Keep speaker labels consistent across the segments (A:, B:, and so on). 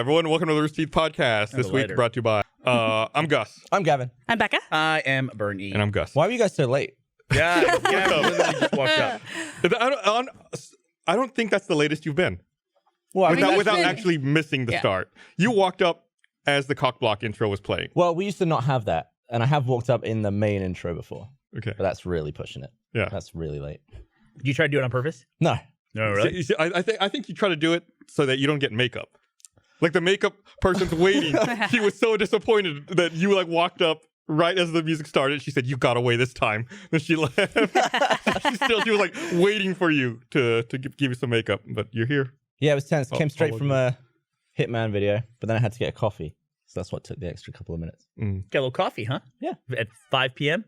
A: everyone. Welcome to the Rooster Teeth podcast. This week brought to you by... I'm Gus.
B: I'm Gavin.
C: I'm Becca.
D: I am Bernie.
A: And I'm Gus.
B: Why were you guys so late?
D: Yeah, Gavin literally just walked up.
A: I don't think that's the latest you've been.
B: Well,
A: Without actually missing the start. You walked up as the cock block intro was playing.
B: Well, we used to not have that. And I have walked up in the main intro before.
A: Okay.
B: But that's really pushing it.
A: Yeah.
B: That's really late.
D: Did you try to do it on purpose?
B: No.
D: No, really?
A: See, I think you try to do it so that you don't get makeup. Like the makeup person's waiting. She was so disappointed that you walked up right as the music started. She said, "You got away this time." Then she left. She was waiting for you to give you some makeup, but you're here.
B: Yeah, it was tense. Came straight from a Hitman video, but then I had to get a coffee. So that's what took the extra couple of minutes.
D: Got a little coffee, huh?
B: Yeah.
D: At 5 p.m.?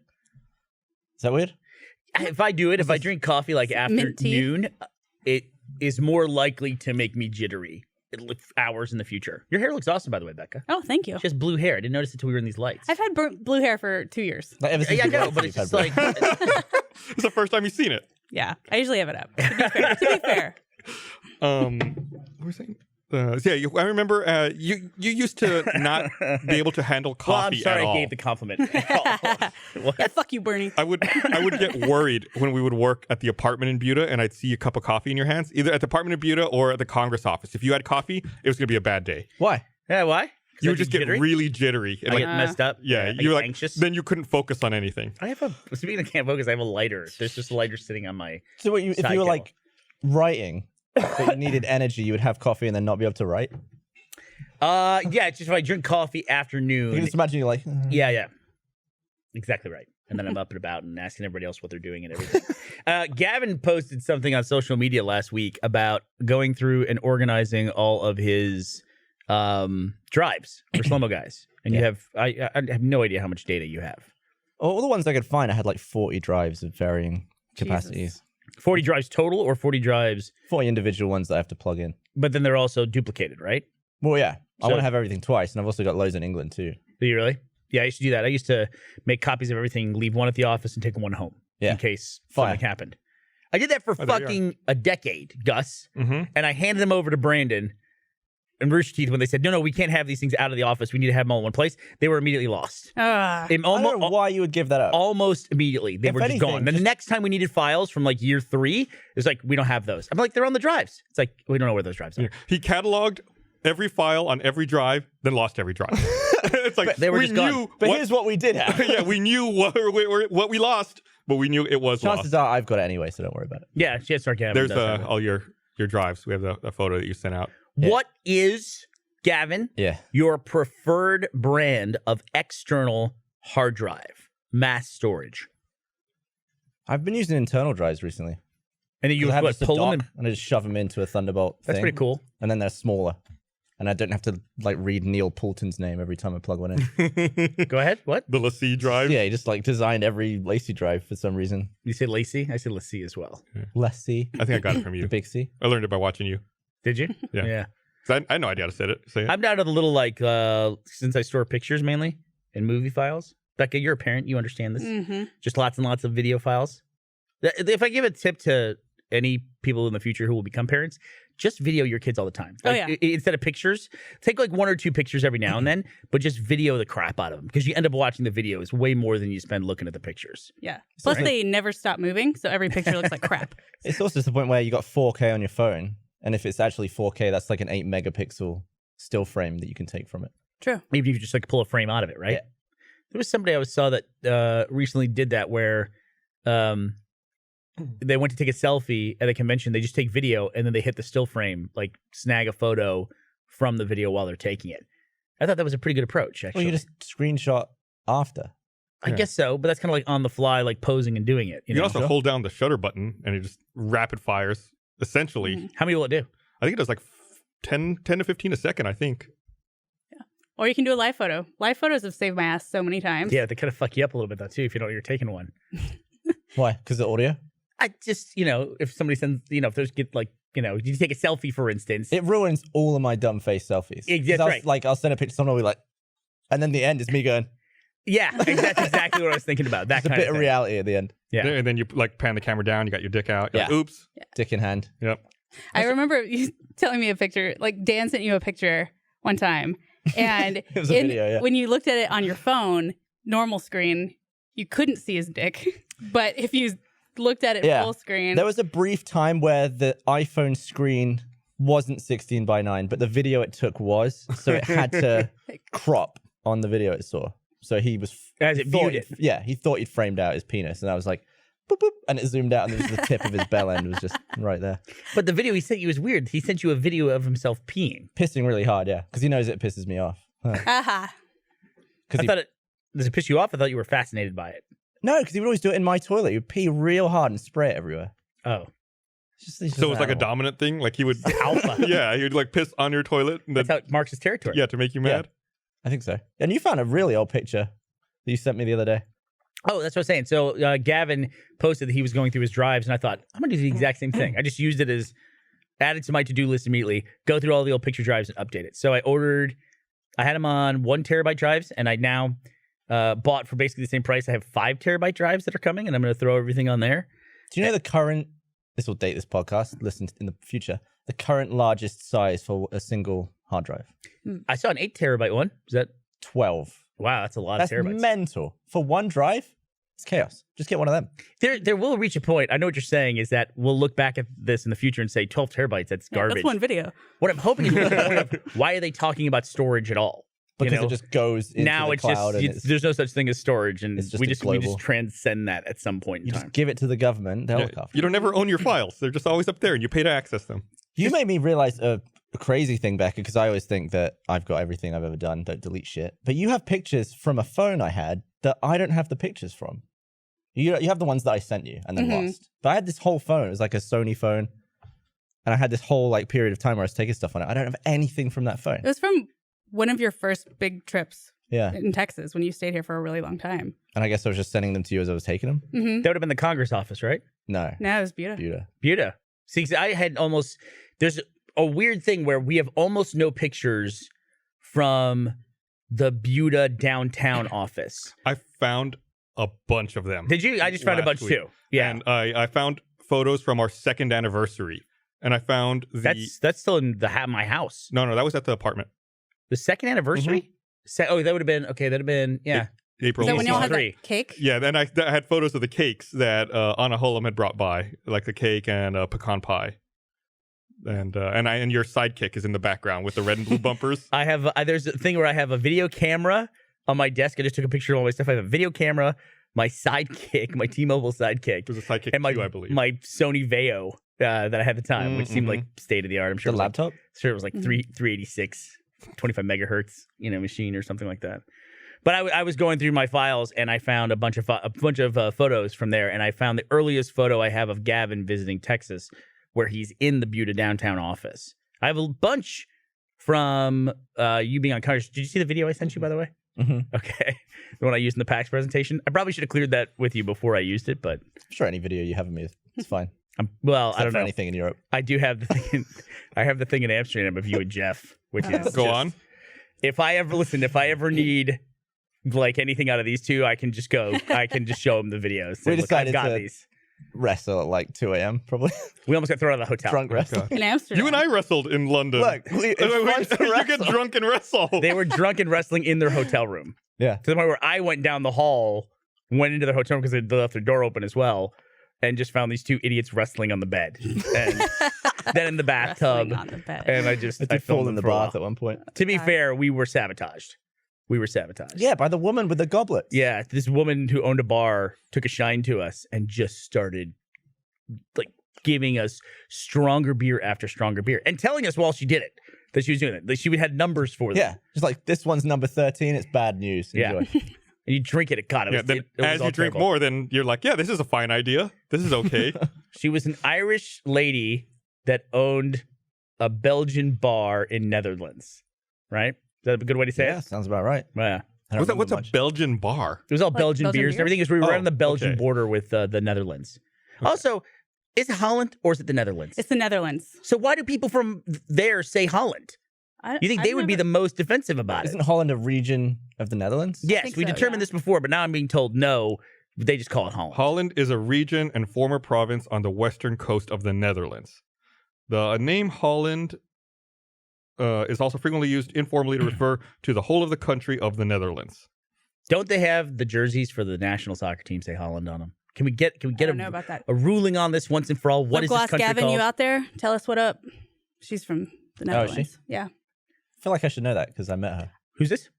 B: Is that weird?
D: If I do it, if I drink coffee after noon, it is more likely to make me jittery hours in the future. Your hair looks awesome, by the way, Becca.
C: Oh, thank you.
D: She has blue hair. I didn't notice it until we were in these lights.
C: I've had blue hair for 2 years.
B: Ever since
D: Yeah, I
B: you
D: know,
B: left,
D: but
B: you've
D: it's
B: had
D: just
B: blue.
A: It's the first time you've seen it.
C: Yeah, I usually have it up. To be fair.
A: What were we saying? I remember you used to not be able to handle coffee
D: well, I'm sorry
A: at all.
D: I gave the compliment.
C: Yeah, fuck you, Bernie.
A: I would get worried when we would work at the apartment in Buda and I'd see a cup of coffee in your hands, either at the apartment in Buda or at the Congress office. If you had coffee, it was going to be a bad day.
B: Why?
D: Yeah, why?
A: You would just get really jittery. And
D: I get messed up.
A: yeah,
D: I
A: you're
D: get anxious.
A: Then you couldn't focus on anything.
D: Speaking of can't focus, I have a lighter. There's just a lighter sitting on my
B: So if you were writing, but you needed energy, you would have coffee and then not be able to write?
D: Yeah, it's just if I drink coffee afternoon.
B: You can just imagine you're like...
D: Yeah. Exactly right. And then I'm up and about and asking everybody else what they're doing and everything. Gavin posted something on social media last week about going through and organizing all of his drives for Slow-Mo Guys. And you have, I have no idea how much data you have.
B: All the ones I could find, I had 40 drives of varying capacities.
D: 40 drives total or 40 drives?
B: 40 individual ones that I have to plug in.
D: But then they're also duplicated, right?
B: Well, yeah. I want to have everything twice, and I've also got loads in England, too.
D: Do you really? Yeah, I used to do that. I used to make copies of everything, leave one at the office, and take one home in case something happened. I did that for fucking a decade, Gus, and I handed them over to Brandon and Rooster Teeth when they said, no, we can't have these things out of the office. We need to have them all in one place. They were immediately lost.
B: I don't know why you would give that up.
D: Almost immediately. They were just gone. The next time we needed files from year 3, it was we don't have those. I'm like, they're on the drives. It's we don't know where those drives are.
A: Yeah. He cataloged every file on every drive, then lost every drive. It's
D: they were just gone.
B: But here's what we did have.
A: Yeah, we knew what we lost, but we knew it was
B: Chances
A: lost.
B: are I've got it anyway, so don't worry about it.
D: Yeah, she has to start Gavin.
A: There's all your drives. We have the photo that you sent out.
B: Yeah.
D: What is, Gavin, your preferred brand of external hard drive, mass storage?
B: I've been using internal drives recently.
D: And then you
B: have
D: pull them
B: and I just shove them into a Thunderbolt
D: That's
B: thing.
D: pretty cool.
B: And then they're smaller. And I don't have to read Neil Poulton's name every time I plug one in.
D: Go ahead. What?
A: The LaCie drive?
B: Yeah, he just designed every Lacy drive for some reason.
D: You say Lacy? I say LaCie as well.
B: Lacy.
A: I think I got it from you.
B: The big C.
A: I learned it by watching you.
D: Did you?
A: Yeah. I had no idea how to say it.
D: I'm down to the little since I store pictures mainly and movie files. Becca, you're a parent. You understand this.
C: Mm-hmm.
D: Just lots and lots of video files. If I give a tip to any people in the future who will become parents, just video your kids all the time. Instead of pictures, take 1 or 2 pictures every now and then, but just video the crap out of them because you end up watching the videos way more than you spend looking at the pictures.
C: Yeah. Plus, they never stop moving, so every picture looks like crap.
B: It's also to the point where you got 4K on your phone, and if it's actually 4K, that's an 8 megapixel still frame that you can take from it.
C: True.
D: Even if you just pull a frame out of it, right?
B: Yeah.
D: There was somebody I saw that recently did that where they went to take a selfie at a convention. They just take video and then they hit the still frame, snag a photo from the video while they're taking it. I thought that was a pretty good approach, actually.
B: Well, you just screenshot after.
D: I guess so, but that's kind of on the fly, posing and doing it.
A: You can also hold down the shutter button and it just rapid fires, essentially.
C: Mm-hmm.
D: How many will it do?
A: I think it does 10 to 15 a second, I think.
C: Yeah. Or you can do a live photo. Live photos have saved my ass so many times.
D: Yeah, they kind of fuck you up a little bit, though, too, if you don't know you're taking one.
B: Why? Because of audio?
D: I just, if somebody sends, if there's you take a selfie, for instance.
B: It ruins all of my dumb face selfies.
D: That's right.
B: I'll send a picture to someone, and then the end is me going.
D: Yeah, that's exactly what I was thinking about. That
B: There's
D: kind
B: a bit of reality at the end.
D: Yeah.
A: And then you pan the camera down, you got your dick out. You're oops.
B: Dick in hand.
A: Yep.
C: I remember you telling me a picture, Dan sent you a picture one time. And
B: It was a video, yeah.
C: when you looked at it on your phone, normal screen, you couldn't see his dick. But if you looked at it
B: Yeah.
C: full screen,
B: There was a brief time where the iPhone screen wasn't 16:9, but the video it took was, so it had to crop on the video it saw. So he was
D: As it viewed it.
B: Yeah, he thought he'd framed out his penis, and I was like, boop, boop, and it zoomed out, and just the tip of his bell end was just right there,
D: But the video he sent you was weird. He sent you a video of himself peeing.
B: pissing really hard. Yeah, because he knows it pisses me off.
C: aha.
D: I thought does it piss you off? I thought you were fascinated by it.
B: No, because he would always do it in my toilet. He would pee real hard and spray it everywhere.
D: Oh,
B: It's just
A: So it was like a
B: animal.
A: dominant thing. Like he would
D: alpha.
A: Yeah, he would like piss on your toilet. And
D: That's
A: then,
D: how it marks his territory.
A: yeah, to make you
B: Yeah.
A: mad.
B: I think so. And you found a really old picture that you sent me the other day.
D: Oh, that's what I was saying. So Gavin posted that he was going through his drives, and I thought, I'm going to do the exact same thing. I just used it as added to my to-do list immediately, go through all the old picture drives and update it. So I had them on 1 terabyte drives, and I now bought for basically the same price. I have 5 terabyte drives that are coming, and I'm going to throw everything on there.
B: Do you know the current, this will date this podcast, listen in the future, the current largest size for a single hard drive?
D: I saw an 8 terabyte one. Is that,
B: 12.
D: wow, that's a lot
B: That's
D: of terabytes.
B: mental. For one drive, it's chaos. Just get one of them.
D: There will reach a point. I know what you're saying is that we'll look back at this in the future and say 12 terabytes, that's
C: Yeah,
D: garbage.
C: that's one video.
D: What I'm hoping is the point of why are they talking about storage at all? You
B: Because
D: know?
B: it just goes into
D: Now
B: the
D: it's
B: cloud
D: just
B: and
D: there's no such thing as storage, and
B: it's just
D: we
B: a
D: just
B: global-
D: transcend that at some point in
B: you
D: time.
B: just give it to the government. They'll
A: Yeah,
B: look after
A: you don't ever own your files. They're just always up there and you pay to access them.
B: You made me realize a crazy thing, Becca, because I always think that I've got everything I've ever done, don't delete shit. But you have pictures from a phone I had that I don't have the pictures from. You have the ones that I sent you and then lost. But I had this whole phone. It was like a Sony phone. And I had this whole like period of time where I was taking stuff on it. I don't have anything from that phone.
C: It was from one of your first big trips
B: Yeah.
C: in Texas when you stayed here for a really long time.
B: And I guess I was just sending them to you as I was taking them.
C: Mm-hmm.
D: That would have been the Congress office, right?
B: No.
C: No, it was beautiful.
B: Buda.
D: Buda. See, I had almost, there's a weird thing where we have almost no pictures from the Buda downtown office.
A: I found a bunch of them.
D: Did you? I just found a
A: last
D: bunch
A: week.
D: too. Yeah.
A: And I found photos from our 2nd anniversary. And I found the...
D: That's still in my house.
A: No, that was at the apartment.
D: The 2nd anniversary? Oh, that would have been, that would have been, yeah.
A: April.
C: Is that when y'all had
D: 3.
C: that cake?
A: Yeah, then I had photos of the cakes that Anna Hullum had brought by, like the cake and pecan pie. And your sidekick is in the background with the red and blue bumpers.
D: I have, there's a thing where I have a video camera on my desk. I just took a picture of all my stuff. I have a video camera, my sidekick, my T-Mobile sidekick,
A: There's a sidekick
D: and
A: too, I believe.
D: my Sony Veo that I had at the time, which seemed
A: Mhm.
D: like state of the art. I'm sure
B: The
D: it was like
B: laptop?
D: Sure, it was like 386, 25 megahertz, machine or something like that. But I was going through my files and I found a bunch of photos from there, and I found the earliest photo I have of Gavin visiting Texas, where he's in the Buda downtown office. I have a bunch from you being on Congress. Did you see the video I sent you, by the way?
B: Mm-hmm.
D: Okay, the one I used in the PAX presentation. I probably should have cleared that with you before I used it, but
B: I'm sure any video you have of me is fine.
D: well,
B: Except
D: I don't
B: for
D: know.
B: anything in Europe.
D: I do have the thing. I have the thing in Amsterdam of you and Jeff, which is
A: Go
D: just-
A: on.
D: If I ever need like anything out of these two, I can just go. I can just show them the videos. Say,
B: We
D: "Look,
B: decided
D: I've got
B: to-
D: these.
B: Wrestle at like 2 a.m. probably.
D: We almost got thrown out of the hotel.
B: Drunk wrestle.
C: In Amsterdam.
A: You and I wrestled in London.
B: Look, it's fun to
A: You get
B: wrestle.
A: drunk and wrestle.
D: They were drunk and wrestling in their hotel room
B: Yeah.
D: to the point where I went down the hall, went into their hotel room because they left their door open as well, and just found these two idiots wrestling on the bed, and then in the bathtub.
C: Wrestling on the bed.
D: And I
B: I
D: filmed
B: did fall
D: them
B: in the
D: for a while.
B: bath at one point.
D: To be
C: God.
D: fair, we were sabotaged.
B: Yeah, by the woman with the goblets.
D: Yeah, this woman who owned a bar took a shine to us and just started like giving us stronger beer after stronger beer and telling us while she did it that she was doing it. Like she had numbers for them.
B: Yeah. Just like, this one's number 13. It's bad news.
D: Yeah.
B: Enjoy.
D: And you drink it. God, it
A: Yeah,
D: was,
A: then
D: it was
A: as
D: all
A: you drink
D: terrible.
A: more, then you're like, yeah, this is a fine idea. This is okay.
D: She was an Irish lady that owned a Belgian bar in Netherlands. Right? Is that a good way to say
B: Yeah,
D: it?
B: sounds about right.
D: Yeah.
B: I don't
A: What's a
B: remember much.
A: Belgian bar?
D: It was all
C: Like
D: Belgian
C: Belgian
D: beers and
C: beers?
D: everything because we were
A: Oh,
D: on the Belgian
A: okay.
D: border with the Netherlands. Also, is it Holland or is it the Netherlands?
C: It's the Netherlands.
D: So why do people from there say Holland? You think they would be the most defensive about
B: Isn't
D: it?
B: Holland a region of the Netherlands?
D: Yes,
C: think
D: we
C: so,
D: determined
C: yeah.
D: this before, but now I'm being told no. They just call it Holland.
A: Holland is a region and former province on the western coast of the Netherlands. The name Holland is also frequently used informally to refer to the whole of the country of the Netherlands.
D: Don't they have the jerseys for the national soccer team say Holland on them? Can we get
C: I don't know about that.
D: a ruling on this once and for all? What is this
C: Glass
D: country
C: Gavin,
D: called?
C: you out there? Tell us what up. She's from the
B: Oh, is
C: Netherlands.
B: she?
C: Yeah.
B: I feel like I should know that because I met her.
D: Who's this?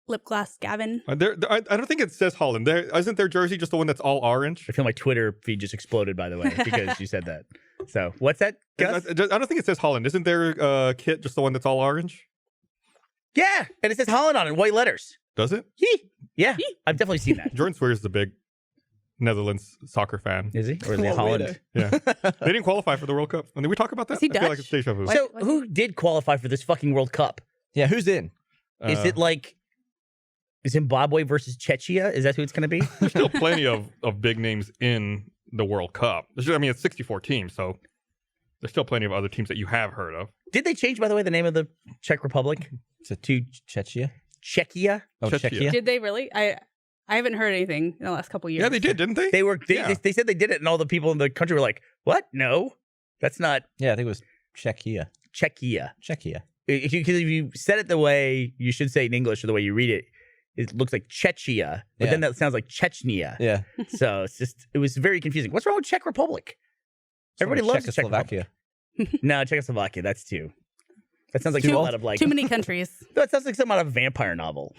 C: Lip Glass Gavin.
A: I don't think it says Holland. Isn't their jersey just the one that's all orange?
D: I feel my Twitter feed just exploded, by the way, because you said that. So what's that, Gus?
A: I don't think it says Holland. Isn't their kit just the one that's all orange?
D: Yeah, and it says Holland on it in white letters.
A: Does it?
D: Yeah, I've definitely seen that.
A: Jordan Swears is the big Netherlands soccer fan.
D: Is he? Or is he
B: What
D: Holland?
A: Yeah. They didn't qualify for the World Cup. And did we talk about that?
C: Is he
A: I feel like
C: Dutch?
A: it's deja vu.
C: What?
D: So who did qualify for this fucking World Cup?
B: Yeah, who's in?
D: Is it like Zimbabwe versus Czechia? Is that who it's going to be?
A: There's still plenty of big names in the World Cup. I mean, it's 64 teams, so there's still plenty of other teams that you have heard of.
D: Did they change, by the way, the name of the Czech Republic
B: So
D: to
B: Czechia?
D: Czechia?
B: Oh,
A: Czechia.
B: Czechia.
C: Did they really? I haven't heard anything in the last couple years.
A: Yeah, they did, didn't they?
D: They
A: Yeah.
D: they said they did it, and all the people in the country were like, "What? No, that's not
B: Yeah, I think it was Czechia.
D: Czechia."
B: Czechia.
D: Because if you said it the way you should say it in English or the way you read it, it looks like Czechia, but
B: Yeah.
D: then that sounds like Chechnya.
B: Yeah.
D: So it was very confusing. What's wrong with Czech Republic? Everybody loves the Czech Republic.
B: Czechoslovakia.
D: No, Czechoslovakia. That's two. That sounds like
C: Too
D: something
C: old.
D: out of like.
C: Too many countries.
D: That sounds like something out of a vampire novel.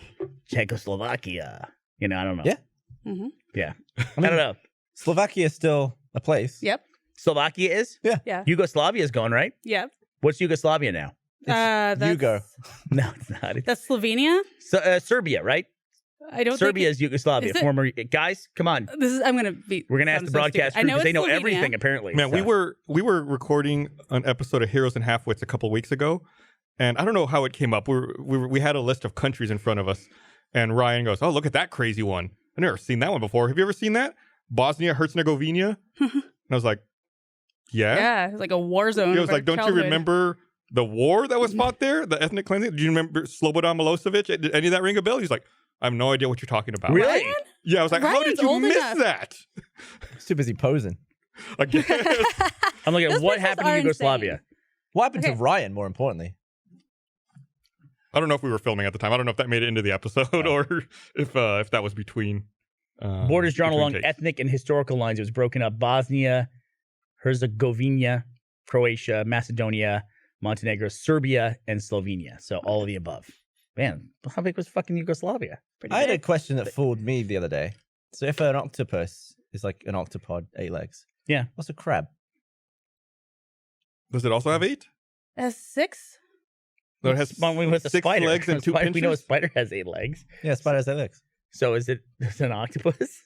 D: Czechoslovakia. You know, I don't know.
B: Yeah.
C: Hmm.
D: Yeah.
B: I
D: I
B: mean,
D: don't know.
B: Slovakia is still a place.
C: Yep.
D: Slovakia is?
C: Yeah.
D: Yugoslavia is gone, right?
C: Yep.
D: What's Yugoslavia now?
C: That's,
B: Yugo.
D: No, it's not. It's
C: That's Slovenia.
D: Serbia, right?
C: I don't.
D: Serbia
C: think
D: is Yugoslavia.
C: is it?
D: Former guys, come on.
C: This is. I'm gonna be.
D: We're gonna ask
C: sound
D: the
C: so
D: broadcast
C: stupid.
D: crew
C: I
D: because they
C: it's
D: know
C: Slovenia.
D: everything apparently.
A: Man,
D: so.
A: we were recording an episode of Heroes and Halfwits a couple weeks ago, and I don't know how it came up. We had a list of countries in front of us, and Ryan goes, "Oh, look at that crazy one! I've never seen that one before. Have you ever seen that? Bosnia Herzegovina?" And I was like, "Yeah."
C: Yeah, it's like a war zone.
A: He
C: of
A: was
C: our
A: like, "Don't you
C: childhood.
A: remember the war that was fought there? The ethnic cleansing? Do you remember Slobodan Milosevic? Did any of that ring a bell?" He's like, "I have no idea what you're talking about."
D: Really?
C: Ryan?
A: Yeah, I was like, "How
C: Ryan's
A: did you
C: old
A: miss
C: enough.
A: that?"
B: Too busy posing.
A: I guess.
D: I'm looking at
C: Those
D: what
C: places
D: happened to
C: are
D: Yugoslavia.
B: What happened
C: Okay.
B: to Ryan, more importantly?
A: I don't know if we were filming at the time. I don't know if that made it into the episode or if that was between
D: Borders drawn
A: between
D: along
A: takes.
D: ethnic and historical lines. It was broken up: Bosnia, Herzegovina, Croatia, Macedonia, Montenegro, Serbia, and Slovenia. So all of the above. Man, how big was fucking Yugoslavia?
C: Pretty
B: I had a
C: big.
B: question that fooled me the other day. So if an octopus is like an octopod, 8 legs.
D: Yeah.
B: What's a crab?
A: Does it also have 8?
C: That's 6.
A: No, it has
D: Well, we went with a
A: 6
D: spider.
A: legs and 2
D: Spider-
A: pinchers.
D: We know a spider has 8 legs.
B: Yeah, spider has 8 legs.
D: So is it an octopus?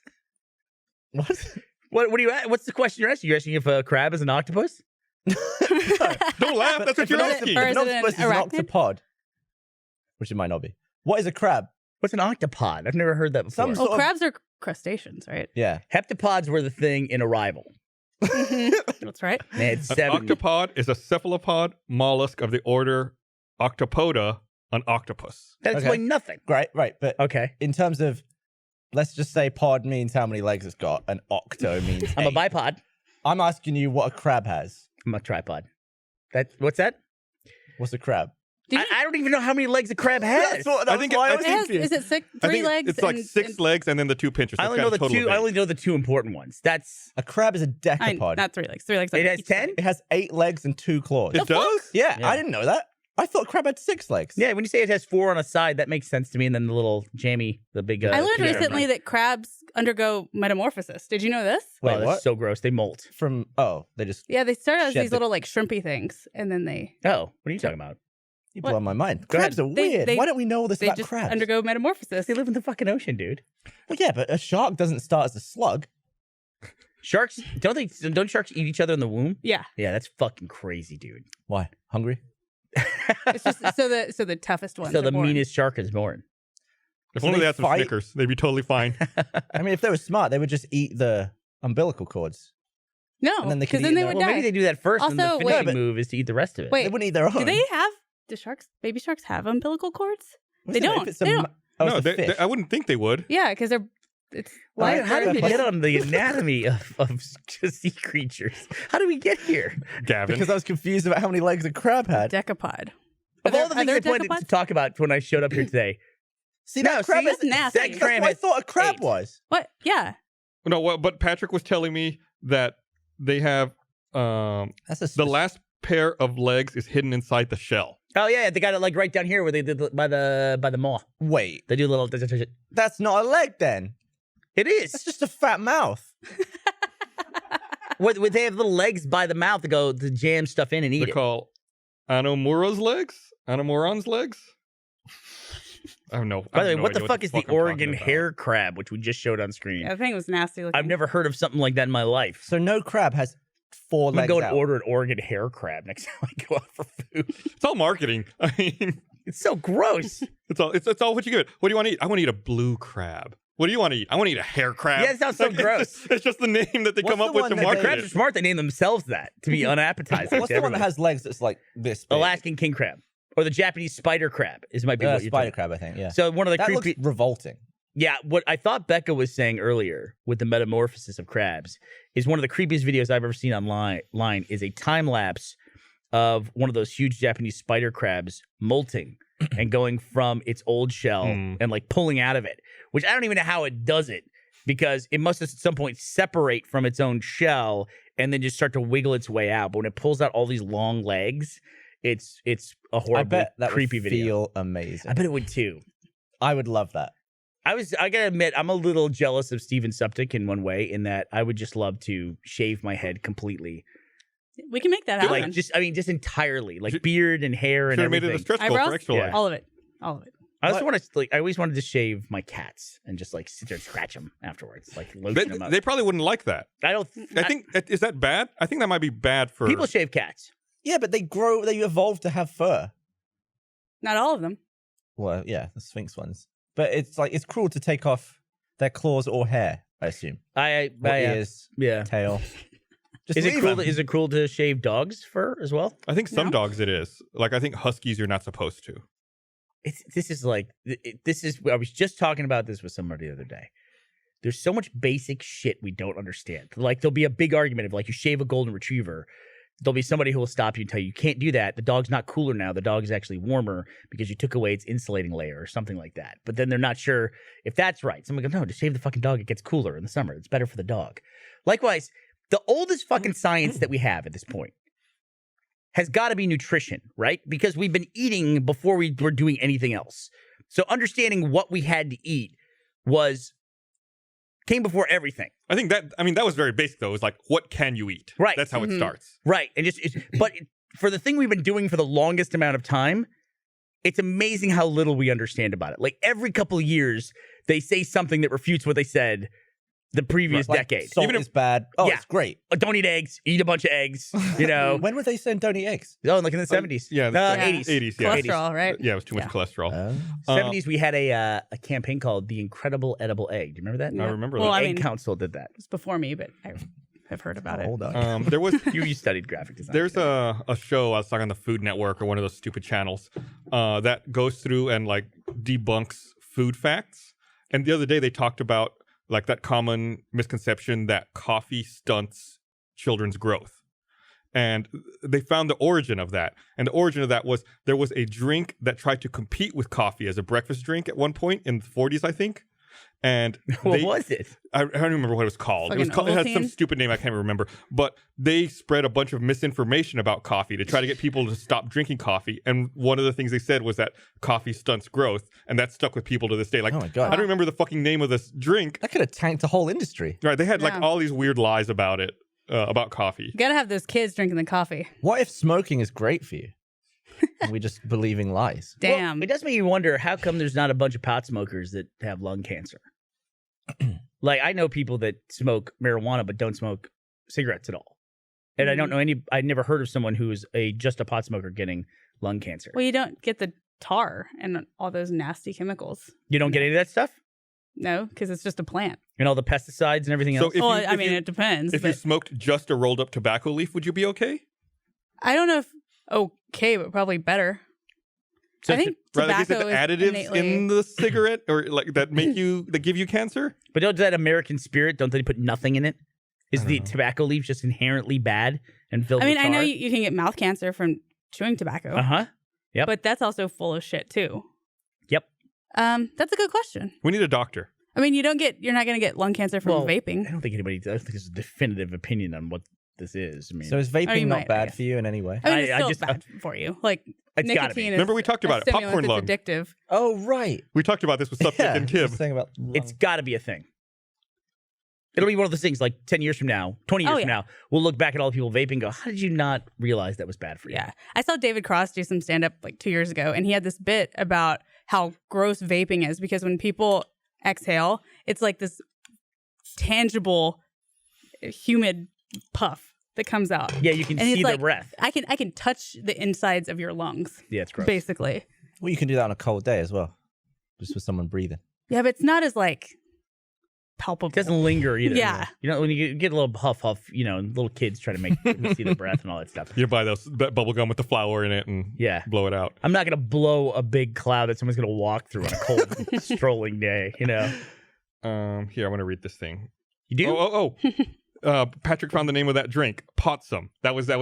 B: What?
D: What do you? What's the question you're asking? You're asking if a crab is an octopus?
A: Don't laugh. That's what
B: If
A: you're
B: an
A: asking.
C: or
B: If
C: is
B: an
C: it an
B: octopus is an
C: arachnid?
B: octopod, which it might not be. What is a crab?
D: What's an octopod? I've never heard that before.
B: Some
C: Well,
B: sort of-
C: crabs are crustaceans, right?
B: Yeah.
D: Heptapods were the thing in Arrival.
C: That's right.
D: They had
A: An
D: 7.
A: octopod is a cephalopod mollusk of the order Octopoda, an octopus.
D: That explained nothing.
B: Right, right. But
D: Okay.
B: in terms of, let's just say pod means how many legs it's got, and octo means
D: I'm a
B: 8.
D: bipod.
B: I'm asking you what a crab has.
D: I'm a tripod. What's that?
B: What's a crab?
C: Did you-
D: I don't even know how many legs a crab has.
A: I think
B: why
A: I
B: I was
C: it has,
B: confused.
C: is it six,
A: I
C: 3
A: think
C: legs?
A: it's like
C: and-
A: 6
C: and-
A: legs and then the 2 pinchers.
D: I
A: That's
D: only
A: got
D: know
A: a
D: the
A: total of
D: 2. I
A: 8.
D: only know the 2 important ones. That's
B: A crab is a
C: I-
B: decapod.
C: not 3 legs. 3 legs.
D: It
C: on
D: has
C: each
D: 10?
C: side.
B: It has 8 legs and 2 claws.
A: It does?
B: Yeah,
D: Yeah.
B: I didn't know that. I thought crab had 6 legs.
D: yeah. When you say it has 4 on a side, that makes sense to me. And then the little jammy, the big.
C: I learned
D: pincher.
C: recently that crabs undergo metamorphosis. Did you know this?
B: Wait,
D: Oh, that's
B: what?
D: so gross. They molt.
B: They just
C: Yeah, they start as
B: Shed
C: these
B: the-
C: little like shrimpy things, and then they
D: Oh, what are you talking about?
B: you
C: What?
B: blow my mind.
D: Go
B: Crabs
D: ahead.
B: are
C: They-
B: weird.
C: they-
B: Why don't we know all this
C: they
B: about
C: just
B: crabs?
C: undergo metamorphosis.
D: They live in the fucking ocean, dude.
B: Well, yeah, but a shark doesn't start as a slug.
D: Sharks don't sharks eat each other in the womb?
C: Yeah,
D: Yeah, that's fucking crazy, dude.
B: Why? Hungry?
C: it's just so the toughest ones.
D: So
C: are
D: the
C: born.
D: meanest shark is born.
A: If
B: So
A: only
B: they
A: they had some
B: fight-
A: Snickers, they'd be totally fine.
B: I mean, if they were smart, they would just eat the umbilical cords.
C: No,
B: and then they
C: because
B: could
C: then
B: eat
C: they
B: that.
C: would
D: Well,
C: die.
D: maybe they do that first, and
C: Also,
D: the
C: wait-
D: finishing
B: but-
D: move is to eat the rest of it.
C: Wait,
B: They wouldn't eat their own.
C: Do they have baby sharks have umbilical cords?
B: Listen,
C: they don't.
B: If it's a
C: They
B: ma-
C: don't.
B: Oh,
A: No,
B: it's a fish.
A: I wouldn't think they would.
C: Yeah, because it's
D: Why,
C: like
D: how did we
C: they're-
D: get on the anatomy of sea creatures? How did we get here?
A: Gavin.
B: Because I was confused about how many legs a crab had.
C: decapod.
D: Of all the things I
C: decopods?
D: wanted to talk about when I showed up here today,
B: See, that crab
C: that's
B: is
C: nasty.
D: that
B: That's
D: cram
B: what I
D: is
B: thought a crab
D: 8.
B: was.
C: What? Yeah.
A: No, well, but Patrick was telling me that they have
B: That's a
A: the last pair of legs is hidden inside the shell.
D: Oh yeah, they got it like right down here where they did by the maw.
B: Wait,
D: They do a little.
B: that's not a leg then.
D: It is.
B: That's just a fat mouth.
D: What they have little legs by the mouth to go to jam stuff in and eat
A: They
D: it.
A: call Anomura's legs? Anomoron's legs? I don't know.
D: By the way, what the fuck is the
A: I'm
D: Oregon
A: talking about.
D: hair crab, which we just showed on screen?
C: Yeah, the thing was nasty looking.
D: I've never heard of something like that in my life.
B: So no crab has 4
D: I'm gonna
B: legs
D: go and
B: out.
D: order an Oregon hair crab next time I go out for food.
A: It's all marketing. I mean,
D: It's so gross.
A: it's all what you get. What do you want to eat? I want to eat a blue crab. What do you want to eat? I want to eat a hair crab.
D: Yeah, it sounds so
A: Like,
D: gross.
A: It's just the name that they
B: What's
A: come up
B: the
A: with
B: one
A: to
B: that
A: market
D: Crabs are
A: it.
D: smart. They name themselves that to be unappetizing.
B: What's
D: to
B: the one that
D: everyone.
B: has legs that's like this big?
D: Alaskan king crab or the Japanese spider crab might be what you're
B: spider
D: talking.
B: crab, I think. Yeah.
D: So one of the
B: That
D: creepy.
B: looks revolting.
D: Yeah, what I thought Becca was saying earlier with the metamorphosis of crabs is one of the creepiest videos I've ever seen online is a time lapse of one of those huge Japanese spider crabs molting and going from its old shell and like pulling out of it, which I don't even know how it does it because it must at some point separate from its own shell and then just start to wiggle its way out. But when it pulls out all these long legs, it's a
B: I
D: horrible,
B: bet that
D: creepy
B: would
D: video.
B: feel amazing.
D: I bet it would too.
B: I would love that.
D: I gotta admit, I'm a little jealous of Steven Suptic in one way, in that I would just love to shave my head completely.
C: We can make that happen.
D: Like, just entirely. Like, beard and hair and
A: Should have made it a
D: everything.
A: stretch goal
C: Eyebrows?
A: for extra
D: Yeah.
A: life.
C: all of it. All of it.
D: I also want to, I always wanted to shave my cats and just, like, sit there and scratch them afterwards. Like, lotion them up.
A: They probably wouldn't like that.
D: I don't...
A: I think is that bad? I think that might be bad for
D: People shave cats.
B: Yeah, but they evolve to have fur.
C: Not all of them.
B: Well, yeah, the Sphinx ones. But it's cruel to take off their claws or hair, I assume. Or ears,
D: yeah.
B: tail. Just
D: Is it
B: leave
D: cruel?
B: them.
D: Is it cruel to shave dogs' fur as well?
A: I think some
C: No.
A: dogs it is. Like I think huskies you're not supposed to.
D: This is I was just talking about this with somebody the other day. There's so much basic shit we don't understand. Like there'll be a big argument of like you shave a golden retriever. There'll be somebody who will stop you and tell you can't do that. The dog's not cooler now. The dog is actually warmer because you took away its insulating layer or something like that. But then they're not sure if that's right. Someone goes, no, just shave the fucking dog. It gets cooler in the summer. It's better for the dog. Likewise, the oldest fucking science that we have at this point has got to be nutrition, right? Because we've been eating before we were doing anything else. So understanding what we had to eat came before everything.
A: I think that was very basic though. It was like, what can you eat?
D: Right.
A: That's how it starts.
D: Right. And for the thing we've been doing for the longest amount of time, it's amazing how little we understand about it. Like every couple of years, they say something that refutes what they said the previous
B: Like,
D: decade.
B: Salt
A: Even if-
B: is bad. Oh,
D: Yeah.
B: it's great.
D: Don't eat eggs. Eat a bunch of eggs. You know.
B: When were they saying don't eat eggs?
D: Oh, like in the 70s.
A: Yeah, the
D: 80s.
A: 80s, yeah.
C: Cholesterol, right?
A: Yeah, it was too much
C: Yeah.
A: cholesterol.
D: 70s, we had a campaign called The Incredible Edible Egg. Do you remember that?
A: I remember
C: Well,
A: that.
C: I
D: Egg
C: mean-
D: Council did that.
C: It was before me, but I have heard about it.
B: Hold on.
A: There was
D: You studied graphic design.
A: There's a show I was talking on the Food Network or one of those stupid channels that goes through and like debunks food facts. And the other day they talked about like that common misconception that coffee stunts children's growth. And they found the origin of that. And the origin of that was there was a drink that tried to compete with coffee as a breakfast drink at one point in the 40s, I think. And
D: What was it?
A: I don't remember what it was called. It
C: Fucking
A: had some
C: Ovaltine?
A: stupid name I can't remember. But they spread a bunch of misinformation about coffee to try to get people to stop drinking coffee. And one of the things they said was that coffee stunts growth, and that stuck with people to this day. Like,
B: Oh my God.
A: I don't remember the fucking name of this drink.
B: That could have tanked the whole industry.
A: Right? They had like
C: Yeah.
A: all these weird lies about it, about coffee.
C: You gotta have those kids drinking the coffee.
B: What if smoking is great for you? And we just believing lies.
C: Damn.
D: Well, it does make you wonder how come there's not a bunch of pot smokers that have lung cancer. Like I know people that smoke marijuana but don't smoke cigarettes at all, and I don't know any. I never heard of someone who's just a pot smoker getting lung cancer.
C: Well, you don't get the tar and all those nasty chemicals.
D: You don't get any of that stuff,
C: No, because it's just a plant.
D: and all the pesticides and everything
A: So
D: else.
A: if
C: Well,
A: you,
C: I
A: if
C: mean,
A: you-
C: it depends.
A: if you
C: But
A: smoked just a rolled up tobacco leaf, would you be okay?
C: I don't know if okay, but probably better.
D: So
C: I think
A: Right? Like, is it
C: tobacco
A: the additives
C: innately...
A: in the cigarette or like that give you cancer?
D: but don't that American Spirit? Don't they put nothing in it? Is the
B: know.
D: tobacco leaf just inherently bad and filled?
C: I mean,
D: with
C: I know
D: tar?
C: you can get mouth cancer from chewing tobacco.
D: Uh huh. Yep.
C: But that's also full of shit too.
D: Yep.
C: That's a good question.
A: We need a doctor.
C: I mean, you're not going to get lung cancer from
D: I
C: vaping.
D: don't think there's a definitive opinion on what this is. I mean,
B: So is vaping
C: you
B: not
C: might, I
B: bad
C: guess.
B: for you in any way?
C: I mean, it's
D: I
C: still
D: just-
C: bad for you. Like
D: It's gotta be.
C: nicotine is
A: Remember we talked about
C: a
A: it. Popcorn
C: stimulant,
A: lung.
C: it's addictive.
B: Oh, right.
A: We talked about this with Subject
B: Yeah,
A: and
B: just
A: Kib.
B: saying about
D: it's got to be a thing. It'll be one of those things like 10 years from now, 20 years
C: Oh,
D: from
C: yeah.
D: now, we'll look back at all the people vaping and go, how did you not realize that was bad for you?
C: Yeah. I saw David Cross do some stand up like 2 years ago, and he had this bit about how gross vaping is because when people exhale, it's like this tangible, humid puff that comes out.
D: Yeah, you can
C: And it's
D: see the
C: like,
D: breath.
C: I can touch the insides of your lungs,
D: Yeah, it's gross.
C: basically.
B: Well, you can do that on a cold day as well, just with someone breathing.
C: Yeah, but it's not as like palpable.
D: It doesn't linger either.
C: Yeah.
D: You know, when you get a little huff, little kids try to make see the breath and all that stuff.
A: You buy that bubble gum with the flour in it and
D: Yeah.
A: blow it out.
D: I'm not going to blow a big cloud that someone's going to walk through on a cold, strolling day, you know?
A: Here, I want to read this thing.
D: You do?
A: Oh. Patrick found the name of that drink. Potsum. That was it.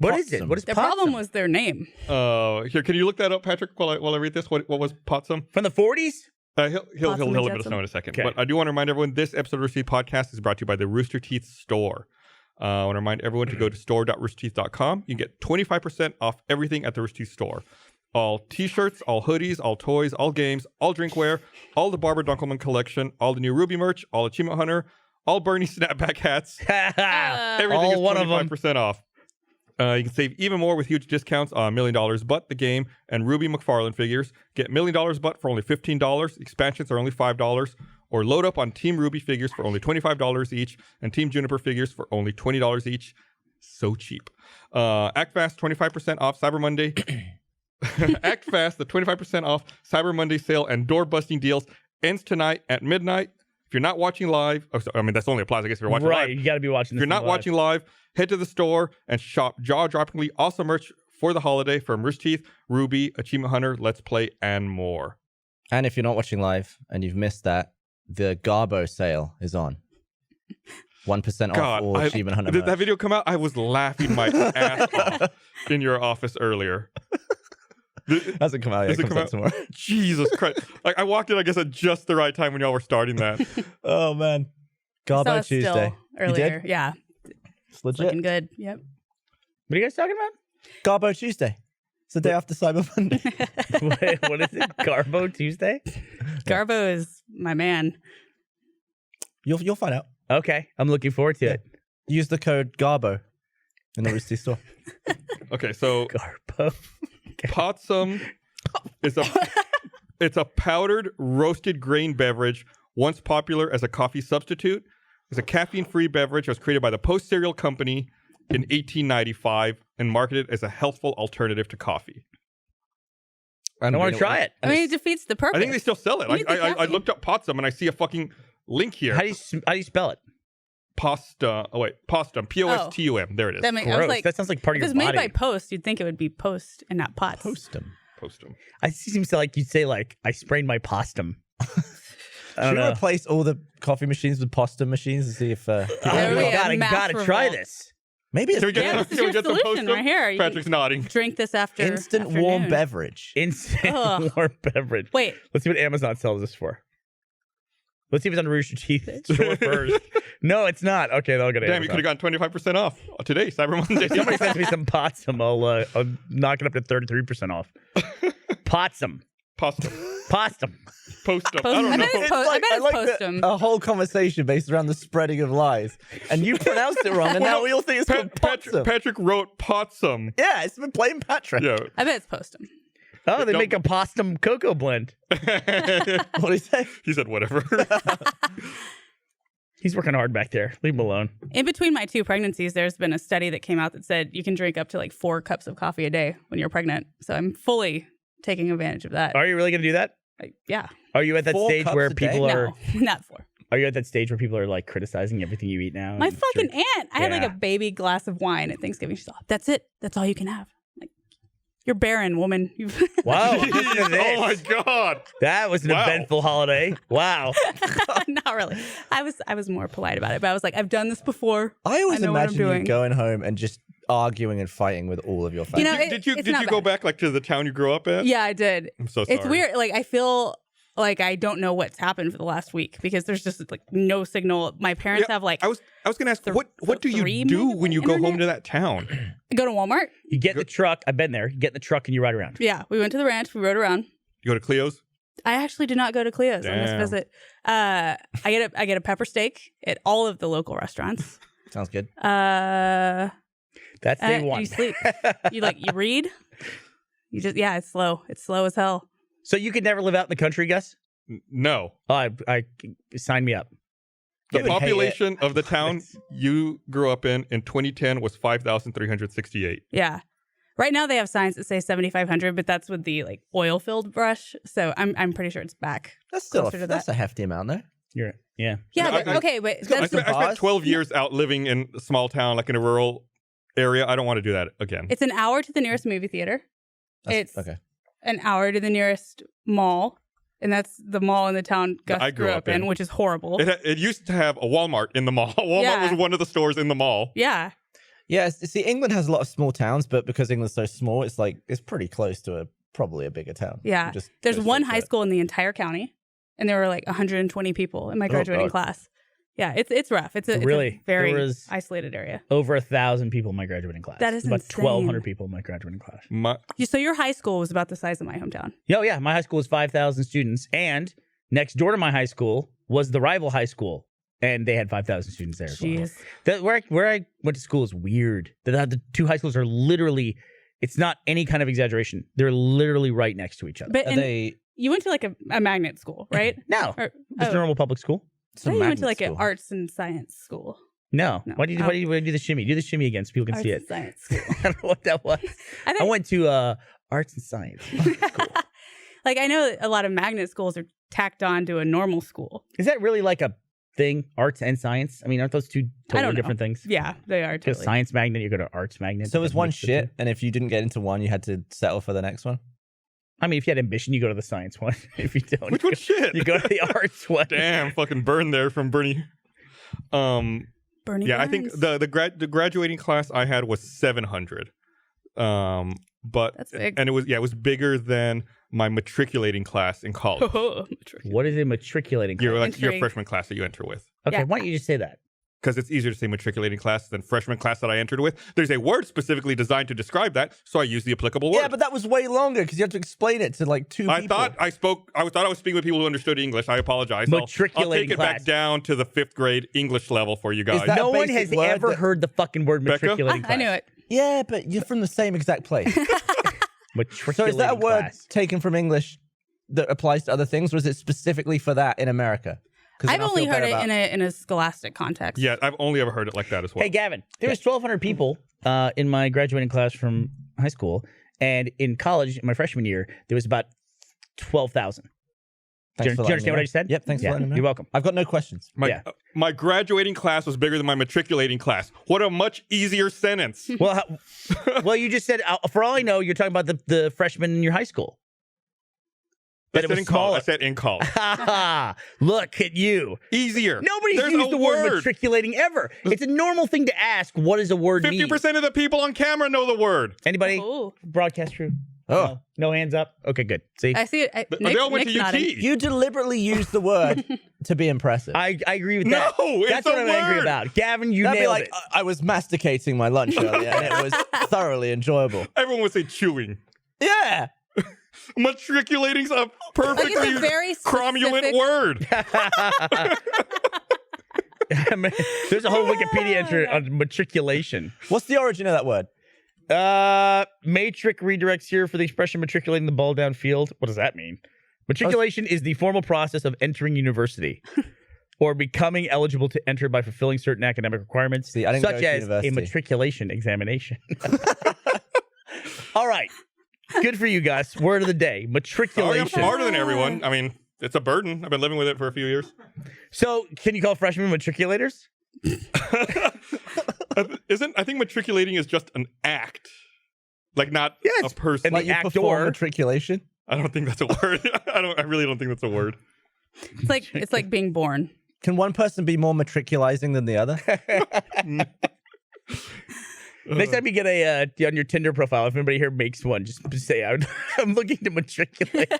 D: What is it? What is
C: the
D: potsum?
C: problem was their name.
A: Here, can you look that up, Patrick, while I read this? What was Potsum?
D: From the 40s?
A: He'll
C: Potsum and
A: let us
C: Jetsam.
A: know in a second.
D: Okay.
A: But I do want to remind everyone this episode of Rooster Teeth Podcast is brought to you by the Rooster Teeth store. I want to remind everyone to go to store.roosterteeth.com. You can get 25% off everything at the Rooster Teeth store. All t-shirts, all hoodies, all toys, all games, all drinkware, all the Barbara Dunkelman collection, all the new Ruby merch, all Achievement Hunter, all Bernie snapback hats. Everything
D: All
A: is
D: one of 'em.
A: 25% off. You can save even more with huge discounts on $1 Million Butt, the game, and Ruby McFarlane figures. Get $1 Million Butt for only $15. Expansions are only $5. Or load up on Team Ruby figures for only $25 each, and Team Juniper figures for only $20 each. So cheap. Act fast, 25% off Cyber Monday. Act fast, the 25% off Cyber Monday sale and door busting deals ends tonight at midnight. If you're not watching live, that's only applies, I guess, if you're watching
D: Right,
A: live.
D: you got to be watching
A: If
D: this
A: you're not
D: live.
A: watching live, head to the store and shop jaw-droppingly awesome merch for the holiday from Rooster Teeth, Ruby, Achievement Hunter, Let's Play, and more.
B: And if you're not watching live and you've missed that, the Garbo sale is on. 1% off all Achievement Hunter
A: did that
B: merch.
A: video come out? I was laughing my ass off in your office earlier.
B: Hasn't come out yet.
A: Does it
B: It comes
A: come
B: out
A: out?
B: tomorrow.
A: Jesus Christ. Like, I walked in, I guess, at just the right time when y'all were starting that.
B: Oh, man.
C: Saw
B: Garbo
C: it still
B: Tuesday.
C: earlier.
B: did?
C: Yeah,
B: It's
C: it's
B: legit.
C: looking good. Yep.
D: What are you guys talking about?
B: Garbo Tuesday. It's the day after Cyber Monday.
D: What is it? Garbo Tuesday?
C: Garbo is my man.
B: You'll find out.
D: Okay, I'm looking forward to it.
B: Use the code Garbo in the Rooster Teeth store.
A: Okay, so
D: Garbo.
A: Potsum is it's a powdered roasted grain beverage once popular as a coffee substitute. It's a caffeine-free beverage that was created by the Post Cereal Company in 1895 and marketed as a healthful alternative to coffee.
D: I want to try it.
C: I mean, it defeats the purpose.
A: I think they still sell it.
C: You need the
A: I
C: caffeine.
A: looked up Potsum and I see a fucking link here.
D: How do you spell it?
A: Postum. Postum. There it is.
C: That I was
D: Gross.
C: like,
D: That sounds like part
C: if
D: of
C: it's
D: your
C: made
D: body.
C: by Post, you'd think it would be Post and not Pots.
B: Postum.
A: Postum.
D: It seems like you'd say like I sprained my postum. I
B: Should
D: don't
B: we
D: know.
B: replace all the coffee machines with Postum machines and see if
C: There
D: Oh
C: we
D: my
C: go.
D: God, I
C: Mass
D: gotta try
C: revolt.
D: this.
B: maybe it's
A: Can we get,
C: Yeah,
A: some,
C: this is
A: can we
C: your
A: get some
C: solution
A: Postum?
C: right here. You
A: Patrick's nodding.
C: drink this after
B: instant warm
C: afternoon.
B: beverage.
D: Instant
C: Ugh.
D: warm beverage.
C: Wait,
D: Let's see what Amazon sells this for. Let's see if it's on Rooster Teeth store first. No, it's not. Okay, they'll get it.
A: Damn, you could have gotten 25% off today, Cyber Monday.
D: Somebody sends me some potsum. I'll knock it up to 33% off. Potsum.
A: Postum.
D: Postum.
A: Postum.
C: Post-
A: I don't
C: I
A: know.
C: bet it's I bet it's
B: that
C: Postum.
B: a whole conversation based around the spreading of lies, and you pronounced it wrong, and now we all think it's called Potsum.
A: Patrick wrote Potsum.
B: Yeah, it's been playing Patrick.
A: Yeah.
C: I bet it's Postum.
D: Oh, they
A: Don't-
D: make a postum cocoa blend.
B: What do you say?
A: He said whatever.
D: He's working hard back there. Leave him alone.
C: In between my two pregnancies, there's been a study that came out that said you can drink up to like 4 cups of coffee a day when you're pregnant. So I'm fully taking advantage of that.
D: Are you really going to do that?
C: Yeah.
D: Are you at that
B: 4
D: stage
B: cups
D: where
B: a day?
D: people are?
C: No, not 4.
D: Are you at that stage where people are like criticizing everything you eat now?
C: My
D: and
C: fucking
D: sure-
C: aunt, I had like
D: Yeah.
C: a baby glass of wine at Thanksgiving. She's like, that's it. That's all you can have. Like, you're barren, woman.
D: Wow! listen to this.
A: Oh my God.
D: That was an
A: Wow.
D: eventful holiday. Wow.
C: Not really. I was more polite about it, but I was like, I've done this before.
B: I always
C: I know what I'm
B: imagine you
C: doing.
B: going home and just arguing and fighting with all of your family.
C: You know,
A: Did you
C: it's not
A: go
C: bad.
A: back like to the town you grew up at?
C: Yeah, I did.
A: I'm so sorry.
C: It's weird. Like, I feel like I don't know what's happened for the last week because there's just like no signal. My parents have like
A: I was gonna ask, what do you
C: 3
A: do when you go home
C: internet?
A: to that town?
C: go to Walmart.
D: You get in the truck. I've been there. You get in the truck and you ride around.
C: Yeah, we went to the ranch. We rode around.
A: You go to Cleo's?
C: I actually did not go to Cleo's on this
A: Damn.
C: visit. I get a pepper steak at all of the local restaurants.
B: Sounds good.
D: That's day one.
C: You sleep. You read. You just it's slow. It's slow as hell.
D: So you could never live out in the country, Gus?
A: No.
D: Oh, I sign me up.
A: The
B: Yeah, they hate
A: population of the town you grew up in 2010 was 5,368.
C: Yeah. Right now they have signs that say 7,500, but that's with the like oil filled brush. So I'm pretty sure it's back.
B: That's still
C: closer to
B: that's a hefty amount, though.
D: Yeah.
C: Yeah,
A: No,
C: but, okay, but
A: I
C: that's
A: spent, I spent 12 years out living in a small town, like in a rural area. I don't want to do that again.
C: it's an hour to the nearest movie theater.
B: That's,
C: It's
B: okay.
C: an hour to the nearest mall, and that's the mall in the town Gus
A: I
C: grew up in, which is horrible.
A: It used to have a Walmart in the mall. Walmart
C: Yeah.
A: was one of the stores in the mall.
C: Yeah.
B: Yeah, see, England has a lot of small towns, but because England's so small, it's pretty close to probably a bigger town.
C: Yeah.
B: Just
C: There's
B: go
C: one
B: straight to
C: high
B: it.
C: school in the entire county, and there were like 120 people in my
B: Oh,
C: graduating
B: God.
C: class. Yeah, it's rough. It's a
D: Really?
C: very
D: There was-
C: isolated area.
D: Over 1,000 people in my graduating class.
C: That is
D: about
C: insane.
D: 1,200 people in my graduating class.
C: So your high school was about the size of my hometown.
D: Oh, yeah. My high school was 5,000 students. And next door to my high school was the rival high school. And they had 5,000 students there as well.
C: Jeez.
D: Where I went to school is weird. The two high schools are literally, it's not any kind of exaggeration. They're literally right next to each other.
C: But
B: Are
C: and
B: they?
C: you went to like a magnet school, right?
D: No.
C: Or,
D: Just a normal public school.
B: It's a
C: I thought you went to
B: magnet
C: like an
B: school.
C: arts and science school.
D: No.
C: No.
D: Why do you do the shimmy? Do the shimmy again so people can
C: Arts
D: see
C: and
D: it.
C: science school.
D: I don't know what that was.
C: I
D: I
C: think,
D: went to arts and science school.
C: like I know a lot of magnet schools are tacked on to a normal school.
D: Is that really like a thing? Arts and science? I mean, aren't those two
C: I
D: totally
C: don't know.
D: different things?
C: Yeah, they are
D: You go
C: totally.
D: science magnet, you go to arts magnet.
B: So it was one
D: Mix the
B: shit,
D: two.
B: and if you didn't get into one, you had to settle for the next one.
D: I mean, if you had ambition, you go to the science one. If you don't,
A: Which
D: you
A: one's shit?
D: go to the arts one.
A: Damn, fucking burn there from Bernie.
C: Bernie
A: Yeah, I think
C: Burns.
A: the graduating class I had was 700. But
C: That's big.
A: and it was bigger than my matriculating class in college.
D: What is a matriculating
A: Your
D: class?
A: your
C: Intrigue.
A: freshman class that you enter with.
D: Okay,
C: Yeah.
D: why don't you just say that?
A: Because it's easier to say matriculating class than freshman class that I entered with. There's a word specifically designed to describe that, so I use the applicable word.
B: Yeah, but that was way longer because you had to explain it to like two
A: I
B: people.
A: thought I was speaking with people who understood English. I apologize. I'll take
D: Matriculating
A: it back
D: class.
A: down to the 5th grade English level for you guys.
B: that-
D: No one
B: basic
D: has
B: word
D: ever
B: that-
D: heard the fucking word
A: Becca?
D: matriculating class.
C: I knew it.
B: Yeah, but you're from the same exact place.
D: Matriculating
B: So is that a word
D: class.
B: taken from English that applies to other things, or is it specifically for that in America? 'Cause
C: I've
B: then I'll
C: only
B: feel
C: heard
B: better
C: it
B: about-
C: in a scholastic context.
A: Yeah, I've only ever heard it like that as well.
D: Hey, Gavin, there was 1,200 people in my graduating class from high school. And in college, my freshman year, there was about 12,000. Do
B: Thanks
D: you
B: for letting
D: understand
B: me
D: what
B: know.
D: I just said?
B: Yep, thanks
D: Yeah,
B: for letting me know.
D: you're welcome.
B: I've got no questions.
A: My graduating class was bigger than my matriculating class. What a much easier sentence.
D: Well, you just said, for all I know, you're talking about the freshmen in your high school.
A: I
D: That it
A: said
D: was
A: in college. I
D: smaller.
A: said in college.
D: Ha ha! Look at you.
A: Easier.
D: Nobody's
A: There's
D: used
A: a
D: the word matriculating ever. It's a normal thing to ask. What does a word mean?
A: 50% of the people on camera know the word.
D: Anybody?
C: Ooh.
D: Broadcast crew?
B: Oh,
D: No hands up? Okay, good. See?
C: I see it.
A: They all went
C: Nick's
A: to UT.
C: nodding.
B: you deliberately used the word to be impressive.
D: I agree with
A: No,
D: that.
A: it's
D: That's
A: a
D: what I'm angry
A: word.
D: about. Gavin, you
B: That'd be
D: nailed
B: like
D: it.
B: I was masticating my lunch earlier, and it was thoroughly enjoyable.
A: Everyone would say chewing.
B: Yeah.
A: Matriculating's a perfectly
C: Like, it's a very
A: cromulent
C: specific-
A: word.
D: There's a whole Wikipedia entry on matriculation.
B: What's the origin of that word?
D: Matric redirects here for the expression matriculating the ball downfield. What does that mean? Matriculation is the formal process of entering university or becoming eligible to enter by fulfilling certain academic requirements,
B: See, I didn't go
D: such
B: to
D: as
B: university.
D: a matriculation examination. All right. Good for you guys. Word of the day.
A: Sorry, I'm
D: Matriculation.
A: smarter than everyone. I mean, it's a burden. I've been living with it for a few years.
D: So, can you call freshmen matriculators?
A: I think matriculating is just an act. Like not
D: Yes,
A: a person.
D: and
B: Like
D: the
B: you
D: actor-
B: perform matriculation?
A: I don't think that's a word. I really don't think that's a word.
C: It's like being born.
B: Can one person be more matriculizing than the other?
D: Next time you get on your Tinder profile, if anybody here makes one, just say I'm looking to matriculate.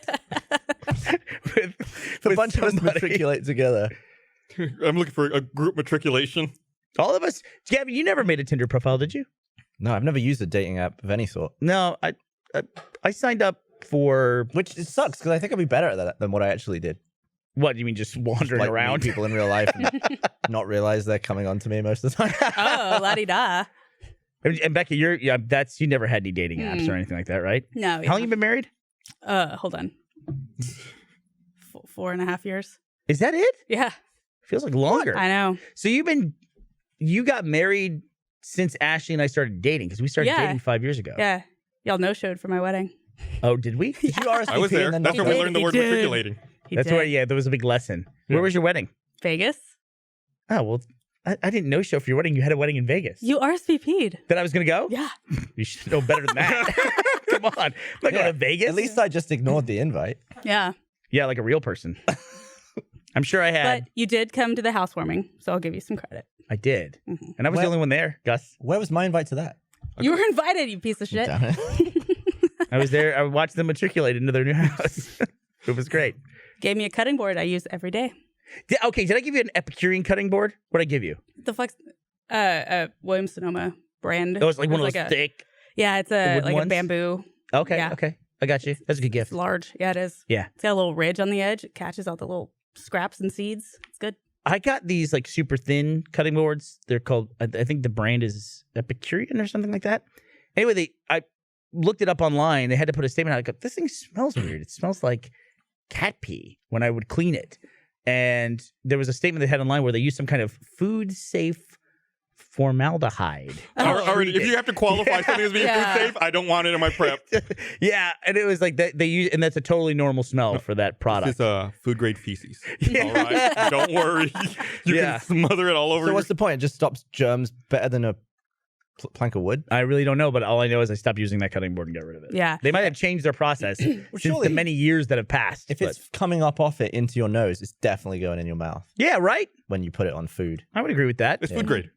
B: If a bunch of us matriculate together.
A: I'm looking for a group matriculation.
D: All of us. Gavin, you never made a Tinder profile, did you?
B: No, I've never used a dating app of any sort.
D: No, I signed up for.
B: Which it sucks because I think I'd be better at that than what I actually did.
D: What do you mean, just wandering
B: Like,
D: around?
B: meet people in real life and not realize they're coming on to me most of the time.
C: Oh, la-di-da.
D: And Becca, you never had any dating apps or anything like that, right?
C: No.
D: How long you been married?
C: Hold on. 4.5 years.
D: Is that it?
C: Yeah,
D: Feels like longer.
C: I know.
D: So you got married since Ashley and I started dating because we started
C: Yeah.
D: dating 5 years ago.
C: Yeah. Y'all no-showed for my wedding.
D: Oh, did we?
B: Did you RSVP
A: I was there.
B: and then
A: That's
B: not
A: where we
B: go?
A: learned the
C: He
A: word
C: did.
A: matriculating.
C: He
D: That's
C: did.
D: where, yeah, there was a big lesson.
A: Yeah.
D: Where was your wedding?
C: Vegas.
D: Oh, well, I didn't know show for your wedding. You had a wedding in Vegas.
C: You RSVP'd.
D: Then I was going to go?
C: Yeah.
D: You should know better than that. Come on. I'm not going to Vegas.
B: At least I just ignored the invite.
C: Yeah.
D: Yeah, like a real person. I'm sure I had.
C: But you did come to the housewarming, so I'll give you some credit.
D: I did.
C: Mhm.
D: And I was
B: Well-
D: the only one there, Gus.
B: Where was my invite to that?
C: You were invited, you piece of shit.
B: Damn it.
D: I was there. I watched them matriculate into their new house. It was great.
C: Gave me a cutting board I use every day.
D: Did I give you an Epicurean cutting board? What did I give you?
C: The Flex, Williams Sonoma brand.
D: It was like one of
C: It's
D: those
C: like
D: thick.
C: Yeah, it's
D: the
C: a
D: wooden
C: like
D: ones?
C: a bamboo.
D: Okay,
C: Yeah.
D: okay. I got you. That's a good gift.
C: It's large. Yeah, it is.
D: Yeah.
C: It's got a little ridge on the edge. It catches all the little scraps and seeds. It's good.
D: I got these like super thin cutting boards. They're called, I think the brand is Epicurean or something like that. Anyway, I looked it up online. They had to put a statement out. I go, this thing smells weird. It smells like cat pee when I would clean it. And there was a statement they had online where they used some kind of food safe formaldehyde.
A: Already, if you have to qualify something as being
C: Yeah.
A: food safe, I don't want it in my prep.
D: Yeah, and it was like they use, and that's a totally normal smell for that product.
A: It's food grade feces.
D: Yeah.
A: All right, don't worry. You
D: Yeah.
A: can smother it all over.
B: So what's the point? It just stops germs better than a plank of wood?
D: I really don't know, but all I know is I stopped using that cutting board and got rid of it.
C: Yeah.
D: They might have changed their process since
B: surely-
D: the many years that have passed.
B: If
D: but-
B: it's coming up off it into your nose, it's definitely going in your mouth
D: yeah, right.
B: when you put it on food.
D: I would agree with that.
A: It's
B: Yeah.
A: food grade.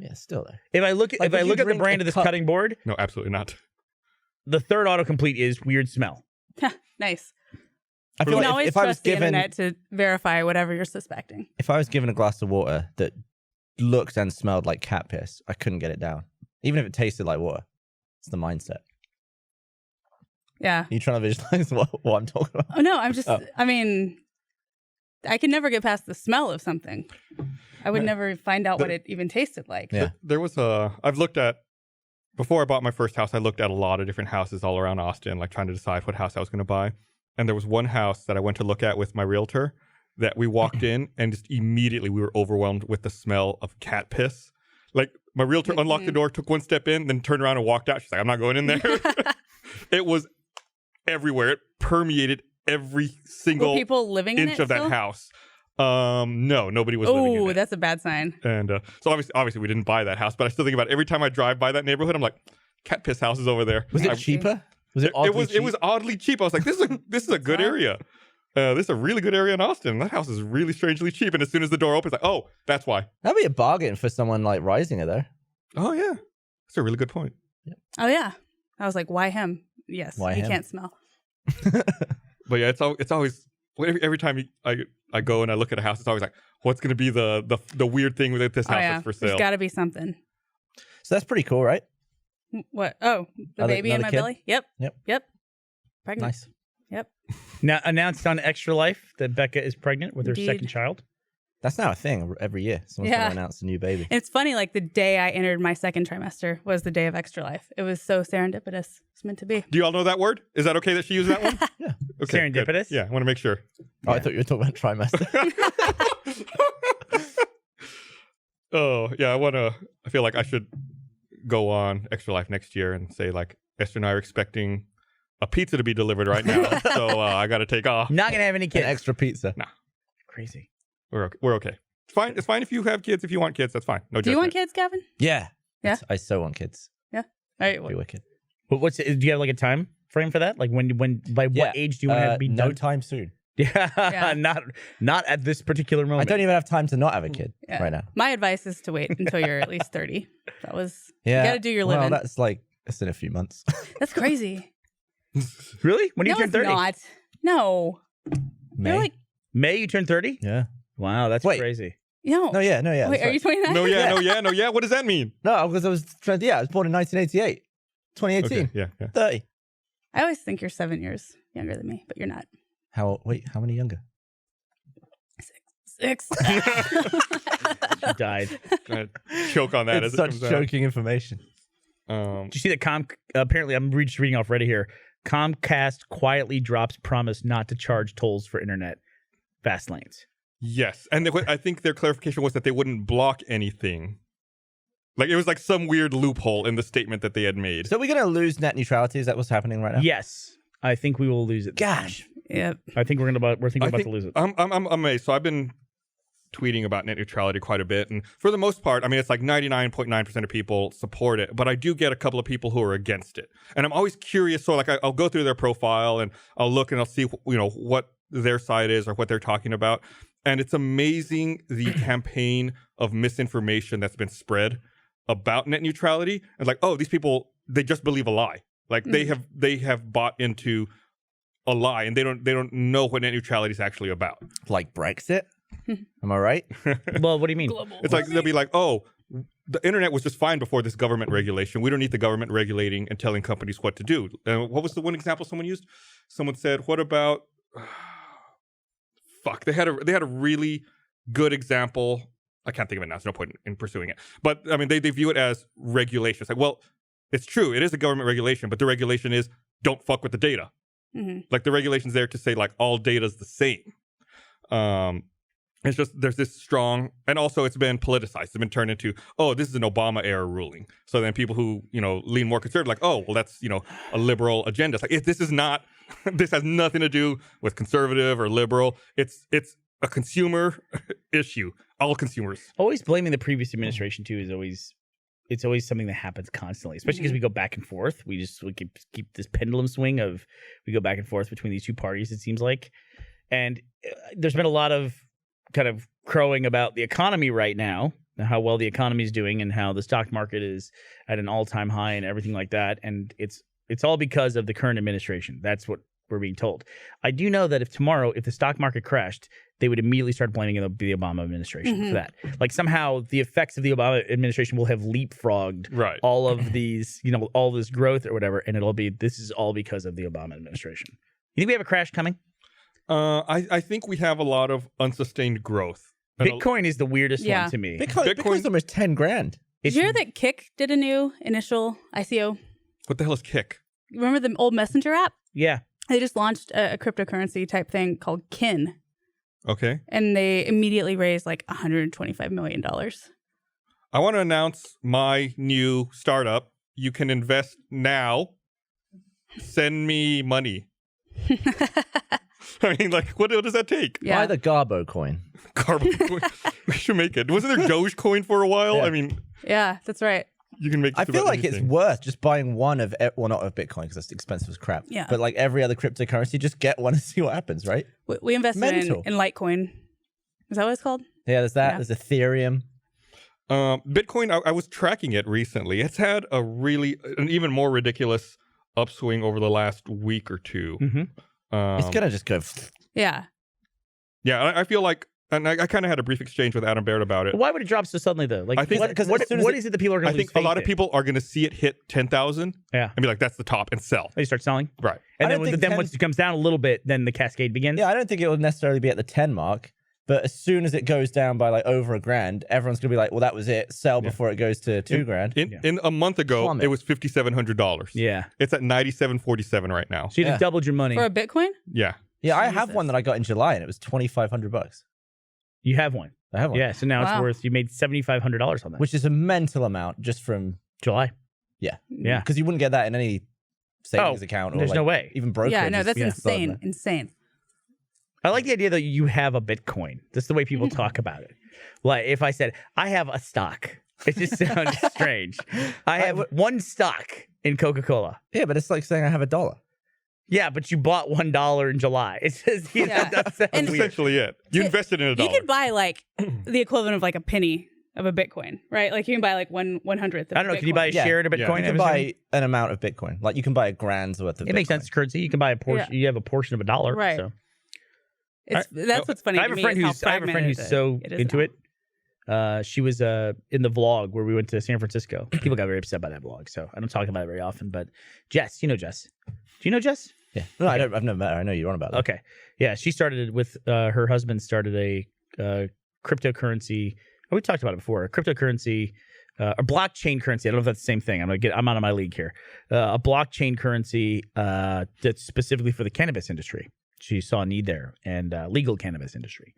B: Yeah, still there.
D: If I look
B: Like,
D: at
B: would you
D: the
B: drink
D: brand
B: a
D: of this
B: cup-
D: cutting board,
A: No, absolutely not.
D: the third autocomplete is weird smell.
C: Nice.
B: I
C: You
B: feel
C: can
B: like
C: always
B: if I was
C: trust the
B: given
C: internet to verify whatever you're suspecting.
B: if I was given a glass of water that looked and smelled like cat piss, I couldn't get it down. Even if it tasted like water. It's the mindset.
C: Yeah.
B: Are you trying to visualize what I'm talking about?
C: Oh no, I'm just.
B: Oh.
C: I mean, I can never get past the smell of something. I would never find out what it even tasted like.
B: Yeah.
A: There was I've looked at, before I bought my first house, I looked at a lot of different houses all around Austin, like trying to decide what house I was going to buy. And there was one house that I went to look at with my realtor that we walked in and just immediately we were overwhelmed with the smell of cat piss. Like my realtor unlocked the door, took one step in, then turned around and walked out. She's like, I'm not going in there. It was everywhere. It permeated every single
C: Were people living in
A: inch
C: it
A: of that
C: still?
A: house. No, nobody was living in
C: Oh,
A: it.
C: that's a bad sign.
A: And so obviously we didn't buy that house, but I still think about it. Every time I drive by that neighborhood, I'm like, cat piss house is over there.
B: Was it
A: I-
B: cheaper? Was it
A: it was oddly cheap. I was like, this is a good area. This is a really good area in Austin. That house is really strangely cheap. And as soon as the door opens, like, oh, that's why.
B: That'd be a bargain for someone like rising it though.
A: Oh yeah, that's a really good point.
C: Oh yeah. I was like, why him? Yes.
B: Why
C: he
B: him?
C: can't smell.
A: But yeah, it's always every time I go and I look at a house, it's always like, what's going to be the weird thing with this
C: Oh
A: house
C: yeah.
A: that's for
C: There's
A: sale?
C: got to be something.
B: So that's pretty cool, right?
C: What? Oh, the
B: Another-
C: baby in
B: another
C: my
B: kid?
C: belly? Yep.
B: Yep.
C: Pregnant.
B: Nice.
C: Yep.
D: Now announced on Extra Life that Becca is pregnant with her
C: Indeed.
D: second child.
B: That's now a thing every year. Someone's
C: Yeah.
B: going to announce a new baby.
C: And it's funny, like the day I entered my second trimester was the day of Extra Life. It was so serendipitous. It's meant to be.
A: Do you all know that word? Is that okay that she used that one?
B: Yeah.
A: Okay, good.
D: Serendipitous?
A: Yeah, I want to make sure.
B: Oh, I thought you were talking about trimester.
A: Oh yeah, I feel like I should go on Extra Life next year and say like Esther and I are expecting a pizza to be delivered right now, so I got to take off.
D: Not gonna have any
B: An
D: kids.
B: extra pizza.
D: Crazy.
A: We're okay. It's fine. It's fine if you have kids. If you want kids, that's fine. No
C: Do you want
A: judgment.
C: kids, Gavin?
B: Yeah.
C: Yeah?
B: I so want kids.
C: All right.
B: It'd be wicked.
D: But do you have like a time frame for that? Like when by
B: Yeah.
D: what age do you want to be
B: no
D: done?
B: time soon.
D: Yeah, not at this particular
B: I
D: moment.
B: don't even have time to not have a kid
C: Yeah.
B: right now.
C: My advice is to wait until you're at least 30. That was
B: Yeah.
C: you got to do your
B: Well,
C: living.
B: that's in a few months.
C: That's crazy.
D: Really? When do you
C: No,
D: turn
C: it's
D: 30?
C: not. No.
B: May.
C: You're like
D: May you turn 30?
B: Yeah.
D: Wow, that's
B: Wait.
D: crazy.
C: no.
B: No, yeah.
C: Wait,
B: that's
C: are you 29?
A: No, yeah. What does that mean?
B: No, because I was born in 1988. 2018.
A: Okay, yeah.
B: 30.
C: I always think you're 7 years younger than me, but you're not.
B: How many younger?
C: 6.
D: She died.
A: Gonna choke on that
B: It's
A: as
B: such
A: it comes
B: choking information.
A: out.
D: Did you see that apparently, I'm just reading off Reddit here. Comcast quietly drops promise not to charge tolls for internet fast lanes.
A: Yes, and I think their clarification was that they wouldn't block anything. Like it was like some weird loophole in the statement that they had made.
B: So we're going to lose net neutrality? Is that what's happening right now?
D: Yes, I think we will lose it.
B: Gosh.
C: Yep.
D: I think we're thinking about to lose it.
A: I'm amazed. So I've been tweeting about net neutrality quite a bit, and for the most part, I mean, it's like 99.9% of people support it, but I do get a couple of people who are against it, and I'm always curious. So like I'll go through their profile and I'll look and I'll see what their side is or what they're talking about, and it's amazing the campaign of misinformation that's been spread about net neutrality. And like, oh, these people, they just believe a lie. Like they have bought into a lie, and they don't know what net neutrality is actually about.
B: Like Brexit? Am I right?
D: Well, what do you mean?
C: Global
A: It's like they'll
C: warming.
A: be like, oh, the internet was just fine before this government regulation. We don't need the government regulating and telling companies what to do. What was the one example someone used? Someone said, what about fuck, they had a really good example. I can't think of it now. There's no point in pursuing it. But I mean, they view it as regulation. It's like, well, it's true. It is a government regulation, but the regulation is don't fuck with the data.
C: Mhm.
A: Like the regulation's there to say like all data is the same. It's just there's this strong, and also it's been politicized. It's been turned into, oh, this is an Obama era ruling. So then people who lean more conservative, like, oh, well, that's a liberal agenda. It's like this is not. This has nothing to do with conservative or liberal. It's a consumer issue. All consumers.
D: Always blaming the previous administration too is always something that happens constantly, especially because we go back and forth. We keep this pendulum swing of we go back and forth between these two parties. It seems like, and there's been a lot of kind of crowing about the economy right now, how well the economy is doing, and how the stock market is at an all-time high and everything like that. And it's all because of the current administration. That's what we're being told. I do know that if the stock market crashed, they would immediately start blaming the Obama administration for that. Like somehow the effects of the Obama administration will have leapfrogged
A: Right.
D: all of these, all this growth or whatever, and this is all because of the Obama administration. You think we have a crash coming?
A: I think we have a lot of unsustained growth. And
D: Bitcoin is the weirdest
C: Yeah.
D: one to me.
B: Bitcoin's almost 10 grand.
C: Did you hear that Kik did a new initial ICO?
A: what the hell is Kik?
C: Remember the old Messenger app?
D: Yeah.
C: They just launched a cryptocurrency type thing called Kin,
A: Okay.
C: and they immediately raised like $125 million.
A: I want to announce my new startup. You can invest now. Send me money. I mean, like, what does that take?
C: Yeah.
B: Buy the Garbo coin.
A: Carbon coin. We should make it. Wasn't there Dogecoin for a while?
B: Yeah.
A: I mean,
C: Yeah, that's right.
A: you can make.
B: I
A: just
B: feel
A: about
B: like it's
A: anything.
B: worth just buying one of, well, not of Bitcoin because that's expensive as crap.
C: Yeah.
B: But like every other cryptocurrency, just get one and see what happens, right?
C: We invested
B: Mental.
C: in Litecoin. Is that what it's called?
B: Yeah, there's that.
C: Yeah.
B: There's Ethereum.
A: Bitcoin. I was tracking it recently. It's had an even more ridiculous upswing over the last week or two.
D: Mm-hmm.
B: It's going to just go.
C: Yeah.
A: Yeah, I feel like, and I kind of had a brief exchange with Adam Baird about it.
D: Why would it drop so suddenly though? Like,
A: I think-
D: what,
B: because
D: what,
B: as soon as
D: what
B: it-
D: is it that people are going
A: I
D: to
A: think a lot of people are going to see it hit 10,000
D: Yeah.
A: and be like, that's the top, and sell.
D: They start selling.
A: Right.
D: And
B: I
D: then,
B: don't think
D: once it comes down a little bit, then the cascade begins.
B: Yeah, I don't think it will necessarily be at the 10 mark. But as soon as it goes down by like over $1,000, everyone's going to be like, well, that was it. Sell before it goes to $2,000.
A: In a month ago,
B: Plummet.
A: it was $5,700.
D: Yeah.
A: It's at $9,747 right now.
D: So you
B: Yeah.
D: just doubled your money.
C: For a Bitcoin?
A: Yeah.
B: Yeah, I have
C: Jesus.
B: one that I got in July and it was $2,500.
D: You have one.
B: I have one.
D: Yeah. So now
C: Wow.
D: it's worth, you made $7,500 on that.
B: Which is a mental amount just from,
D: July.
B: yeah.
D: Yeah.
B: Because you wouldn't get that in any savings
D: Oh,
B: account or
D: there's
B: like,
D: no way.
B: even brokerage.
C: Yeah, no, that's
B: is above
C: insane.
B: that.
C: Insane.
D: I like the idea that you have a Bitcoin. That's the way people talk about it. Like if I said, I have a stock, it just sounds strange. I have one stock in Coca-Cola.
B: Yeah, but it's like saying I have $1.
D: Yeah, but you bought $1 in July. It says
C: Yeah.
D: that sounds
C: And-
A: That's
D: weird.
A: essentially it. You invested in a
C: You
A: dollar.
C: could buy like the equivalent of like a penny of a Bitcoin, right? Like you can buy like 1/100th.
D: I don't know. Can you buy a
B: Yeah.
D: share in a
A: Yeah.
D: Bitcoin?
B: You can buy an amount of Bitcoin. Like you can buy a grand's worth of Bitcoin.
D: It makes sense. Currency. You can buy a portion. You have a portion of a dollar.
C: Right.
D: So.
C: That's what's funny.
D: I have
C: to
D: a
C: me
D: friend
C: is how
D: who's
C: fragmented
D: so
C: it is
D: into
C: now.
D: it. She was in the vlog where we went to San Francisco. People got very upset by that vlog, so I don't talk about it very often. But Jess, you know Jess. Do you know Jess?
B: Yeah. No, I don't. I've never met her. I know you're on about that.
D: Okay. Yeah, she started with her husband started a cryptocurrency. Oh, we talked about it before. A cryptocurrency, a blockchain currency. I don't know if that's the same thing. I'm out of my league here. A blockchain currency that's specifically for the cannabis industry. She saw a need there, and legal cannabis industry,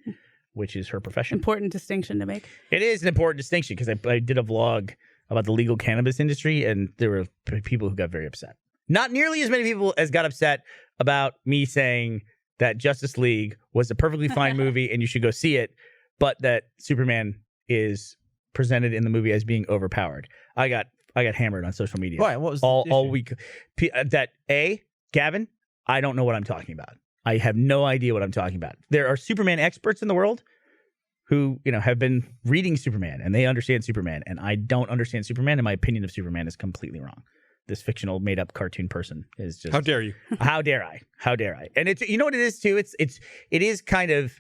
D: which is her profession.
C: Important distinction to make.
D: It is an important distinction because I did a vlog about the legal cannabis industry, and there were people who got very upset. Not nearly as many people as got upset about me saying that Justice League was a perfectly fine movie and you should go see it, but that Superman is presented in the movie as being overpowered. I got hammered on social media.
B: Why? What was the
D: all
B: issue?
D: week? Gavin, I don't know what I'm talking about. I have no idea what I'm talking about. There are Superman experts in the world who, have been reading Superman and they understand Superman, and I don't understand Superman, and my opinion of Superman is completely wrong. This fictional made-up cartoon person is just...
A: How dare you?
D: How dare I? How dare I? And it's, you know what it is too? It is kind of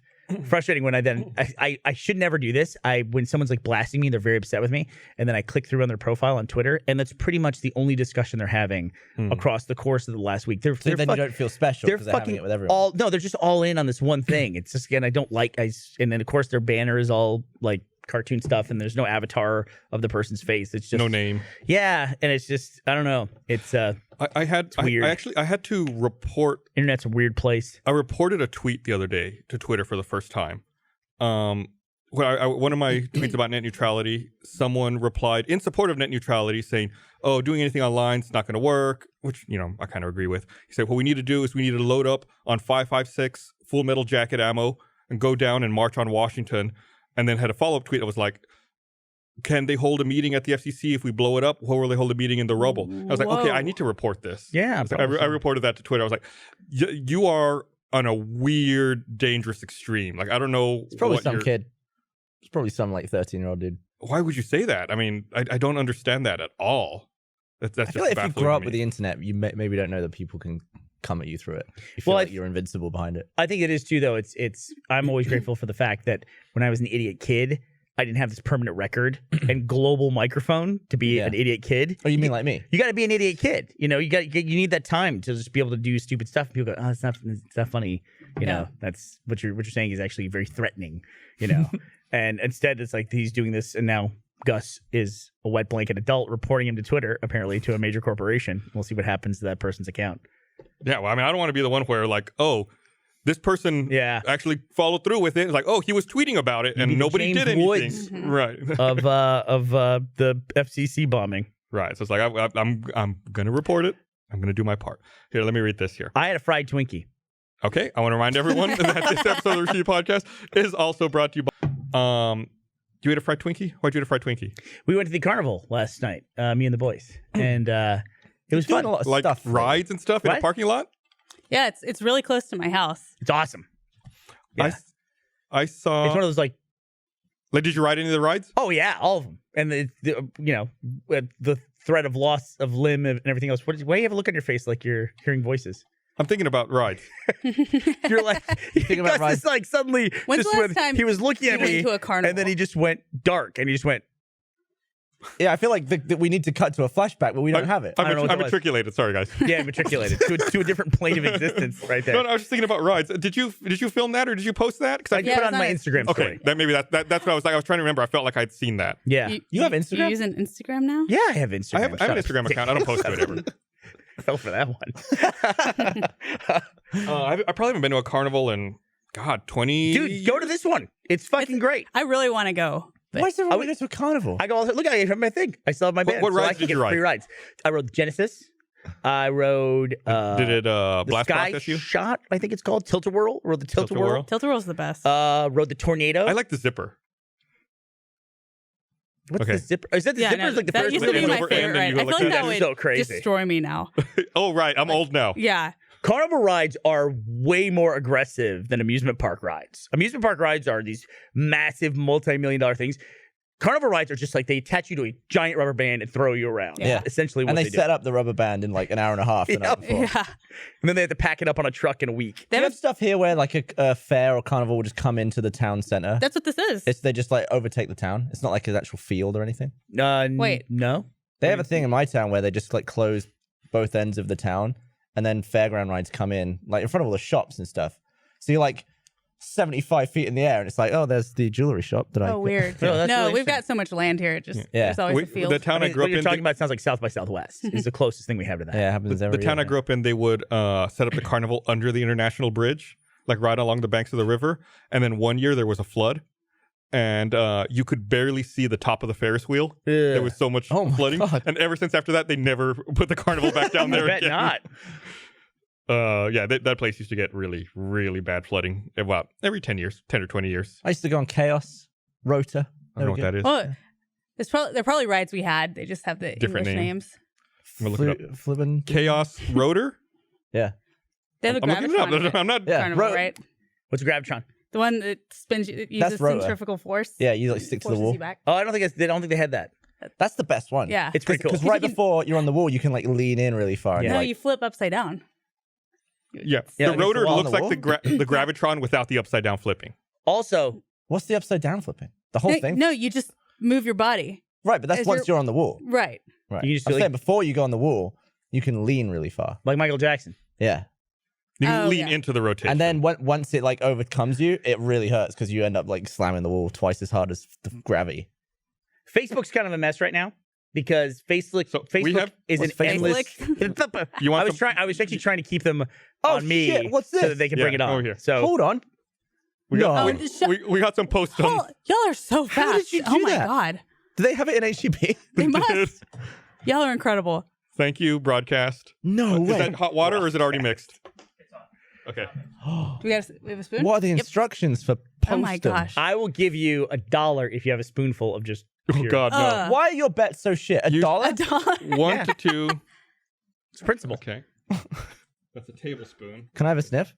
D: frustrating when I should never do this. When someone's like blasting me, they're very upset with me, and then I click through on their profile on Twitter, and that's pretty much the only discussion they're having across the course of the last week.
B: So then you don't feel special
D: they're
B: because they're having
D: fucking
B: it with everyone.
D: they're just all in on this one thing. It's just, again, I don't like, and then of course their banner is all like cartoon stuff, and there's no avatar of the person's face. It's just
A: No name.
D: Yeah, and it's just, I don't know. It's
A: I had
D: weird.
A: I had to report.
D: Internet's a weird place.
A: I reported a tweet the other day to Twitter for the first time. One of my tweets about net neutrality, someone replied in support of net neutrality saying, oh, doing anything online is not going to work, which, I kind of agree with. He said, what we need to do is we need to load up on 5.56 Full Metal Jacket ammo and go down and march on Washington. And then had a follow-up tweet that was like, can they hold a meeting at the FCC if we blow it up? Or will they hold a meeting in the rubble? I was like, okay, I need to report this.
D: Yeah.
A: I reported that to Twitter. I was like, you are on a weird, dangerous extreme. Like, I don't know.
B: It's probably some kid. It's probably some like 13-year-old dude.
A: Why would you say that? I mean, I don't understand that at all. That's
B: I
A: just
B: feel like if you
A: baffling
B: grow
A: to
B: up
A: me.
B: with the internet, you maybe don't know that people can come at you through it. You
D: Well,
B: feel like you're invincible behind it.
D: I think it is too, though. It's. I'm always grateful for the fact that when I was an idiot kid, I didn't have this permanent record and global microphone to be an idiot kid.
B: Oh, you mean like me?
D: You got to be an idiot kid. You need that time to just be able to do stupid stuff. And people go, oh, it's not funny. That's what you're saying is actually very threatening. And instead, it's like he's doing this, and now Gus is a wet blanket adult reporting him to Twitter, apparently to a major corporation. We'll see what happens to that person's account.
A: Yeah, well, I mean, I don't want to be the one where like, oh, this person actually followed through with it. It's like, oh, he was tweeting about it, and nobody did anything.
D: Woods
A: right?
D: of the FCC bombing.
A: Right. So it's like I'm gonna report it. I'm gonna do my part. Here, let me read this here.
D: I had a fried Twinkie.
A: Okay, I want to remind everyone that this episode of the Rooster Teeth Podcast is also brought to you by. You ate a fried Twinkie? Why'd you eat a fried Twinkie?
D: We went to the carnival last night, me and the boys, and it was
B: Doing
D: fun.
B: a lot of
A: Like
B: stuff.
A: rides and stuff in a
D: What?
A: parking lot?
C: Yeah, it's really close to my house.
D: It's awesome. Yeah.
A: I saw.
D: It's one of those like,
A: did you ride any of the rides?
D: oh yeah, all of them, and the threat of loss of limb and everything else. Why do you have a look on your face like you're hearing voices?
A: I'm thinking about rides.
D: You're like,
B: Think about
D: Gus
B: rides.
D: is like suddenly
C: When's
D: just
C: the last
D: went,
C: time
D: he was looking
C: you
D: at
C: went
D: me,
C: to a carnival?
D: and then he just went dark, and he just went.
B: Yeah, I feel like that we need to cut to a flashback, but we don't have it.
D: I don't know what
A: I'm
D: that was.
A: matriculated. Sorry, guys.
D: Yeah, matriculated to a different plane of existence right there.
A: No, I was just thinking about rides. Did you film that or did you post that? Because
D: I
C: Yeah,
D: put
C: it
D: on
C: was
D: my
C: nice.
D: Instagram story.
A: okay, that's what I was like. I was trying to remember. I felt like I'd seen that.
D: Yeah.
B: You have Instagram?
C: You use an Instagram now?
D: Yeah, I have Instagram.
A: I have an Instagram account. I don't post to it ever.
D: I fell for that one.
A: I probably haven't been to a carnival in 20.
D: Dude, go to this one. It's fucking great.
C: I really want to go.
B: Why is everyone going to a carnival?
D: I go all look, I have my thing. I still have my band.
A: What
D: so I
A: rides
D: can
A: did you
D: get
A: ride?
D: free rides. I rode Genesis. I rode
A: Did it
D: the
A: blast
D: Sky
A: process you?
D: Shot, I think it's called. Tilt-A-Whirl. Rode the Tilt-A-Whirl.
A: Tilt-A-Whirl.
C: Tilt-A-Whirl's the best.
D: Rode the Tornado.
A: I like the zipper.
D: What's
A: okay.
D: the zipper? Is that the zipper?
C: no,
D: Is like the
C: that
D: first
C: used
D: one?
C: to be
A: It's
C: my
A: over end
C: favorite
A: and
C: ride.
A: you
C: I
A: go
C: feel
A: like
C: like
A: that.
C: that would
D: So crazy.
C: destroy me now.
A: Oh, right. I'm old now.
C: Yeah.
D: Carnival rides are way more aggressive than amusement park rides. Amusement park rides are these massive multi-million-dollar things. Carnival rides are just like they attach you to a giant rubber band and throw you around.
B: Yeah.
D: Essentially what
B: And they
D: do.
B: set up the rubber band in like an hour and a half the night before.
C: Yeah.
D: And then they have to pack it up on a truck in a week.
B: Do you have stuff here where like a fair or carnival will just come into the town center?
C: That's what this is.
B: They just like overtake the town. It's not like an actual field or anything.
C: Wait.
D: No?
B: They have a thing in my town where they just like close both ends of the town, and then fairground rides come in like in front of all the shops and stuff. So you're like 75 feet in the air, and it's like, oh, there's the jewelry shop that I.
C: Oh, weird.
D: No, that's
C: No,
D: really
C: we've got so much land here. It just there's always a field.
A: The town I grew
D: what
A: up
D: you're
A: in,
D: talking about sounds like South by Southwest. Is the closest thing we have to that.
B: Yeah, it happens
A: the
B: every
A: town I
B: year.
A: grew up in, they would set up the carnival under the international bridge, like right along the banks of the river. And then one year there was a flood, and you could barely see the top of the Ferris wheel. There was so much
B: Oh my
A: flooding.
B: God.
A: And ever since after that, they never put the carnival back down there
D: I bet
A: again.
D: not.
A: Yeah, that place used to get really, really bad flooding. Well, every 10 years, 10 or 20 years.
B: I used to go on Chaos, Rota.
A: I don't know what that is.
C: Well, they're probably rides we had. They just have the
A: Different
C: English
A: name.
C: names.
A: I'm gonna look it up.
B: Flibbin.
A: Chaos Rotor?
B: Yeah.
C: They have the
A: I'm looking it
C: Gravitron
A: up. I'm not.
B: Yeah.
C: carnival, right?
D: What's Gravitron?
C: The one that spins, it uses
B: That's rotor.
C: centrifugal force.
B: Yeah, you like stick to the
C: forces
B: wall.
C: you back.
D: Oh, I don't think they had that.
B: That's the best one.
C: Yeah.
D: It's pretty cool.
B: Because right before you're on the wall, you can like lean in really far. And
D: Yeah.
C: No,
B: like,
C: you flip upside down.
A: Yeah.
D: Yeah,
A: The
D: like
A: rotor
B: it's on
A: looks
B: the
A: like the Gravitron without the upside down flipping.
D: Also,
B: what's the upside down flipping? The whole thing?
C: No, you just move your body.
B: Right, but that's
C: As
B: once you're on the wall.
C: Right.
B: Right.
D: You just
B: I'm
D: do,
B: saying
D: like-
B: before you go on the wall, you can lean really far.
D: like Michael Jackson.
B: Yeah.
A: You can
C: Oh,
A: lean
C: yeah.
A: into the rotation.
B: And then once it like overcomes you, it really hurts because you end up like slamming the wall twice as hard as the gravity.
D: Facebook's kind of a mess right now because Facebook is an
B: what's Facebook?
D: endless.
A: You want
D: I was actually trying to keep them
B: Oh,
D: on me
B: shit, what's
D: so
B: this?
D: that they can
A: Yeah,
D: bring it on.
A: over here.
D: So
B: Hold on.
A: we got,
B: No.
C: Oh,
A: we got some posts on.
C: Oh, y'all are so fast.
B: How did you
C: oh
B: do
C: my
B: that?
C: god.
B: Do they have it in HTTP?
C: They must. Y'all are incredible.
A: Thank you, broadcast.
B: No
A: Is
B: way.
A: that hot water or is it already mixed? Okay.
C: Do we have a spoon?
B: What are the
C: Yep.
B: instructions for posting?
C: Oh my gosh.
D: I will give you $1 if you have a spoonful of just.
A: Oh
D: pure-
A: God, no.
B: Why are your bets so shit?
A: You-
B: $1?
C: $1.
A: 1 to 2.
D: It's principle.
A: Okay. That's a tablespoon.
B: Can I have a sniff?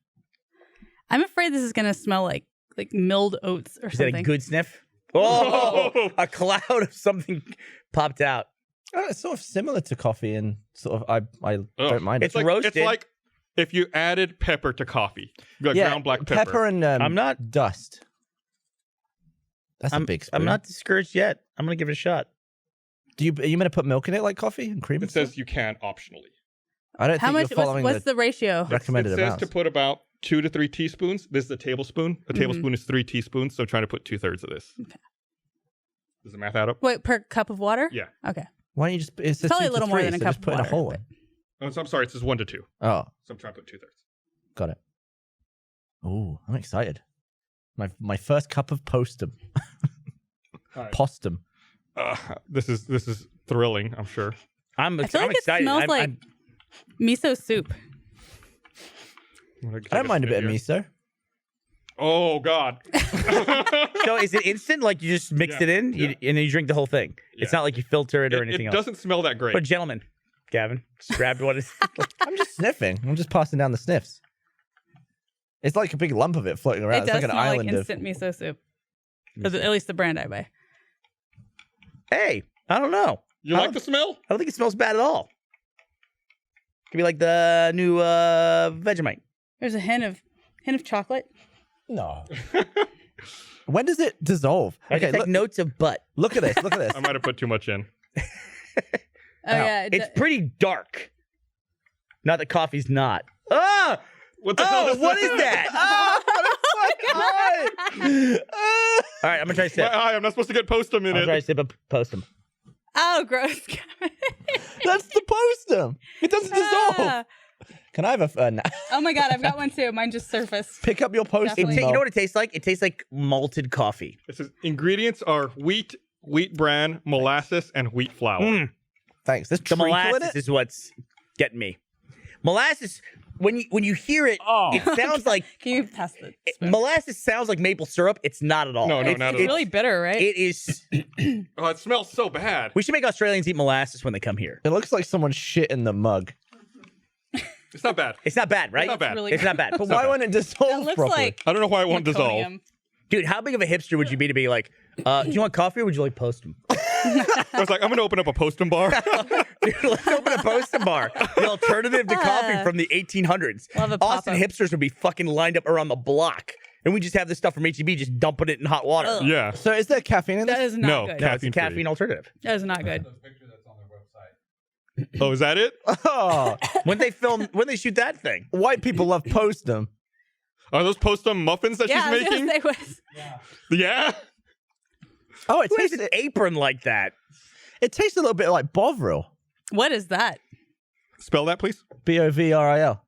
C: I'm afraid this is gonna smell like milled oats or
D: Is that
C: something.
D: a good sniff? Oh, a cloud of something popped out.
B: Oh, it's sort of similar to coffee and sort of I don't mind
D: It's
B: it.
A: like,
D: roasted.
A: It's like if you added pepper to coffee. Like ground black pepper.
B: and
D: I'm not-
B: dust. That's a big spoon.
D: I'm not discouraged yet. I'm gonna give it a shot.
B: Are you going to put milk in it like coffee and cream?
A: It
B: and
A: says
B: stuff?
A: you can optionally.
B: I don't
C: How
B: think
C: much?
B: you're following
C: What's the ratio?
B: recommended
A: It says
B: amounts.
A: to put about 2 to 3 teaspoons. This is a tablespoon. A tablespoon is 3 teaspoons. So I'm trying to put 2/3 of this.
C: Okay.
A: Does the math add up?
C: Wait, per cup of water?
A: Yeah.
C: Okay.
B: Why don't you just? It's
C: Probably a little more than a cup
B: Just
C: of
B: put in a
C: water,
B: whole
C: but-
B: one.
A: Oh, so I'm sorry. It says 1 to 2.
B: Oh,
A: So I'm trying to put 2/3.
B: got it. Oh, I'm excited. My first cup of postum.
A: All right.
B: Postum.
A: This is thrilling. I'm sure.
D: I'm
C: I feel like
D: excited.
C: it smells like miso soup.
B: I don't mind a bit of miso.
A: Oh God.
D: So is it instant? Like you just mix
A: Yeah,
D: it in
A: yeah.
D: and then you drink the whole thing? It's
A: Yeah.
D: not like you filter it or anything
A: It
D: else.
A: doesn't smell that great.
D: But gentlemen, Gavin, just grabbed what is.
B: I'm just sniffing. I'm just passing down the sniffs. It's like a big lump of it floating around.
C: It
B: It's
C: does
B: like an
C: smell like
B: island of.
C: instant miso soup. At least the brand I buy.
D: Hey, I don't know.
A: You like the smell?
D: I don't think it smells bad at all. Could be like the new Vegemite.
C: There's a hint of chocolate.
B: No. When does it dissolve?
D: I
B: Okay,
D: can take
B: look,
D: notes of butt.
B: look at this. Look at this.
A: I might have put too much in.
C: Oh yeah,
D: It's pretty dark. Not that coffee's not. Ah!
A: What the hell
D: Oh,
A: is
D: what
A: this?
D: is that? All right, I'm gonna try to
A: My
D: sip.
A: eye, I'm not supposed to get postum in
D: I'll
A: it.
D: try to sip a postum.
C: oh gross.
B: That's the postum. It doesn't dissolve.
C: Ah.
B: Can I have a
C: Oh my god, I've got one too. Mine just surfaced.
B: pick up your postum?
C: Definitely.
D: You know what it tastes like? It tastes like malted coffee.
A: It says ingredients are wheat bran, molasses, and wheat flour.
D: Mm.
B: Thanks. There's
D: The
B: treacle in
D: molasses
B: it.
D: is what's getting me. Molasses, when you hear it, it sounds like
C: Can you pass the spoon?
D: molasses sounds like maple syrup. It's not at all.
A: No,
C: it's
A: not at
C: it's
A: all.
C: really bitter, right?
D: It is.
A: Oh, it smells so bad.
D: We should make Australians eat molasses when they come here.
B: It looks like someone shit in the mug.
A: It's not bad.
D: It's not bad, right?
A: It's not bad.
C: Really
D: It's not bad.
B: But why wouldn't it dissolve
C: That looks
B: properly?
C: like
A: I don't know why it won't dissolve.
C: meconium.
D: Dude, how big of a hipster would you be to be like, do you want coffee or would you like Postum?
A: I was like, I'm going to open up a Postum bar.
D: Dude, let's open a Postum bar. The alternative to coffee from the 1800s.
C: We'll have a
D: Austin
C: pop-up.
D: hipsters would be fucking lined up around the block. And we just have this stuff from HEB, just dumping it in hot water.
C: Ugh.
A: Yeah.
B: So is there caffeine in this?
C: That is not
A: No,
C: good.
D: No, it's a
A: Caffeine-free.
D: caffeine alternative.
C: That is not good.
A: Oh, is that it?
B: Oh,
D: When they shoot that thing.
B: white people love Postum.
A: Are those Postum muffins that
C: Yeah, I
A: she's
C: was
A: making?
C: gonna say was.
A: Yeah.
B: Oh, it
D: Who has
B: tastes
D: an apron like that?
B: it tastes a little bit like Bovril.
C: What is that?
A: Spell that, please.
B: Bovril.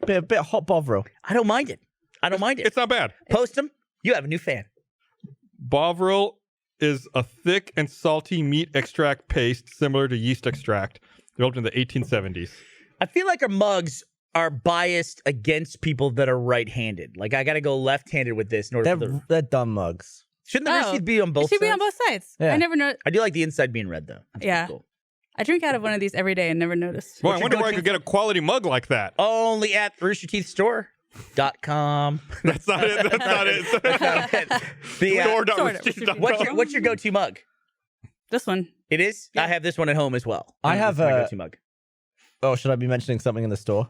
B: Bit of hot Bovril.
D: I don't mind it. I don't mind it.
A: It's not bad.
D: Postum, you have a new fan.
A: Bovril is a thick and salty meat extract paste similar to yeast extract, developed in the 1870s.
D: I feel like our mugs are biased against people that are right-handed. Like, I got to go left-handed with this in order for the...
B: They're dumb mugs.
D: Shouldn't the receipt be on both
C: It should
D: sides?
C: be on both sides.
B: Yeah.
C: I never know.
D: I do like the inside being red, though. That's
C: Yeah.
D: pretty cool.
C: I drink out of one of these every day and never noticed.
A: Boy, I
D: What's your
A: wonder where I
D: go-to-
A: could get a quality mug like that.
D: Only at roosterteethstore.com.
A: That's not it. That's not it. Store.roosterteeth.com.
D: What's your go-to mug?
C: This one.
D: It is?
C: Yeah.
D: I have this one at home as well.
B: I have
D: This is my
B: a-
D: go-to mug.
B: Oh, should I be mentioning something in the store?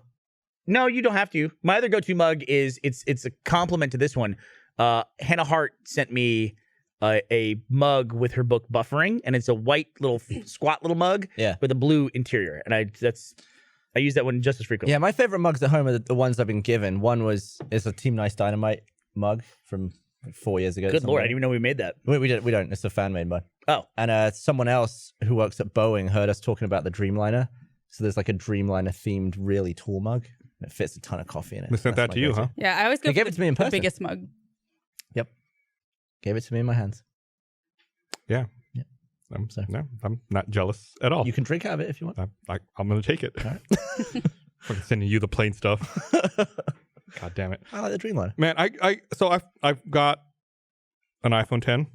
D: No, you don't have to. My other go-to mug is it's a compliment to this one. Hannah Hart sent me a mug with her book Buffering, and it's a white little squat little mug
B: Yeah.
D: with a blue interior, and I use that one just as frequently.
B: Yeah, my favorite mugs at home are the ones I've been given. One is a Team Nice Dynamite mug from like 4 years ago.
D: Good lord, I didn't even know we made that.
B: We don't. It's a fan made mug.
D: Oh,
B: And someone else who works at Boeing heard us talking about the Dreamliner. So there's like a Dreamliner themed really tall mug. It fits a ton of coffee in it.
A: They sent
B: That's
A: that
B: my
A: to you,
B: go-to.
A: huh?
C: Yeah, I always go
B: They
C: for
B: gave it to me in
C: the
B: person.
C: biggest mug.
B: Gave it to me in my hands.
A: Yeah.
B: Yeah.
A: I'm not jealous at all.
B: You can drink out of it if you want.
A: I'm going to take it.
B: All right.
A: Fucking sending you the plain stuff. God damn it.
B: I like the Dreamliner.
A: Man, I've got an iPhone 10,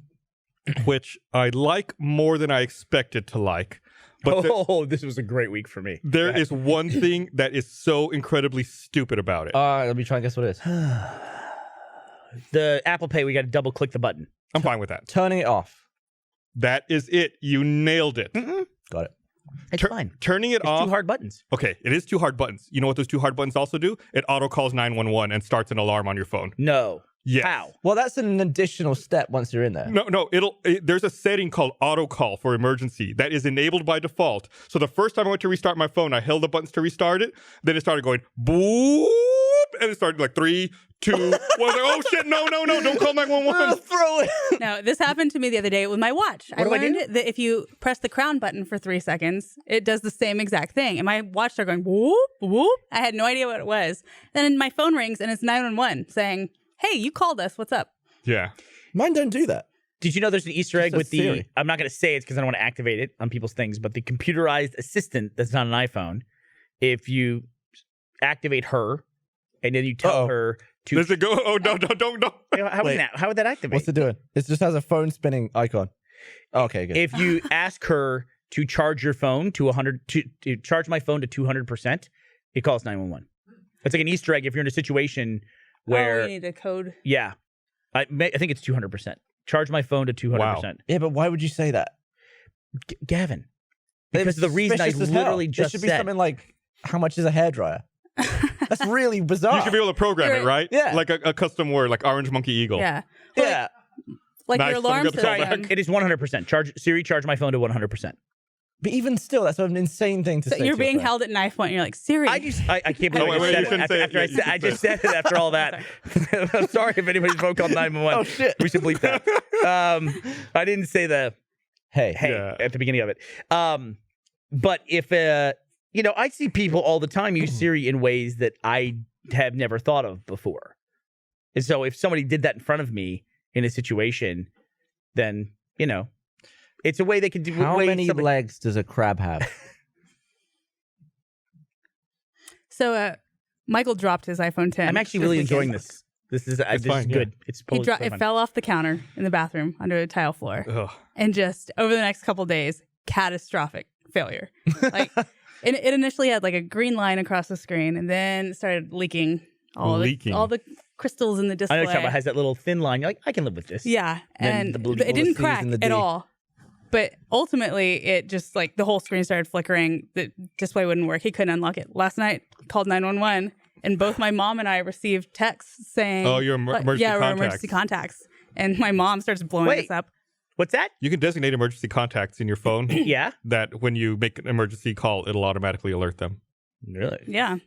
A: which I like more than I expected to like. But
D: this was a great week for me.
A: there is one thing that is so incredibly stupid about it.
B: Let me try and guess what it is.
D: The Apple Pay, we got to double click the button.
A: I'm fine with that.
B: Turning it off.
A: That is it. You nailed it.
B: Got it.
D: It's
A: Tur-
D: fine.
A: Turning it
D: It's
A: off.
D: two hard buttons.
A: Okay, it is two hard buttons. You know what those two hard buttons also do? It auto calls 911 and starts an alarm on your phone.
D: No.
A: Yes.
D: How?
B: Well, that's an additional step once you're in there.
A: No, there's a setting called auto call for emergency that is enabled by default. So the first time I went to restart my phone, I held the buttons to restart it. Then it started going boop, and it started like 3, 2, 1. I was like, oh shit, no, don't call 911.
B: Throw it.
C: No, this happened to me the other day with my watch. I
D: What do I do?
C: learned that if you press the crown button for 3 seconds, it does the same exact thing. And my watch started going whoop, whoop. I had no idea what it was. Then my phone rings and it's 911 saying, hey, you called us. What's up?
A: Yeah.
B: Mine don't do that.
D: Did you know there's an Easter egg
B: Just
D: with the...
B: Siri.
D: I'm not going to say it because I don't want to activate it on people's things, but the computerized assistant that's not an iPhone, if you activate her and then you tell her to...
A: Does it go? Oh, no, don't.
D: How would that activate?
B: What's it doing? It just has a phone spinning icon. Okay, good.
D: If you ask her to charge your phone to 100, to charge my phone to 200%, it calls 911. It's like an Easter egg if you're in a situation where...
C: Oh, you need a code.
D: Yeah. I think it's 200%. Charge my phone to 200%.
A: Wow.
B: Yeah, but why would you say that?
D: Gavin. Because
B: It's
D: of the reason I
B: suspicious as hell.
D: literally just
B: It should be
D: said.
B: something like, how much is a hairdryer? That's really bizarre.
A: You should be able to program it,
C: You're-
A: right?
B: Yeah.
A: Like a custom word, like Orange Monkey Eagle.
C: Yeah.
B: Yeah.
C: Like
A: Nice,
C: your alarm
A: someone got the call
C: system.
A: back.
D: It is 100%. Siri, charge my phone to 100%.
B: But even still, that's an insane thing to
C: So
B: say.
C: you're
B: to a
C: being
B: friend.
C: held at knife point and you're like, Siri.
D: I can't believe
A: Oh,
D: I
A: wait,
D: just
A: you
D: said
A: shouldn't
D: it.
A: say it.
D: After
A: Yeah, you
D: I
A: should
D: just said it after all that. I'm sorry if anybody's phone called 911.
B: Oh, shit.
D: We should bleep that. I didn't say the
B: Hey.
D: hey
A: Yeah.
D: at the beginning of it. But if I see people all the time use Siri in ways that I have never thought of before. And so if somebody did that in front of me in a situation, then, it's a way they can do.
B: How
D: way
B: many
D: somebody-
B: legs does a crab have?
C: So Michael dropped his iPhone 10.
D: I'm actually
C: this
D: really
C: weekend.
D: enjoying this. This is
A: fine, yeah.
D: good. It's totally
C: It
D: fun.
C: fell off the counter in the bathroom under the tile floor.
A: Ugh.
C: And just over the next couple days, catastrophic failure. Like And it initially had like a green line across the screen, and then it started leaking all the crystals in the display.
D: I know what you're talking about. It has that little thin line. You're like, I can live with this.
C: Yeah,
D: Then
C: and
D: the blue-
C: but it didn't
B: All the C's
C: crack
B: and the
C: at
B: D.
C: all. But ultimately, it just like the whole screen started flickering. The display wouldn't work. He couldn't unlock it. Last night, called 911, and both my mom and I received texts saying,
A: Oh, your emergency
C: yeah, we're
A: contacts.
C: emergency contacts. And my mom starts blowing
D: Wait.
C: us up.
D: What's that?
A: You can designate emergency contacts in your phone
D: Yeah.
A: that when you make an emergency call, it'll automatically alert them.
D: Really?
C: Yeah.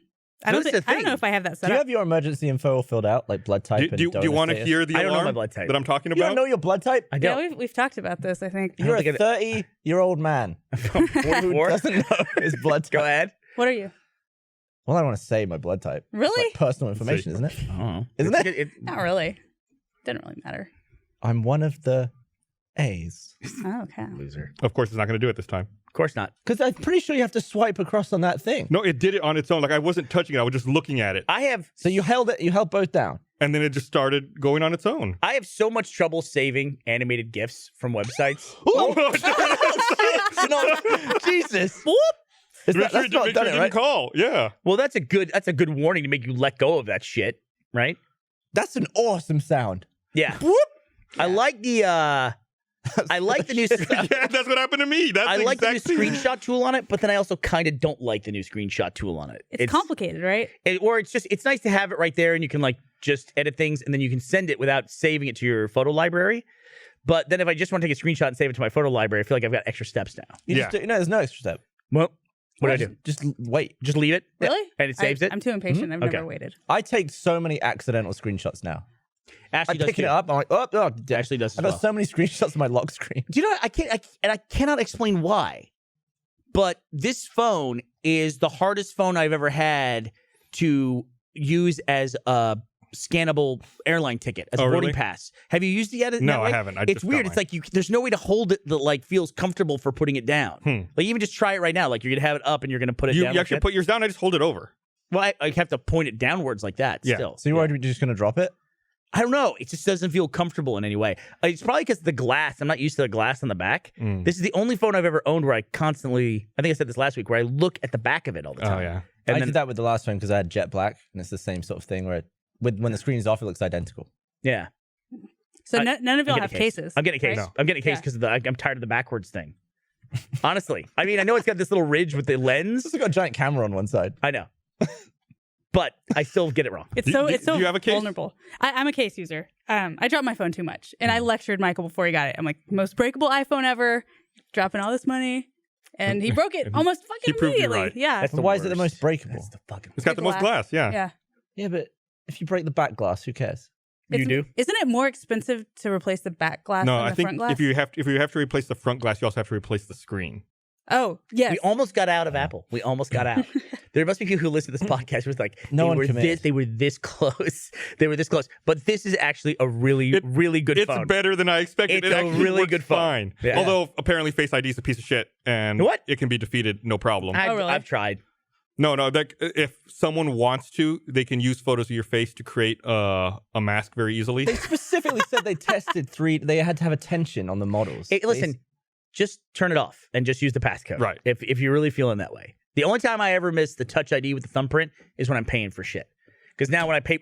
C: I
D: So
C: don't,
D: that's the
C: I don't know
D: thing.
C: if I have that set
B: Do you
C: up.
B: have your emergency info all filled out, like blood type
A: Do,
B: and
A: do, do you
B: donor
A: want to
B: status?
A: hear the
D: I don't know
A: alarm
D: my blood type.
A: that I'm talking
B: You
A: about?
B: don't know your blood type?
D: I
C: Yeah,
D: don't.
C: we've talked about this, I think.
B: You're a
D: think it-
B: 30-year-old man who
D: 44?
B: doesn't know his blood type.
D: Go ahead.
C: What are you?
B: Well, I don't want to say my blood type. It's
C: Really?
B: like personal information, isn't it?
D: Oh.
B: Isn't it?
C: Not really. Didn't really matter.
B: I'm one of the A's.
C: Oh, okay.
D: Loser.
A: Of course, it's not going to do it this time.
D: Of course not.
B: Because I'm pretty sure you have to swipe across on that thing.
A: No, it did it on its own. Like I wasn't touching it. I was just looking at it.
D: I have
B: So you held both down.
A: And then it just started going on its own.
D: so much trouble saving animated GIFs from websites.
B: Jesus.
A: Make sure
B: That's
A: you
B: not
A: didn't
B: done it, right?
A: call. Yeah.
D: Well, that's a good warning to make you let go of that shit, right?
B: That's an awesome sound.
D: Yeah. I like the I like the new
A: Yeah, that's what happened to me. That's
D: I
A: the
D: like the new
A: exact thing.
D: screenshot tool on it, but then I also kind of don't like the new screenshot tool on it.
C: It's complicated, right?
D: Or it's nice to have it right there and you can like just edit things and then you can send it without saving it to your photo library. But then if I just want to take a screenshot and save it to my photo library, I feel like I've got extra steps now.
B: You
A: Yeah.
B: just do, no, there's no extra step.
D: Well, what do I do?
B: Just wait.
D: Just leave it?
C: Really?
D: And it saves it?
C: I'm too impatient. I've
D: Okay.
C: never waited.
B: I take so many accidental screenshots now.
D: Ashley
B: I'm
D: does
B: picking
D: too.
B: it up. I'm like, oh,
D: Ashley does as
B: I've got
D: well.
B: so many screenshots of my lock screen.
D: Do you know what? I cannot explain why, but this phone is the hardest phone I've ever had to use as a scannable airline ticket, as a boarding
A: really?
D: pass. Have you used it yet? in
A: No,
D: that
A: I
D: way?
A: haven't. I
D: It's
A: just got
D: weird. It's
A: mine.
D: like there's no way to hold it that like feels comfortable for putting it down. Like even just try it right now. Like you're gonna have it up and you're gonna put it
A: You
D: down. like
A: actually
D: that.
A: put yours down. I just hold it over.
D: Well, I have to point it downwards like that.
A: Yeah.
D: Still,
B: So you're worried we're just going to drop it?
D: I don't know. It just doesn't feel comfortable in any way. It's probably because the glass. I'm not used to the glass on the back.
A: Mm.
D: This is the only phone I've ever owned where I constantly, I think I said this last week, where I look at the back of it all the time.
A: Oh, yeah.
D: And
B: I
D: then,
B: did that with the last one because I had jet black, and it's the same sort of thing where when the screen's off, it looks identical.
D: yeah.
C: So
D: I-
C: none of y'all
D: I'm
C: have
D: getting a case.
C: cases.
D: I'm getting a case.
C: right?
D: I'm getting a case because I'm tired of the backwards thing. Honestly. I mean, I know it's got this little ridge with the lens.
B: It's got a giant camera on one side.
D: I know. But I still get it wrong.
C: It's
A: Do-
C: so
A: do-
C: it's so
A: do you have a case?
C: vulnerable. I'm a case user. I dropped my phone too much, and I lectured Michael before he got it. I'm like, most breakable iPhone ever, dropping all this money, and he broke it almost
A: He
C: fucking
A: proved you
C: immediately.
A: right.
C: Yeah,
D: That's the
B: Why is it the
D: worst.
B: most breakable?
D: That's the fucking.
A: It's got the most glass. Yeah.
C: yeah.
B: Yeah, but if you break the back glass, who cares?
D: You do?
C: Isn't it more expensive to replace the back glass
A: No,
C: than
A: I
C: the
A: think
C: front glass?
A: if you have to replace the front glass, you also have to replace the screen.
C: Oh yes.
D: We almost got out of Apple. We almost got out. There must be people who listen to this podcast who's like,
B: No
D: they
B: one
D: were
B: committed.
D: they were this close. They were this close. But this is actually a really,
A: It-
D: really good
A: It's
D: phone.
A: better than I expected.
D: It's
A: it
D: a
A: actually
D: really
A: works
D: good phone.
A: fine.
D: Yeah.
A: Although apparently Face ID is a piece of shit and
D: What?
A: it can be defeated no problem.
C: Oh, really?
D: I've tried.
A: No, that if someone wants to, they can use photos of your face to create a mask very easily.
B: They specifically said they tested they had to have attention on the models.
D: Hey, listen, just turn it off and just use the passcode.
A: Right.
D: If you're really feeling that way. The only time I ever miss the Touch ID with the thumbprint is when I'm paying for shit. Because now when I pay,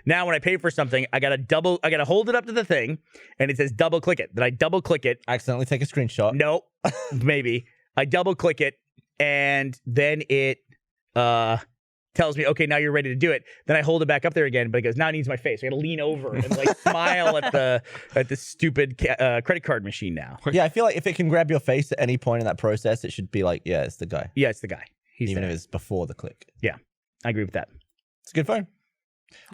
D: now when I pay for something, I gotta hold it up to the thing, and it says double click it. Then I double click it.
B: accidentally take a screenshot.
D: No, maybe I double click it, and then it tells me, okay, now you're ready to do it. Then I hold it back up there again, but it goes, now it needs my face. So I gotta lean over and like smile at the stupid credit card machine now.
B: Yeah, I feel like if it can grab your face at any point in that process, it should be like, yeah, it's the guy.
D: Yeah, it's the guy. He's
B: Even
D: there.
B: if it's before the click.
D: Yeah, I agree with that.
B: It's a good phone.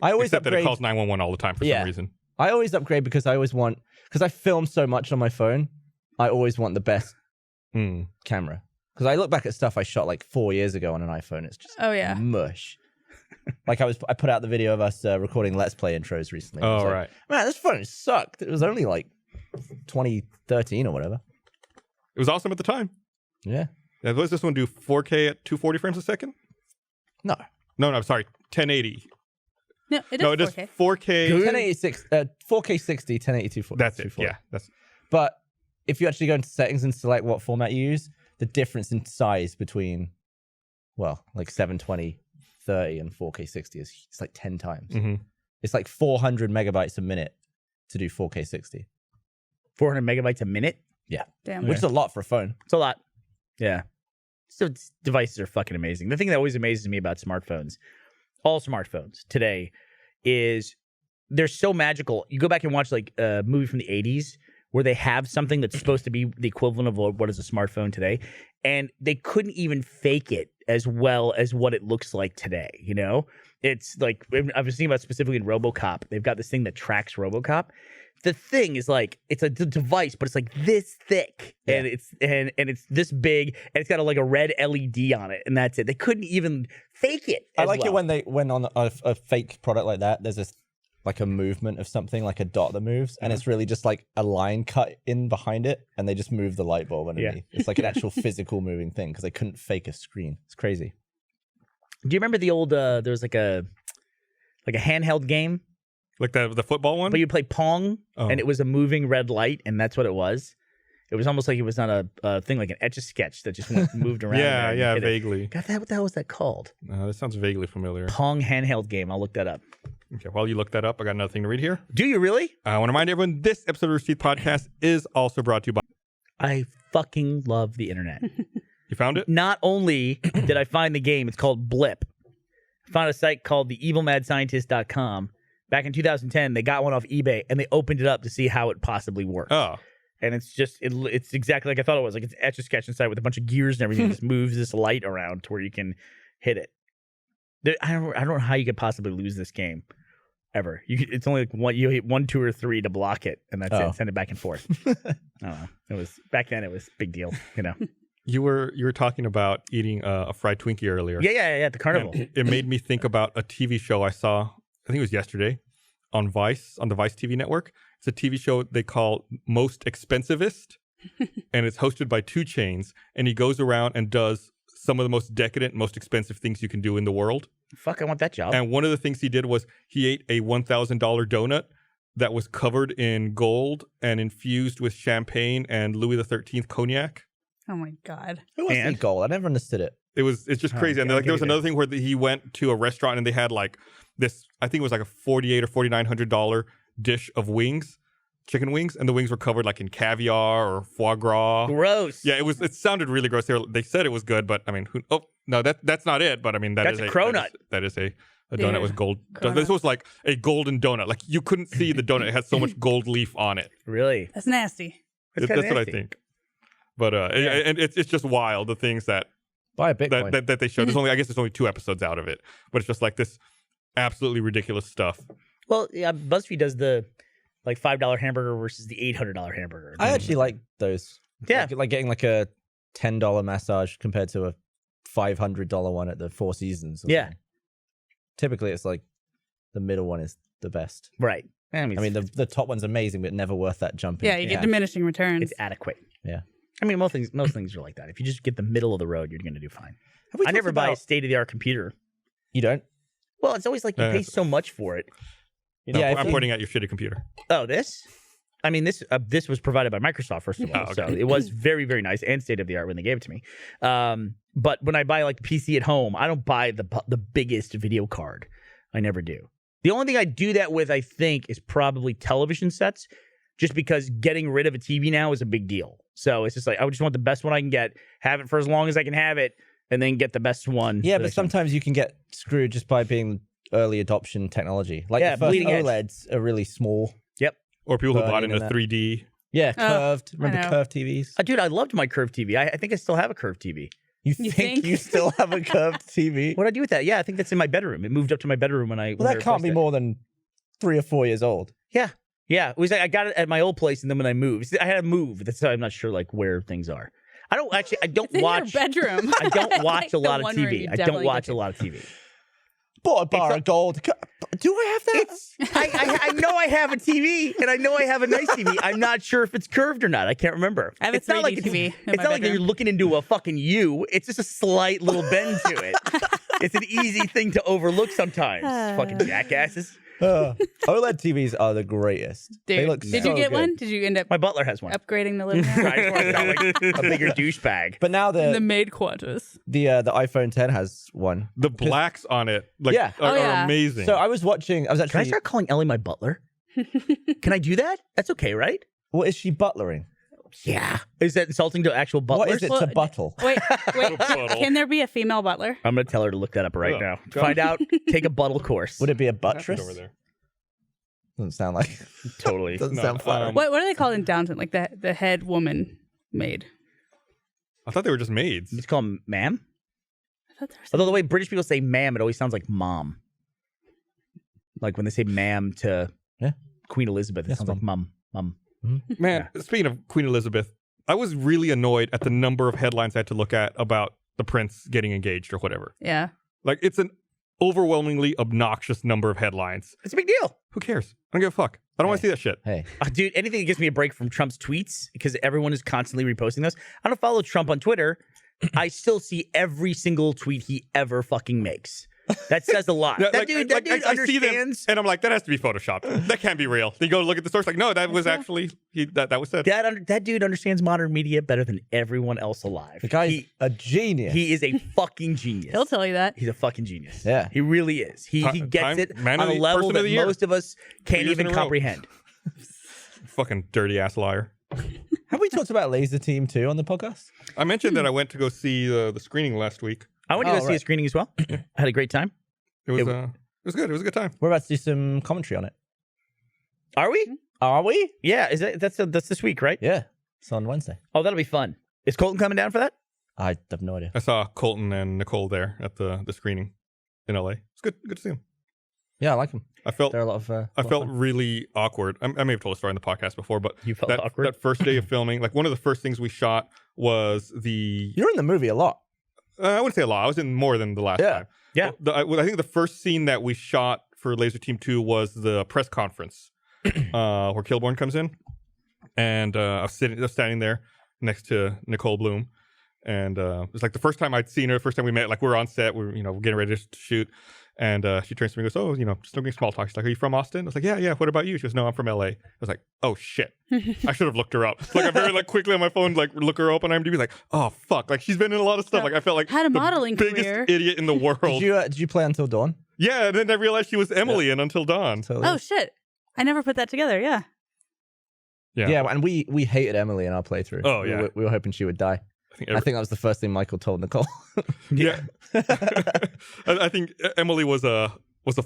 B: I always
A: Except that
B: upgrade.
A: it calls 911 all the time for
B: Yeah.
A: some reason.
B: I always upgrade because I film so much on my phone. I always want the best
A: Mm.
B: camera. Because I look back at stuff I shot like 4 years ago on an iPhone. It's just
C: Oh yeah.
B: mush. Like I put out the video of us recording Let's Play intros recently. I was
A: Oh,
B: like,
A: right.
B: Man, this phone sucked. It was only like 2013 or whatever.
A: It was awesome at the time.
B: Yeah.
A: What does this one do? 4K at 240 frames a second?
B: No.
A: No, I'm sorry. 1080.
C: No, it does
A: No, it does
C: 4K.
A: 4K.
B: 1086, 4K 60, 1080 240.
A: That's it.
B: 240.
A: Yeah. That's
B: But if you actually go into settings and select what format you use, the difference in size between, well, like 720, 30 and 4K 60 it's like 10 times.
A: Mm-hmm.
B: It's like 400 megabytes a minute to do 4K 60.
D: 400 megabytes a minute?
C: Damn.
B: Which is a lot for a phone.
D: It's a lot. Yeah. So devices are fucking amazing. The thing that always amazes me about smartphones, all smartphones today, is they're so magical. You go back and watch like a movie from the 80s where they have something that's supposed to be the equivalent of what is a smartphone today, and they couldn't even fake it as well as what it looks like today, you know? It's like, I was thinking about specifically in RoboCop, they've got this thing that tracks RoboCop. The thing is like, it's a device, but it's like this thick, and it's this big, and it's got like a red LED on it, and that's it. They couldn't even fake it.
B: I like it when they went on a fake product like that. There's this like a movement of something, like a dot that moves, and it's really just like a line cut in behind it, and they just move the light bulb underneath. It's like an actual physical moving thing because they couldn't fake a screen. It's crazy.
D: Do you remember the old? There was like a handheld game,
A: Like the football one?
D: but you play Pong, and it was a moving red light, and that's what it was. It was almost like it was on a thing like an Etch-a-Sketch that just moved around.
A: Yeah, vaguely.
D: God, what the hell was that called?
A: That sounds vaguely familiar.
D: Pong handheld game. I'll look that up.
A: Okay, while you look that up, I got another thing to read here.
D: Do you really?
A: I want to remind everyone this episode of Rooster Teeth Podcast is also brought to you by...
D: I fucking love the internet.
A: You found it?
D: Not only did I find the game, it's called Blip. I found a site called theevilmadscientist.com. Back in 2010, they got one off eBay, and they opened it up to see how it possibly worked.
A: Oh.
D: And it's just, it's exactly like I thought it was. Like, it's Etch-a-Sketch inside with a bunch of gears and everything. It just moves this light around to where you can hit it. I don't know how you could possibly lose this game ever. It's only like you hit 1, 2, or 3 to block it, and that's it. Send it back and forth. I don't know. It was back then. It was a big deal. You know.
A: You were talking about eating a fried Twinkie earlier.
D: Yeah. At the carnival.
A: And it made me think about a TV show I saw. I think it was yesterday on Vice, on the Vice TV network. It's a TV show they call Most Expensivist, and it's hosted by 2 Chainz, and he goes around and does some of the most decadent, most expensive things you can do in the world.
D: Fuck, I want that job.
A: And one of the things he did was he ate a $1,000 donut that was covered in gold and infused with champagne and Louis XIII cognac.
C: Oh my God.
B: Who wants to eat gold? I never understood it.
A: It's just crazy. And like there was another thing where he went to a restaurant and they had like this, I think it was like a $4,800 or $4,900 dish of wings, chicken wings, and the wings were covered like in caviar or foie gras.
D: Gross.
A: Yeah, it sounded really gross. They said it was good, but I mean, that's not it. But I mean,
D: that's a cronut.
A: That is a donut with gold. This was like a golden donut. Like you couldn't see the donut. It had so much gold leaf on it.
D: Really?
C: That's nasty.
A: That's what I think. But and it's just wild the things that
B: Buy a Bitcoin.
A: that they showed. I guess there's only 2 episodes out of it, but it's just like this absolutely ridiculous stuff.
D: Well, yeah, BuzzFeed does the like $5 hamburger versus the $800 hamburger.
B: I actually like those.
D: Yeah.
B: Like getting like a $10 massage compared to a $500 one at the Four Seasons.
D: Yeah.
B: Typically, it's like the middle one is the best.
D: Right.
B: I mean, the top one's amazing, but never worth that jump.
C: Yeah, you get diminishing returns.
D: It's adequate.
B: Yeah.
D: I mean, most things are like that. If you just get the middle of the road, you're going to do fine. I never buy a state-of-the-art computer.
B: You don't?
D: Well, it's always like you pay so much for it.
A: You know, I'm pointing at your shitty computer.
D: Oh, this? I mean, this was provided by Microsoft, first of all.
A: okay.
D: So it was very, very nice and state-of-the-art when they gave it to me. But when I buy like a PC at home, I don't buy the biggest video card. I never do. The only thing I do that with, I think, is probably television sets, just because getting rid of a TV now is a big deal. So it's just like, I just want the best one I can get, have it for as long as I can have it, and then get the best one.
B: Yeah, but sometimes you can get screwed just by being early adoption technology. Like the first OLEDs are really small.
D: Yep.
A: Or people who bought it in a 3D.
B: Yeah, curved. Remember curved TVs?
D: Dude, I loved my curved TV. I think I still have a curved TV.
B: You think you still have a curved TV?
D: What do I do with that? Yeah, I think that's in my bedroom. It moved up to my bedroom when I.
B: Well, that can't be more than 3 or 4 years old.
D: Yeah. Yeah. It was like I got it at my old place, and then when I moved, I had to move. That's why I'm not sure like where things are. I don't watch.
C: Your bedroom.
D: I don't watch a lot of TV. I don't watch a lot of TV.
B: Bought a bar of gold. Do I have that?
D: I know I have a TV, and I know I have a nice TV. I'm not sure if it's curved or not. I can't remember.
C: I have a 3D TV.
D: It's not like you're looking into a fucking U. It's just a slight little bend to it. It's an easy thing to overlook sometimes. Fucking jackasses.
B: OLED TVs are the greatest.
C: Dude,
B: They look
C: did
B: so
C: you get
B: good.
C: one? Did you end up
D: My butler has one.
C: upgrading the living room?
D: I just want to sound like a bigger douchebag.
B: But now
C: In the
B: the
C: maid quarters.
B: iPhone 10 has one.
A: The blacks on it, like,
B: Yeah.
A: are amazing.
B: So I was
D: Can I
B: actually.
D: start calling Ellie my butler? Can I do that? That's okay, right?
B: What is she butlering?
D: Yeah. Is that insulting to actual butlers?
B: What is it
C: Well,
B: to buttle?
C: Wait,
A: Buttle.
C: can there be a female butler?
D: I'm going to tell her to look that up right
A: Oh,
D: now.
A: go.
D: Find out. Take a buttle course.
B: Would it be a
A: What happened
B: buttress?
A: over there?
B: Doesn't sound like.
D: Totally.
B: Doesn't
A: No,
B: sound flattering.
C: What are they called in Downton? Like the head woman maid.
A: I thought they were just maids.
D: You just call them ma'am?
C: I thought there was
D: Although the way British people say ma'am, it always sounds like mom. Like when they say ma'am to
B: Yeah.
D: Queen Elizabeth, it
B: Yes,
D: sounds like mum.
A: Man, speaking of Queen Elizabeth, I was really annoyed at the number of headlines I had to look at about the prince getting engaged or whatever.
C: Yeah.
A: Like, it's an overwhelmingly obnoxious number of headlines.
D: It's a big deal.
A: Who cares? I don't give a fuck. I don't want to see that shit.
B: Hey,
D: Dude, anything that gives me a break from Trump's tweets, because everyone is constantly reposting those. I don't follow Trump on Twitter. I still see every single tweet he ever fucking makes. That says a lot.
A: Yeah,
D: that dude
A: I see them,
D: understands.
A: and I'm like, that has to be photoshopped. That can't be real. Then you go look at the source, like, no, that was actually that was said.
D: That dude understands modern media better than everyone else alive.
B: the guy's a genius.
D: He is a fucking genius.
C: He'll tell you that.
D: He's a fucking genius.
B: Yeah.
D: He really is. He gets
A: Time-
D: it
A: man
D: on
A: of
D: a
A: the-
D: level
A: person of
D: that
A: the year.
D: most of us can't
A: years in
D: even
A: a row.
D: comprehend.
A: Fucking dirty ass liar.
B: Have we talked about Laser Team 2 on the podcast?
A: I mentioned that I went to go see the screening last week.
D: I went to
B: Oh,
D: go see a
B: right.
D: screening as well. I had a great time.
A: It was good. It was a good time.
B: We're about to do some commentary on it.
D: Are we?
B: Are we?
D: Yeah. Is that that's this week, right?
B: Yeah. It's on Wednesday.
D: Oh, that'll be fun. Is Colton coming down for that?
B: I have no idea.
A: I saw Colton and Nicole there at the screening in LA. It's good to see them.
B: Yeah, I like them.
A: I felt
B: They're a lot of.
A: I felt really awkward. I may have told a story in the podcast before, but
D: You felt
A: that,
D: awkward.
A: that first day of filming, like one of the first things we shot was the.
B: You're in the movie a lot.
A: I wouldn't say a lot. I was in more than the last
B: Yeah.
A: time.
D: Yeah.
A: I think the first scene that we shot for Laser Team 2 was the press conference where Kilborn comes in. And I was standing there next to Nicole Bloom. And it was like the first time I'd seen her, first time we met, like we were on set, we're getting ready to shoot. And she turns to me and goes, oh, just doing small talk. She's like, are you from Austin? I was like, yeah. What about you? She goes, no, I'm from LA. I was like, oh shit. I should have looked her up. Like I very quickly on my phone, look her up on IMDb, like, oh fuck. Like she's been in a lot of stuff. Like I felt like
C: Had a
A: the
C: modeling
A: biggest
C: career.
A: idiot in the world.
B: Did you play Until Dawn?
A: Yeah, and then I realized she was Emily in Until Dawn.
B: Totally.
C: Oh shit! I never put that together. Yeah.
B: Yeah, and we hated Emily in our playthrough.
A: Oh, yeah.
B: We were hoping she would die.
A: I
B: I think that was the first thing Michael told Nicole.
A: yeah. I think Emily was a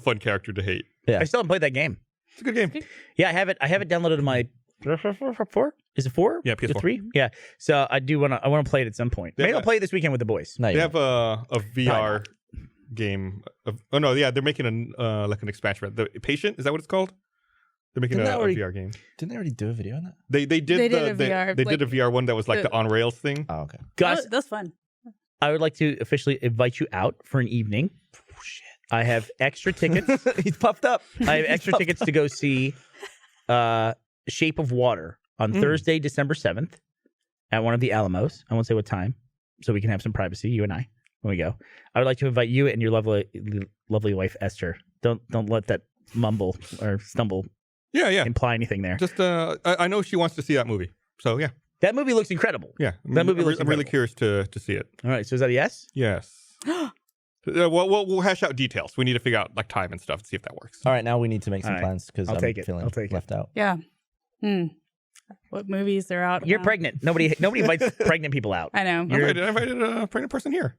A: fun character to hate.
D: I still haven't played that game.
A: It's a good game.
D: Yeah, I have it downloaded on my 4? Is it 4?
A: Yeah,
D: Is it
A: PS4.
D: 3? Yeah. So I want to play it at some point.
A: Yeah,
D: Maybe I'll play it this weekend with the boys.
B: No,
A: They
B: you
A: have a VR game. They're making an expansion. The Patient, is that what it's called? They're making
B: Didn't
A: a
B: that already-
A: VR game.
B: didn't they already do a video on that?
A: They did
C: They did a VR,
A: they did a VR one that was like
C: the-
A: the on rails thing.
B: Oh, okay.
D: Gus,
C: That's fun.
D: I would like to officially invite you out for an evening.
B: Oh, shit.
D: I have extra tickets.
B: He's puffed up.
D: I have extra tickets to go see Shape of Water on Thursday, December 7th at one of the Alamos. I won't say what time, so we can have some privacy, you and I, when we go. I would like to invite you and your lovely wife, Esther. Don't let that mumble or stumble
A: Yeah.
D: imply anything there.
A: Just I know she wants to see that movie. So yeah.
D: That movie looks incredible.
A: Yeah.
D: That movie looks
A: I'm really
D: incredible.
A: curious to see it.
D: All right, so is that a yes?
A: Yes. We'll hash out details. We need to figure out like time and stuff to see if that works.
B: All right, now we need to make some
D: All right.
B: plans because
D: I'll
B: I'm
D: take it.
B: feeling
D: I'll take it.
B: left out.
C: Yeah. What movies are out?
D: You're
C: now?
D: pregnant. Nobody invites pregnant people out.
C: I know.
A: I invited a pregnant person here.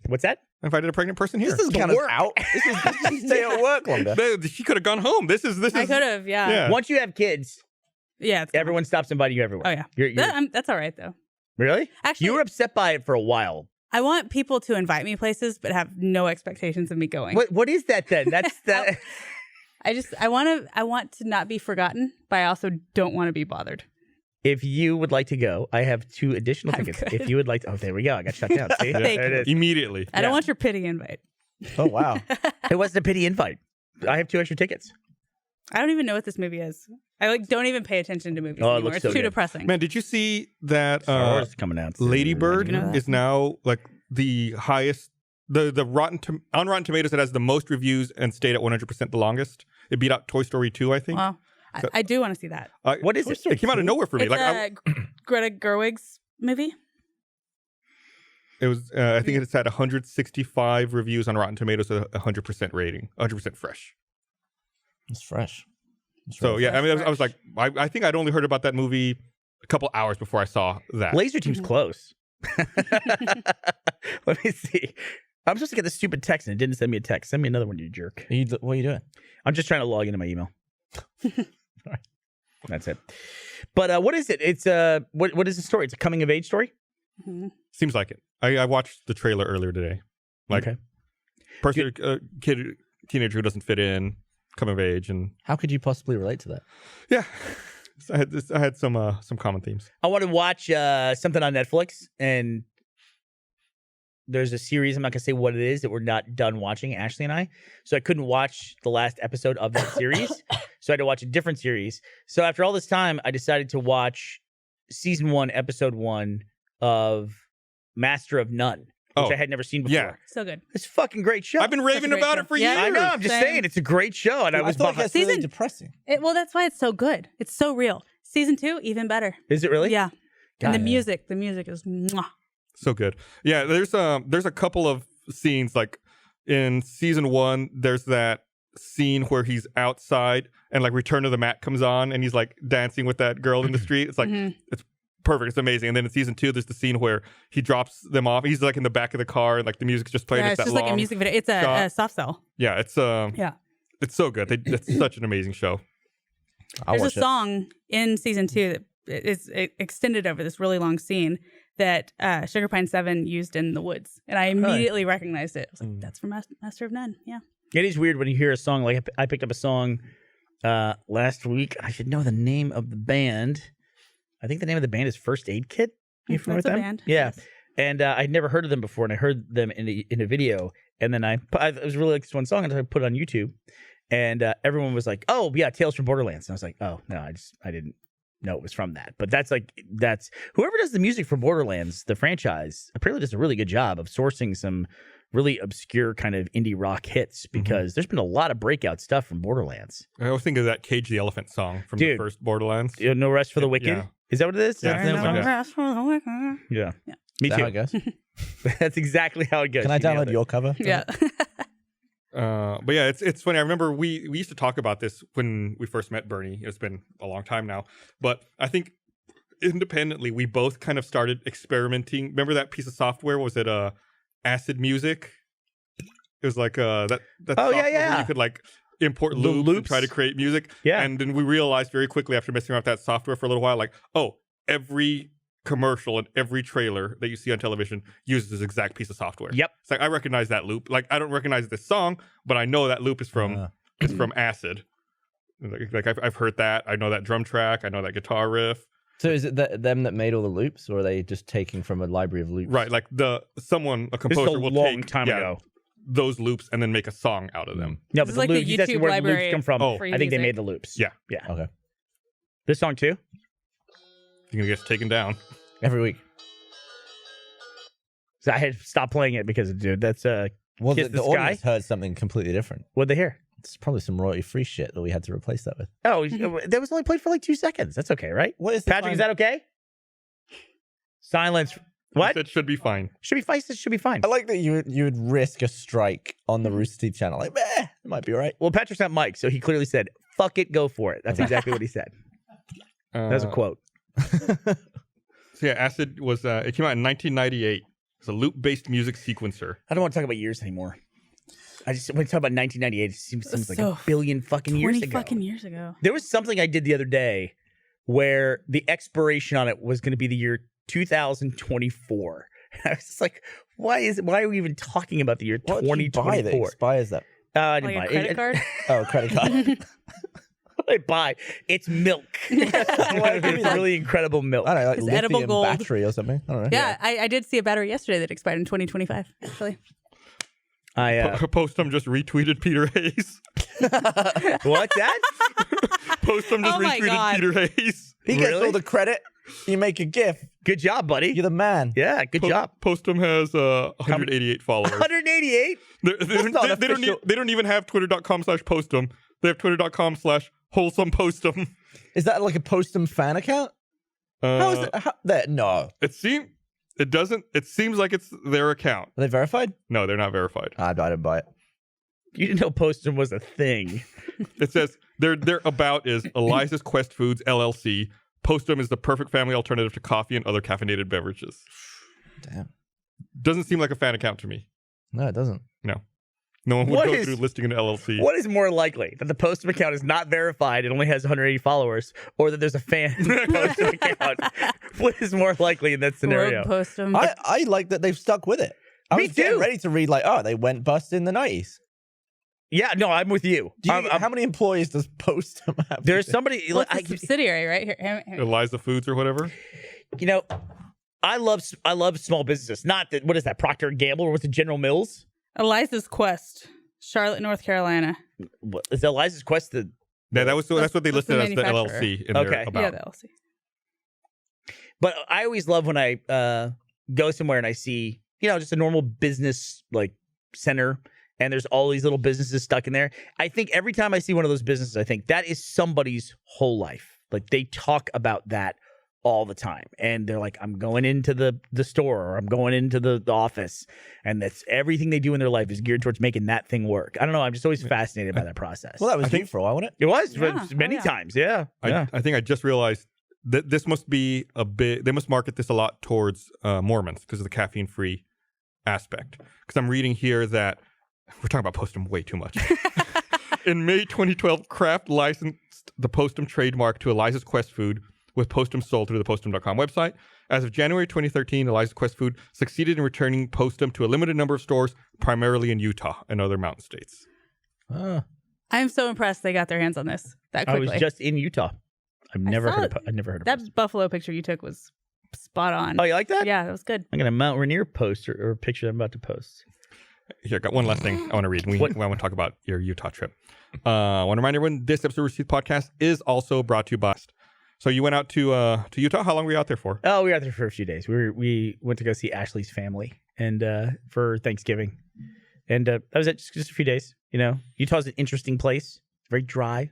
D: What's that?
A: I invited a pregnant person here.
B: This doesn't count as out. This is stay at work longer.
A: She could have gone home. This is.
C: I could have. Yeah.
A: Yeah.
D: Once you have kids,
C: Yeah. it's-
D: everyone stops inviting you everywhere.
C: Oh yeah.
D: You're,
C: That's all right though.
D: really?
C: Actually,
D: You were upset by it for a while.
C: I want people to invite me places, but have no expectations of me going.
D: What is that then? That's that.
C: I want to not be forgotten, but I also don't want to be bothered.
D: If you would like to go, I have 2 additional
C: I'm
D: tickets.
C: good.
D: If you would like to, oh, there we go. I got shut down. See?
C: Thank
D: There it
C: you.
D: is.
A: Immediately.
C: I don't want your pity invite.
B: Oh wow.
D: It wasn't a pity invite. I have 2 extra tickets.
C: I don't even know what this movie is. I don't even pay attention to movies
D: Oh, it
C: anymore.
D: looks
C: It's
D: so
C: too
D: good.
C: depressing.
A: Man, did you see that
D: Star Wars is coming out soon.
A: Lady Bird
C: Did you know that?
A: is now like the highest, the on Rotten Tomatoes that has the most reviews and stayed at 100% the longest? It beat out Toy Story 2, I think.
C: Well, I do want to see that.
D: What is it?
A: It came out of nowhere for me.
C: It's Greta Gerwig's movie.
A: It was. I think it's had 165 reviews on Rotten Tomatoes with a 100% rating, 100% fresh.
B: It's fresh.
A: So yeah, I mean, I was
C: fresh.
A: like, I think I'd only heard about that movie a couple hours before I saw that.
D: Laser Team's close. Let me see. I'm supposed to get this stupid text and it didn't send me a text. Send me another one, you jerk.
B: What are you doing?
D: I'm just trying to log into my email. That's it. But what is it? It's what is the story? It's a coming of age story?
A: Seems like it. I watched the trailer earlier today. Like,
D: Okay.
A: person, teenager who doesn't fit in, come of age, and
B: How could you possibly relate to that?
A: yeah, so I had some common themes.
D: I want to watch something on Netflix, and there's a series. I'm not gonna say what it is that we're not done watching, Ashley and I. So I couldn't watch the last episode of that series, so I had to watch a different series. So after all this time, I decided to watch season 1, episode 1 of Master of None, which I had never seen before.
A: Yeah.
C: So good.
D: It's a fucking great show.
A: I've been raving
C: great
A: about
C: show.
A: it for
C: Yeah.
A: years.
D: I know. I'm just
C: Same.
D: saying, it's a great show, and I was
B: thought it
D: behind.
B: gets really
C: Season-
B: depressing.
C: Well, that's why it's so good. It's so real. Season 2, even better.
D: Is it really?
C: Yeah. And
D: God.
C: the music is mwah.
A: So good. Yeah, there's a couple of scenes like in season 1. There's that scene where he's outside and like Return of the Mac comes on and he's like dancing with that girl in the street. It's like it's perfect. It's amazing. And then in season 2, there's the scene where he drops them off. He's like in the back of the car and like the music's just playing.
C: Yeah, it's
A: that
C: just like a
A: long
C: music video. It's a
A: shot.
C: soft cell.
A: Yeah, it's
C: Yeah.
A: it's so good. It's such an amazing show.
B: I'll
C: There's a
B: watch it.
C: song in season 2 that is extended over this really long scene that Sugar Pine 7 used in the woods. And I immediately recognized it. I was like, that's from Master of None. Yeah.
D: It is weird when you hear a song. Like I picked up a song last week. I should know the name of the band. I think the name of the band is First Aid Kit. You familiar with
C: That's a
D: them?
C: band.
D: Yeah.
C: Yes.
D: And I'd never heard of them before, and I heard them in a video. And then I was really like this one song, and I put it on YouTube. And everyone was like, "Oh yeah, Tales from Borderlands." And I was like, "Oh no, I didn't know it was from that." But that's whoever does the music for Borderlands, the franchise, apparently does a really good job of sourcing some really obscure kind of indie rock hits, because there's been a lot of breakout stuff from Borderlands.
A: I always think of that Cage the Elephant song from the
D: Dude.
A: first Borderlands.
D: No Rest for the Wicked.
A: Yeah.
D: Is that what it is?
A: Yeah,
D: That's the name of the
A: something
D: song?
A: like that.
D: Yeah.
C: Yeah.
D: Me
B: Is that how it
D: too.
B: goes?
D: That's exactly how it goes.
B: Can I
D: You nailed
B: download
D: it.
B: your cover?
C: Yeah.
A: But yeah, it's funny. I remember we used to talk about this when we first met Bernie. It's been a long time now, but I think independently we both kind of started experimenting. Remember that piece of software? Was it Acid Music? It was like that.
D: Oh,
A: software
D: yeah,
A: where
D: yeah.
A: you could like import
D: The
A: loops and
D: loops.
A: try to create music.
D: Yeah.
A: And then we realized very quickly after messing around with that software for a little while, like, oh, every commercial and every trailer that you see on television uses this exact piece of software.
D: Yep.
A: It's like I recognize that loop. Like I don't recognize this song, but I know that loop is from it's from Acid. Like I've heard that. I know that drum track. I know that guitar riff.
B: So is it them that made all the loops, or are they just taking from a library of loops?
A: Right. Like a
D: This is a
A: composer will
D: long
A: take
D: time ago.
A: those loops and then make a song out of them.
D: No,
C: This
D: but
C: is like
D: the
C: the
D: loops, he's asking
C: YouTube
D: where the loops
C: library
D: come from.
A: Oh.
C: free
D: I think they
C: music.
D: made the loops.
A: Yeah.
D: Yeah.
B: Okay.
D: This song too?
A: You're gonna get taken down.
B: Every week.
D: So I had to stop playing it because, dude, that's
B: Well,
D: Kiss
B: the
D: the Sky?
B: audience heard something completely different.
D: what'd they hear?
B: It's probably some royalty-free shit that we had to replace that with.
D: Oh, that was only played for like 2 seconds. That's okay, right?
B: What is the
D: Patrick,
B: time-
D: is that okay? Silence. What?
A: That should be fine.
D: Should be fine. Should be fine.
B: I like that you would risk a strike on the Rooster Teeth channel. Like, it might be all right.
D: Well, Patrick's not Mike, so he clearly said, "Fuck it, go for it." That's exactly what he said. That's a quote.
A: So yeah, Acid was it came out in 1998. It's a loop-based music sequencer.
D: I don't want to talk about years anymore. I just when you talk about 1998, it seems like
C: So
D: a billion fucking years
C: 20
D: ago.
C: fucking years ago.
D: There was something I did the other day where the expiration on it was going to be the year 2024. I was just like, why are we even talking about the year
B: What did you buy that
D: 2024?
B: expires that?
D: I didn't
C: Like
D: buy
C: a
D: it.
C: credit card?
B: Oh, credit card.
D: What did I buy? It's milk. It's really incredible milk.
B: I don't know, like
C: It's
B: lithium
C: edible gold.
B: battery or something. I don't know.
C: Yeah, I did see a battery yesterday that expired in 2025, actually.
A: Postum just retweeted Peter Hayes.
D: What's that?
A: Postum just
C: Oh my
A: retweeted
C: God.
A: Peter Hayes.
B: He gets
D: Really?
B: all the credit. You make a GIF.
D: Good job, buddy.
B: You're the man.
D: Yeah, good job.
A: Postum has 188 followers.
D: 188.
A: They
B: not
A: don't
B: official.
A: they don't even have twitter.com/postum. They have twitter.com/wholesomepostum.
B: Is that like a Postum fan account? How is that? No.
A: It seems like it's their account.
B: Are they verified?
A: No, they're not verified.
B: I didn't buy it.
D: You didn't know Postum was a thing.
A: It says their about is Eliza's Quest Foods LLC. Postum is the perfect family alternative to coffee and other caffeinated beverages.
B: Damn.
A: Doesn't seem like a fan account to me.
B: No, it doesn't.
A: No one would
D: What
A: go
D: is-
A: through listing an LLC.
D: What is more likely? That the Postum account is not verified and only has 180 followers, or that there's a fan Postum account? What is more likely in that scenario?
C: Rogue Postum.
B: I like that they've stuck with it. I
D: Me
B: was getting
D: too.
B: ready to read like, oh, they went bust in the 90s.
D: Yeah, no, I'm with you.
B: How many employees does Postum have?
D: There's somebody,
C: Well, it's a subsidiary, right? Here,
A: Eliza Foods or whatever.
D: you know, I love small businesses. Not that, what is that, Procter & Gamble, or what's it, General Mills?
C: Eliza's Quest, Charlotte, North Carolina.
D: What, is Eliza's Quest the...
A: Yeah, that's what they
C: that's the
A: listed as the
C: manufacturer.
A: LLC in
D: Okay.
A: their about.
C: Yeah, the LLC.
D: But I always love when I go somewhere and I see, just a normal business like center, and there's all these little businesses stuck in there. I think every time I see one of those businesses, I think that is somebody's whole life. Like, they talk about that all the time. And they're like, I'm going into the store, or I'm going into the office. And that's everything they do in their life is geared towards making that thing work. I don't know. I'm just always fascinated by that process.
B: Well, that was you for a while, wasn't it?
D: It was
C: Yeah.
D: many
C: Oh, yeah.
D: times. Yeah. Yeah.
A: I think I just realized that this must be a bit. They must market this a lot towards Mormons because of the caffeine-free aspect. Because I'm reading here that we're talking about Postum way too much. In May 2012, Kraft licensed the Postum trademark to Eliza's Quest Food, with Postum sold through the Postum.com website. As of January 2013, Eliza's Quest Food succeeded in returning Postum to a limited number of stores, primarily in Utah and other mountain states.
C: I'm so impressed they got their hands on this that
D: I
C: quickly.
D: was just in Utah. I've never
C: saw
D: heard
C: it.
D: of
C: that buffalo picture you took was spot on.
D: Oh, you like that?
C: Yeah, that was good.
D: I'm going to Mount Rainier post or a picture I'm about to post.
A: Here, I got one last thing I want to read.
D: What?
A: I want to talk about your Utah trip. I want to remind everyone this episode of Rooster Teeth Podcast is also brought to you by. So you went out to Utah. How long were you out there for?
D: Oh, we were out there for a few days. We went to go see Ashley's family and for Thanksgiving. And that was it, just a few days. Utah's an interesting place. It's very dry,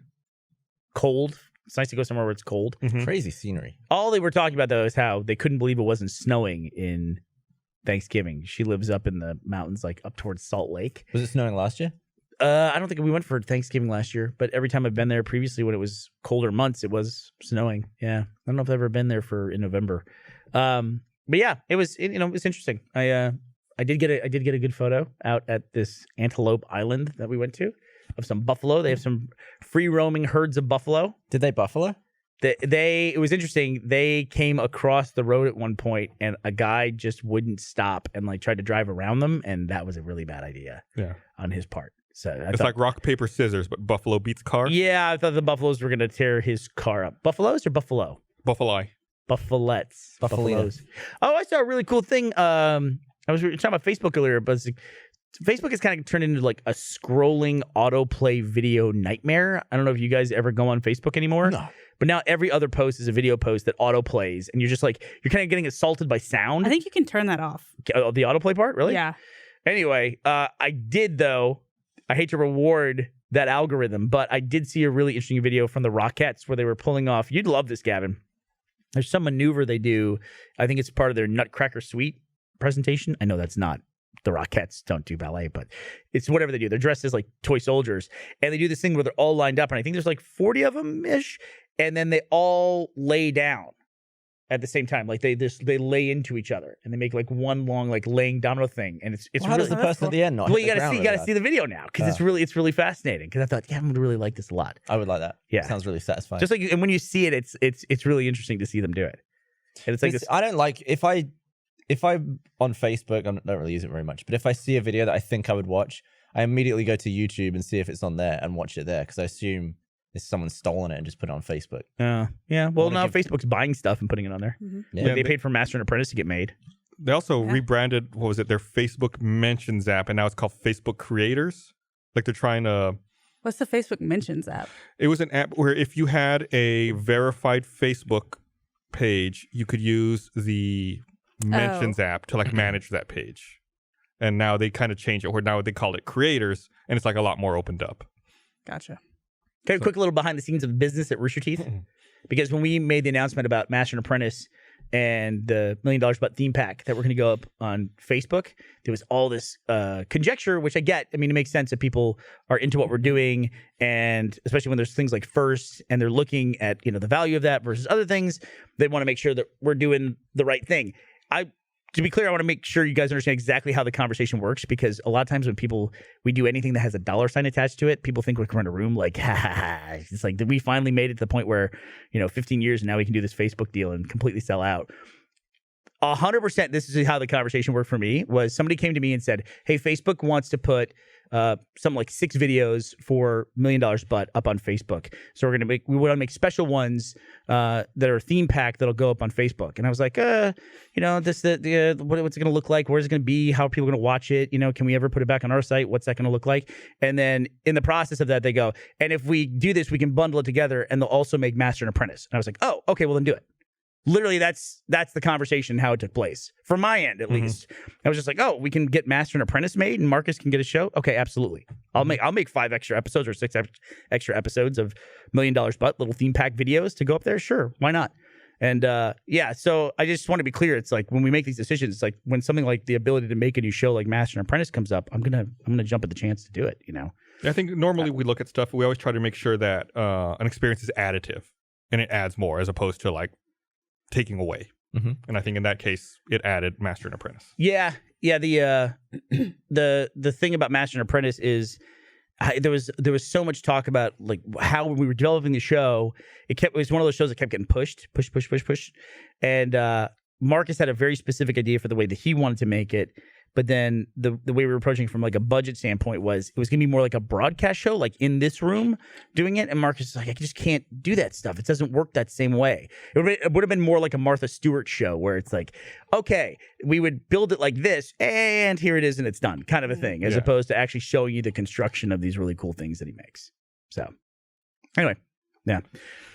D: cold. It's nice to go somewhere where it's cold.
A: Mhm.
B: Crazy scenery.
D: All they were talking about, though, is how they couldn't believe it wasn't snowing in Thanksgiving. She lives up in the mountains, like up towards Salt Lake.
B: Was it snowing last year?
D: I don't think we went for Thanksgiving last year, but every time I've been there previously when it was colder months, it was snowing. Yeah. I don't know if I've ever been there in November. But yeah, it was interesting. I did get a good photo out at this Antelope Island that we went to of some buffalo. They have some free roaming herds of buffalo.
B: Did they buffalo?
D: It was interesting. They came across the road at one point, and a guy just wouldn't stop and like tried to drive around them, and that was a really bad idea on his part. So
A: It's like rock, paper, scissors, but Buffalo beats car.
D: Yeah, I thought the Buffaloes were going to tear his car up. Buffaloes or Buffalo?
A: Buffalo.
D: Buffalettes.
B: Buffalina.
D: Buffaloes. Oh, I saw a really cool thing. I was talking about Facebook earlier, but Facebook has kind of turned into like a scrolling autoplay video nightmare. I don't know if you guys ever go on Facebook anymore.
B: No.
D: But now every other post is a video post that autoplays, and you're just like, you're kind of getting assaulted by sound.
C: I think you can turn that off.
D: The autoplay part, really?
C: Yeah.
D: Anyway, I did, though. I hate to reward that algorithm, but I did see a really interesting video from the Rockettes where they were pulling off. You'd love this, Gavin. There's some maneuver they do. I think it's part of their Nutcracker Suite presentation. I know that's not. The Rockettes don't do ballet, but it's whatever they do. They're dressed as like toy soldiers, and they do this thing where they're all lined up, and I think there's like 40 of them ish, and then they all lay down at the same time. Like they lay into each other, and they make like one long like laying down thing, and it's
B: Well, how
D: really
B: does the person at the end not?
D: well.
B: hit
D: You
B: the ground
D: gotta
B: really hard?
D: see the video now because it's really fascinating. Because I thought, I'm gonna really like this a lot.
B: I would like that.
D: Yeah.
B: Sounds really satisfying.
D: Just like, and when you see it, it's really interesting to see them do it. And it's like this.
B: I don't like if I'm on Facebook, I don't really use it very much, but if I see a video that I think I would watch, I immediately go to YouTube and see if it's on there and watch it there because I assume someone's stolen it and just put it on Facebook.
D: Yeah. Well,
B: wanna
D: now
B: give-
D: Facebook's buying stuff and putting it on there.
B: Yeah.
D: Like they paid for Master and Apprentice to get made.
A: They also
C: Yeah.
A: rebranded, what was it, their Facebook Mentions app, and now it's called Facebook Creators. Like they're trying to.
C: What's the Facebook Mentions app?
A: It was an app where if you had a verified Facebook page, you could use the Mentions app to like manage that page. And now they kind of changed it, where now they call it Creators, and it's like a lot more opened up.
C: Gotcha.
D: Okay, a quick little behind the scenes of business at Rooster Teeth. Because when we made the announcement about Master and Apprentice and the $1 Million Butt theme pack that we're going to go up on Facebook, there was all this conjecture, which I get. I mean, it makes sense that people are into what we're doing, and especially when there's things like First, and they're looking at the value of that versus other things. They want to make sure that we're doing the right thing. To be clear, I want to make sure you guys understand exactly how the conversation works, because a lot of times when we do anything that has a dollar sign attached to it, people think we're in a room like, ha ha ha. It's like we finally made it to the point where, 15 years and now we can do this Facebook deal and completely sell out. 100%, this is how the conversation worked for me, was somebody came to me and said, hey, Facebook wants to put something like 6 videos for $1 Million Butt up on Facebook. So we want to make special ones that are theme pack that'll go up on Facebook. And I was like, what's it going to look like? Where's it going to be? How are people going to watch it? Can we ever put it back on our site? What's that going to look like? And then in the process of that, they go, and if we do this, we can bundle it together, and they'll also make Master and Apprentice. And I was like, oh, okay, well then do it. Literally, that's the conversation, how it took place. From my end, at least. I was just like, oh, we can get Master and Apprentice made, and Marcus can get a show? Okay, absolutely. I'll make 5 extra episodes or 6 extra episodes of $1 Million Butt, little theme pack videos to go up there. Sure, why not? And so I just want to be clear. It's like when we make these decisions, it's like when something like the ability to make a new show like Master and Apprentice comes up, I'm gonna jump at the chance to do it.
A: I think normally we look at stuff, we always try to make sure that an experience is additive and it adds more as opposed to like taking away. And I think in that case it added Master and Apprentice.
D: Yeah. The thing about Master and Apprentice is there was so much talk about like how when we were developing the show, it was one of those shows that kept getting pushed, and Marcus had a very specific idea for the way that he wanted to make it. But then the way we were approaching it from like a budget standpoint was it was going to be more like a broadcast show, like in this room doing it. And Marcus is like, I just can't do that stuff. It doesn't work that same way. It would have been more like a Martha Stewart show where it's like, okay, we would build it like this and here it is and it's done kind of a thing, as opposed to actually showing you the construction of these really cool things that he makes. So anyway, yeah.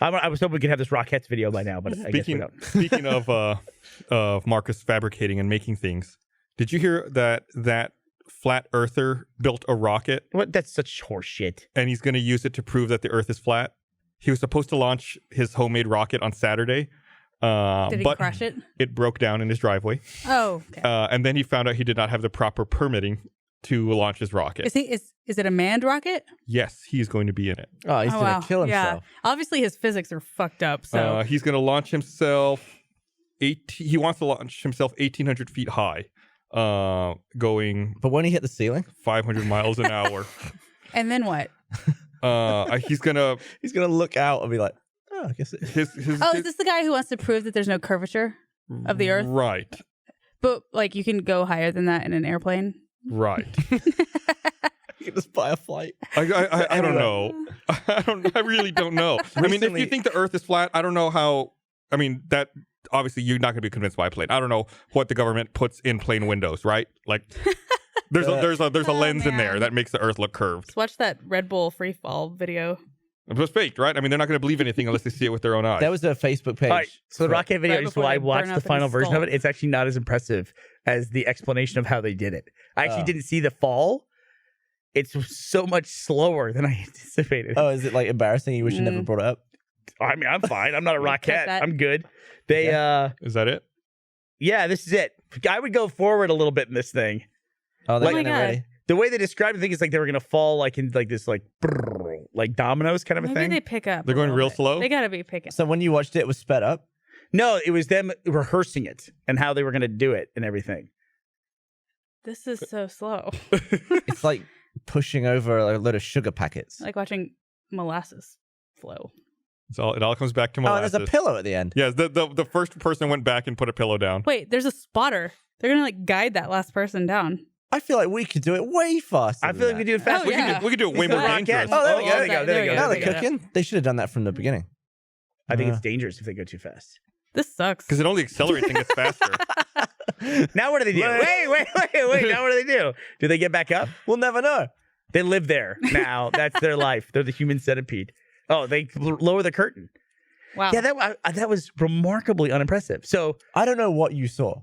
D: I was hoping we could have this Rockettes video by now, but I guess we don't.
A: Speaking of Marcus fabricating and making things, did you hear that flat earther built a rocket?
D: What? That's such horse shit.
A: And he's going to use it to prove that the Earth is flat. He was supposed to launch his homemade rocket on Saturday.
C: Did he crash it?
A: It broke down in his driveway.
C: Oh, okay.
A: And then he found out he did not have the proper permitting to launch his rocket.
C: Is it a manned rocket?
A: Yes, he's going to be in it.
B: Oh, he's going to kill himself.
C: Yeah. Obviously, his physics are fucked up. So
A: he's going to launch himself. He wants to launch himself 1,800 feet high. Going
B: but when he hit the ceiling
A: 500 miles an hour.
C: And then what?
A: He's gonna
B: look out and be like, oh, I guess
C: is this the guy who wants to prove that there's no curvature of the Earth?
A: Right.
C: But like you can go higher than that in an airplane?
A: Right.
B: You can just buy a flight.
A: I don't know. I really don't know. I mean, if you think the Earth is flat, I don't know how. I mean, that obviously you're not going to be convinced by a plane. I don't know what the government puts in plane windows, right? Like, there's a lens in there that makes the Earth look curved.
C: Let's watch that Red Bull free fall video.
A: It was faked, right? I mean, they're not going to believe anything unless they see it with their own eyes.
B: That was a Facebook page.
D: All right, so the rocket video
C: right
D: is why I watched the final version
C: skull.
D: of it. It's actually not as impressive as the explanation of how they did it. I actually didn't see the fall. It's so much slower than I anticipated.
B: Oh, is it like embarrassing? You wish you never brought it up?
D: I mean, I'm fine. I'm not a rocket. I'm good. They
A: Is that it?
D: Yeah, this is it. I would go forward a little bit in this thing.
B: Oh, they're
C: my
B: getting it
C: God.
B: ready.
D: The way they described it, I think it's like they were gonna fall like in like this like brrr, like dominoes kind of a
C: Maybe
D: thing.
C: they pick up.
A: They're going
C: a
A: real
C: little bit.
A: slow?
C: They gotta be picking.
B: So when you watched it, it was sped up.
D: No, it was them rehearsing it and how they were gonna do it and everything.
C: This is so slow.
B: It's like pushing over a load of sugar packets.
C: Like watching molasses flow.
A: So it all comes back to
B: Oh,
A: molasses.
B: there's a pillow at the end.
A: Yes, the first person went back and put a pillow down.
C: Wait, there's a spotter. They're gonna like guide that last person down.
B: I feel like we could do it way faster.
D: I feel like we do it fast.
C: Oh,
A: We
C: yeah.
A: could do it way
D: It's
A: more
D: the Rockettes.
A: dangerous.
B: Oh, there we go.
D: There we go. There we go.
B: Now
D: There
B: they're
D: we go.
B: cooking. They should have done that from the beginning.
D: I think it's dangerous if they go too fast.
C: This sucks.
A: Because it only accelerates and gets faster.
D: Now what do they do? Wait. Now what do they do? Do they get back up?
B: We'll never know.
D: They live there now. That's their life. They're the human centipede. Oh, they lower the curtain.
C: Wow.
D: Yeah, that was remarkably unimpressive. So
B: I don't know what you saw.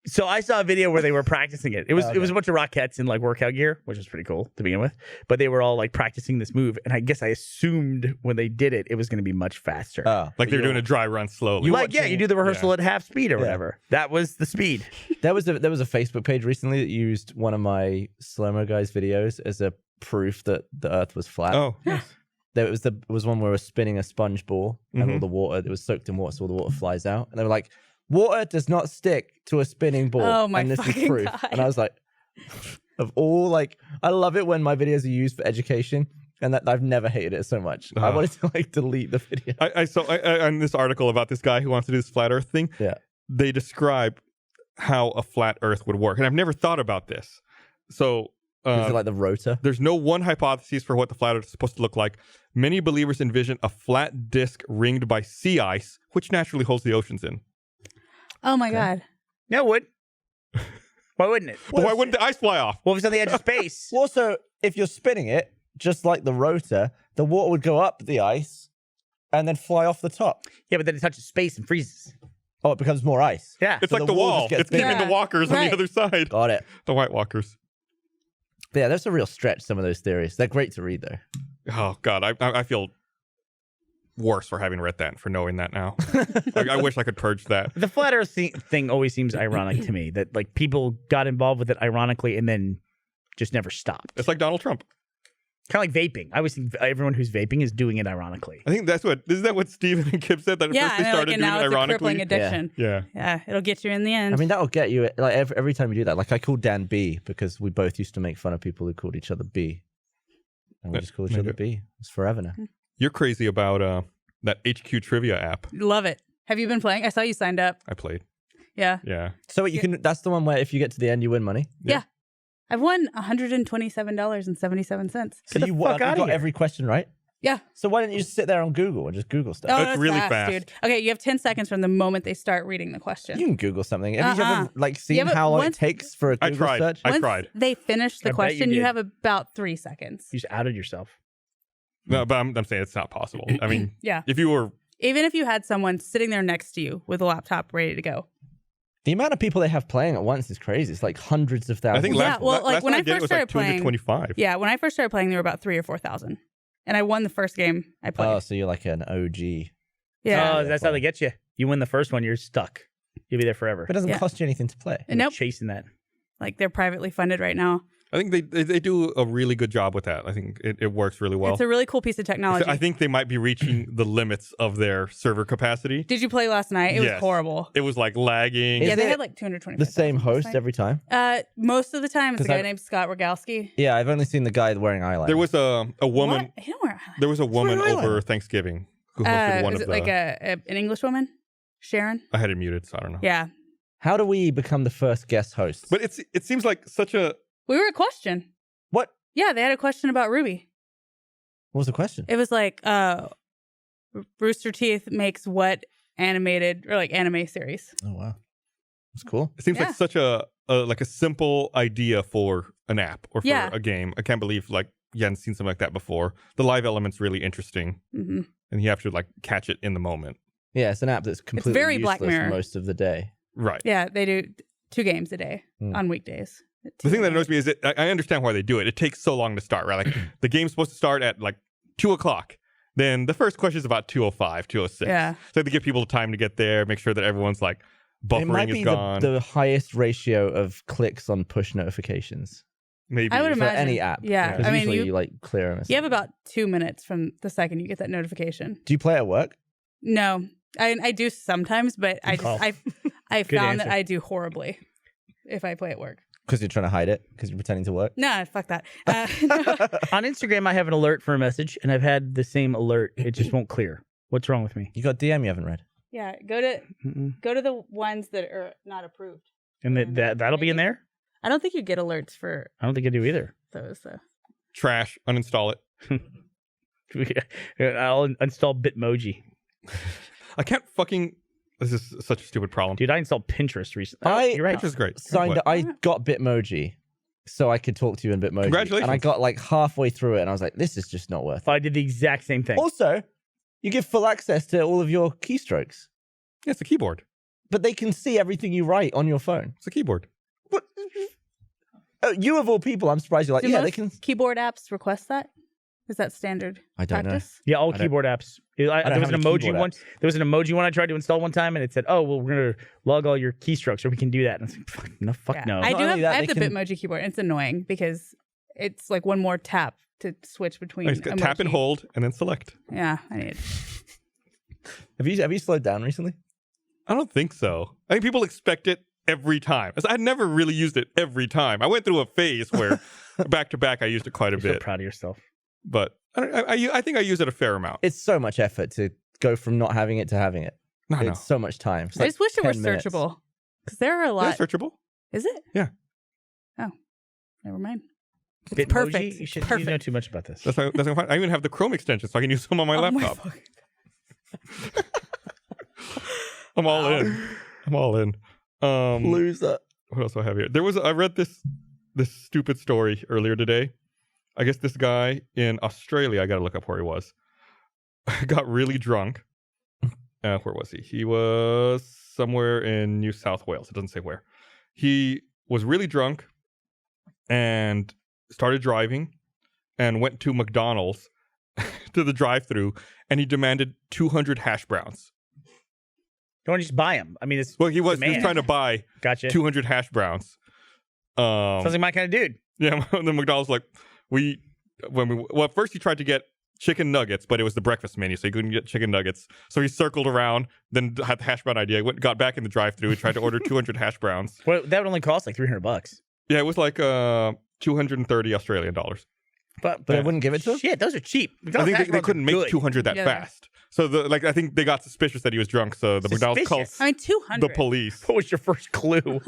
D: So I saw a video where they were practicing it. It was a bunch of Rockettes in like workout gear, which was pretty cool to begin with. But they were all like practicing this move, and I guess I assumed when they did it, it was going to be much faster.
A: Like they're doing a dry run slowly.
D: You do the rehearsal at half speed or whatever. That was the speed.
B: There was a Facebook page recently that used one of my slow-mo guys videos as a proof that the Earth was flat.
A: Oh, nice.
B: There was one where we were spinning a sponge ball and all the water, it was soaked in water, so all the water flies out. And they were like, water does not stick to a spinning ball.
C: Oh my
B: and this is
C: fucking
B: proof.
C: God.
B: And I was like, of all, like, I love it when my videos are used for education, and that I've never hated it so much. I wanted to like delete the video.
A: I saw on this article about this guy who wants to do this flat Earth thing.
B: Yeah.
A: They describe how a flat Earth would work, and I've never thought about this. So.
B: Is it like the rotor?
A: There's no one hypothesis for what the flat Earth is supposed to look like. Many believers envision a flat disk ringed by sea ice, which naturally holds the oceans in.
C: Oh my God.
D: No, it would. Why wouldn't it?
A: But why wouldn't the ice fly off?
D: Well, if it's on the edge of space.
B: Also, if you're spinning it, just like the rotor, the water would go up the ice and then fly off the top.
D: Yeah, but then it touches space and freezes.
B: Oh, it becomes more ice.
D: Yeah.
A: It's
B: So
A: like
B: the
A: the
B: wall
A: wall.
B: just gets
A: It's keeping
C: bigger.
A: the walkers on
C: Right.
A: the other side.
B: Got it.
A: The White Walkers.
B: But yeah, that's a real stretch, some of those theories. They're great to read, though.
A: Oh, God. I feel worse for having read that and for knowing that now. I wish I could purge that.
D: The flat Earth thing always seems ironic to me that like people got involved with it ironically and then just never stopped.
A: It's like Donald Trump.
D: Kind of like vaping. I always think everyone who's vaping is doing it ironically.
A: I think isn't that what Steven and Kip said? That at
C: Yeah,
A: first they
C: and
A: started
C: like,
A: doing
C: now
A: it
C: it's a crippling
A: ironically?
C: addiction.
A: Yeah.
C: Yeah, it'll get you in the end.
B: I mean, that'll get you, like, every time you do that. Like, I called Dan B because we both used to make fun of people who called each other B. And we just call each other B. It's forever now.
A: You're crazy about that HQ Trivia app.
C: Love it. Have you been playing? I saw you signed up.
A: I played.
C: Yeah.
A: Yeah.
B: So you can, that's the one where if you get to the end, you win money?
C: Yeah. I've won $127.77.
B: So
D: the
B: you
D: fuck outta
B: got
D: here.
B: every question right?
C: Yeah.
B: So why don't you just sit there on Google and just Google stuff?
C: Oh,
A: That's
C: that's
A: really
C: fast,
A: fast.
C: dude. Okay, you have 10 seconds from the moment they start reading the question.
B: You can Google something. Have you ever like seen
C: Yeah, but
B: how long
C: once-
B: it takes for a
A: I
B: Google
A: tried.
B: search?
A: I
C: Once
A: tried.
C: they finish the
D: I bet you
C: question, you
D: did.
C: have about 3 seconds.
D: You just outed yourself.
A: No, but I'm saying it's not possible. I mean,
C: Yeah.
A: if you were
C: Even if you had someone sitting there next to you with a laptop ready to go.
B: The amount of people they have playing at once is crazy. It's like hundreds of thousands.
A: I think
C: Yeah,
A: last,
C: well, like,
A: last
C: when
A: time
C: I
A: did it
C: first
A: was like
C: started playing-
A: 225.
C: Yeah, when I first started playing, there were about 3,000 or 4,000. And I won the first game I played.
B: Oh, so you're like an OG.
C: Yeah.
D: Oh, that's how they get you. You win the first one, you're stuck. You'll be there forever.
B: But it doesn't
C: Yeah.
B: cost you anything to play.
C: And nope.
D: Chasing that.
C: Like they're privately funded right now.
A: I think they do a really good job with that. I think it works really well.
C: It's a really cool piece of technology.
A: I think they might be reaching the limits of their server capacity.
C: Did you play last night? It was
A: Yes.
C: horrible.
A: It was like lagging.
B: Is
C: Yeah, they
B: it
C: had like 220.
B: The same host every time?
C: Most of the time, it's a
B: 'Cause
C: guy
B: I've-
C: named Scott Rogalski.
B: Yeah, I've only seen the guy wearing eyeliner.
A: There was a woman.
C: What? He don't wear eyeliner.
A: There was a woman
B: wearing
A: over
B: eyeliner.
A: Thanksgiving who hosted one
C: Is
A: of
C: it
A: the.
C: like an English woman? Sharon?
A: I had it muted, so I don't know.
C: Yeah.
B: How do we become the first guest host?
A: But it seems like such a.
C: We were a question.
B: What?
C: Yeah, they had a question about Ruby.
B: What was the question?
C: It was like, Rooster Teeth makes what animated or like anime series?
B: Oh, wow. That's cool.
A: It seems
C: Yeah.
A: like such a simple idea for an app or for
C: Yeah.
A: a game. I can't believe like you hadn't seen something like that before. The live element's really interesting,
C: Mm-hmm.
A: and you have to like catch it in the moment.
B: Yeah, it's an app that's completely
C: very Black
B: useless
C: Mirror.
B: most of the day.
A: Right.
C: Yeah, they do 2 games a day
B: Mm.
C: on weekdays.
A: The thing that annoys me is that I understand why they do it. It takes so long to start, right? Like the game's supposed to start at like 2:00. Then the first question is about 2:05, 2:06.
C: Yeah.
A: So they give people time to get there, make sure that everyone's like
B: It might
A: buffering is
B: be
A: gone.
B: the highest ratio of clicks on push notifications
A: Maybe.
C: I would
B: for
C: imagine.
B: any app.
C: Yeah.
B: Because
C: I mean,
B: usually
C: you,
B: you like clear them.
C: you have about 2 minutes from the second you get that notification.
B: Do you play at work?
C: No, I do sometimes, but I
D: call.
C: I
D: Good
C: found that
D: answer.
C: I do horribly if I play at work.
B: Because you're trying to hide it? Because you're pretending to work?
C: No, fuck that.
D: On Instagram, I have an alert for a message, and I've had the same alert. It just won't clear. What's wrong with me?
B: You got DM you haven't read.
C: Yeah,
D: Mm-mm.
C: go to the ones that are not approved.
D: And that'll be in there?
C: I don't think you get alerts for
D: I don't think I do either.
C: those though.
A: Trash. Uninstall it.
D: I'll install Bitmoji.
A: I can't fucking. This is such a stupid problem.
D: Dude, I installed Pinterest recently. You're right.
A: Which is great.
B: Signed
A: What?
B: up. I got Bitmoji so I could talk to you in Bitmoji.
A: Congratulations.
B: And I got like halfway through it and I was like, this is just not worth it.
D: I did the exact same thing.
B: Also, you give full access to all of your keystrokes.
A: Yeah, it's a keyboard.
B: but they can see everything you write on your phone.
A: It's a keyboard.
B: What? Oh, you of all people, I'm surprised you're like,
C: Do
B: yeah,
C: most
B: they can.
C: keyboard apps request that? Is that standard
B: I don't know.
C: practice?
D: Yeah, all
B: I don't-
D: keyboard apps.
B: don't
D: There was
B: have
D: an
B: any
D: emoji
B: keyboard
D: one.
B: apps.
D: There was an emoji one I tried to install one time, and it said, "Oh, well, we're gonna log all your keystrokes, so we can do that." And I was like, "Fuck
C: Yeah.
D: no."
C: I
B: Not
C: do have.
B: only that,
C: I have
B: they
C: the
B: can-
C: Bitmoji keyboard. It's annoying because it's like one more tap to switch between.
A: Just tap and
C: emoji.
A: hold and then select.
C: Yeah, I need it.
B: Have you slowed down recently?
A: I don't think so. I think people expect it every time. I never really used it every time. I went through a phase where back to back I used it quite a
D: You're so
A: bit,
D: proud of yourself.
A: but I think I use it a fair amount.
B: It's so much effort to go from not having it to having it.
A: No,
B: It's so much time. It's
C: I
B: like
C: just wish it were
B: 10 minutes.
C: searchable because there are a
A: They're
C: lot.
A: searchable.
C: Is it?
A: Yeah.
C: Oh, never mind. It's
D: Bitmoji?
C: perfect.
D: You should
C: Perfect.
D: you know too much about this.
A: That's fine. I even have the Chrome extension, so I can use them on my
C: Oh
A: laptop.
C: fuck.
A: I'm all in. I'm all in.
B: Loser.
A: What else do I have here? I read this stupid story earlier today. I guess this guy in Australia, I got to look up where he was, got really drunk. Where was he? He was somewhere in New South Wales. It doesn't say where. He was really drunk and started driving and went to McDonald's to the drive-thru, and he demanded 200 hash browns.
D: Don't just buy them. I mean, it's
A: Well, he was
D: demand.
A: trying to buy
D: Gotcha.
A: 200 hash browns.
D: Sounds like my kind of dude.
A: Yeah, and then McDonald's like, first he tried to get chicken nuggets, but it was the breakfast menu, so he couldn't get chicken nuggets. So he circled around, then had the hash brown idea, got back in the drive-thru, and tried to order 200 hash browns.
D: Well, that would only cost like $300.
A: Yeah, it was like 230 Australian dollars.
D: But
B: But I wouldn't give it to him?
D: shit, those are cheap.
A: I
D: McDonald's
A: think
D: hash
A: they
D: browns are
A: couldn't make
D: good.
A: 200 that
C: Yeah.
A: fast. So I think they got suspicious that he was drunk. So the McDonald's called
D: Suspicious?
C: I mean, 200.
A: the police,
D: What was your first clue?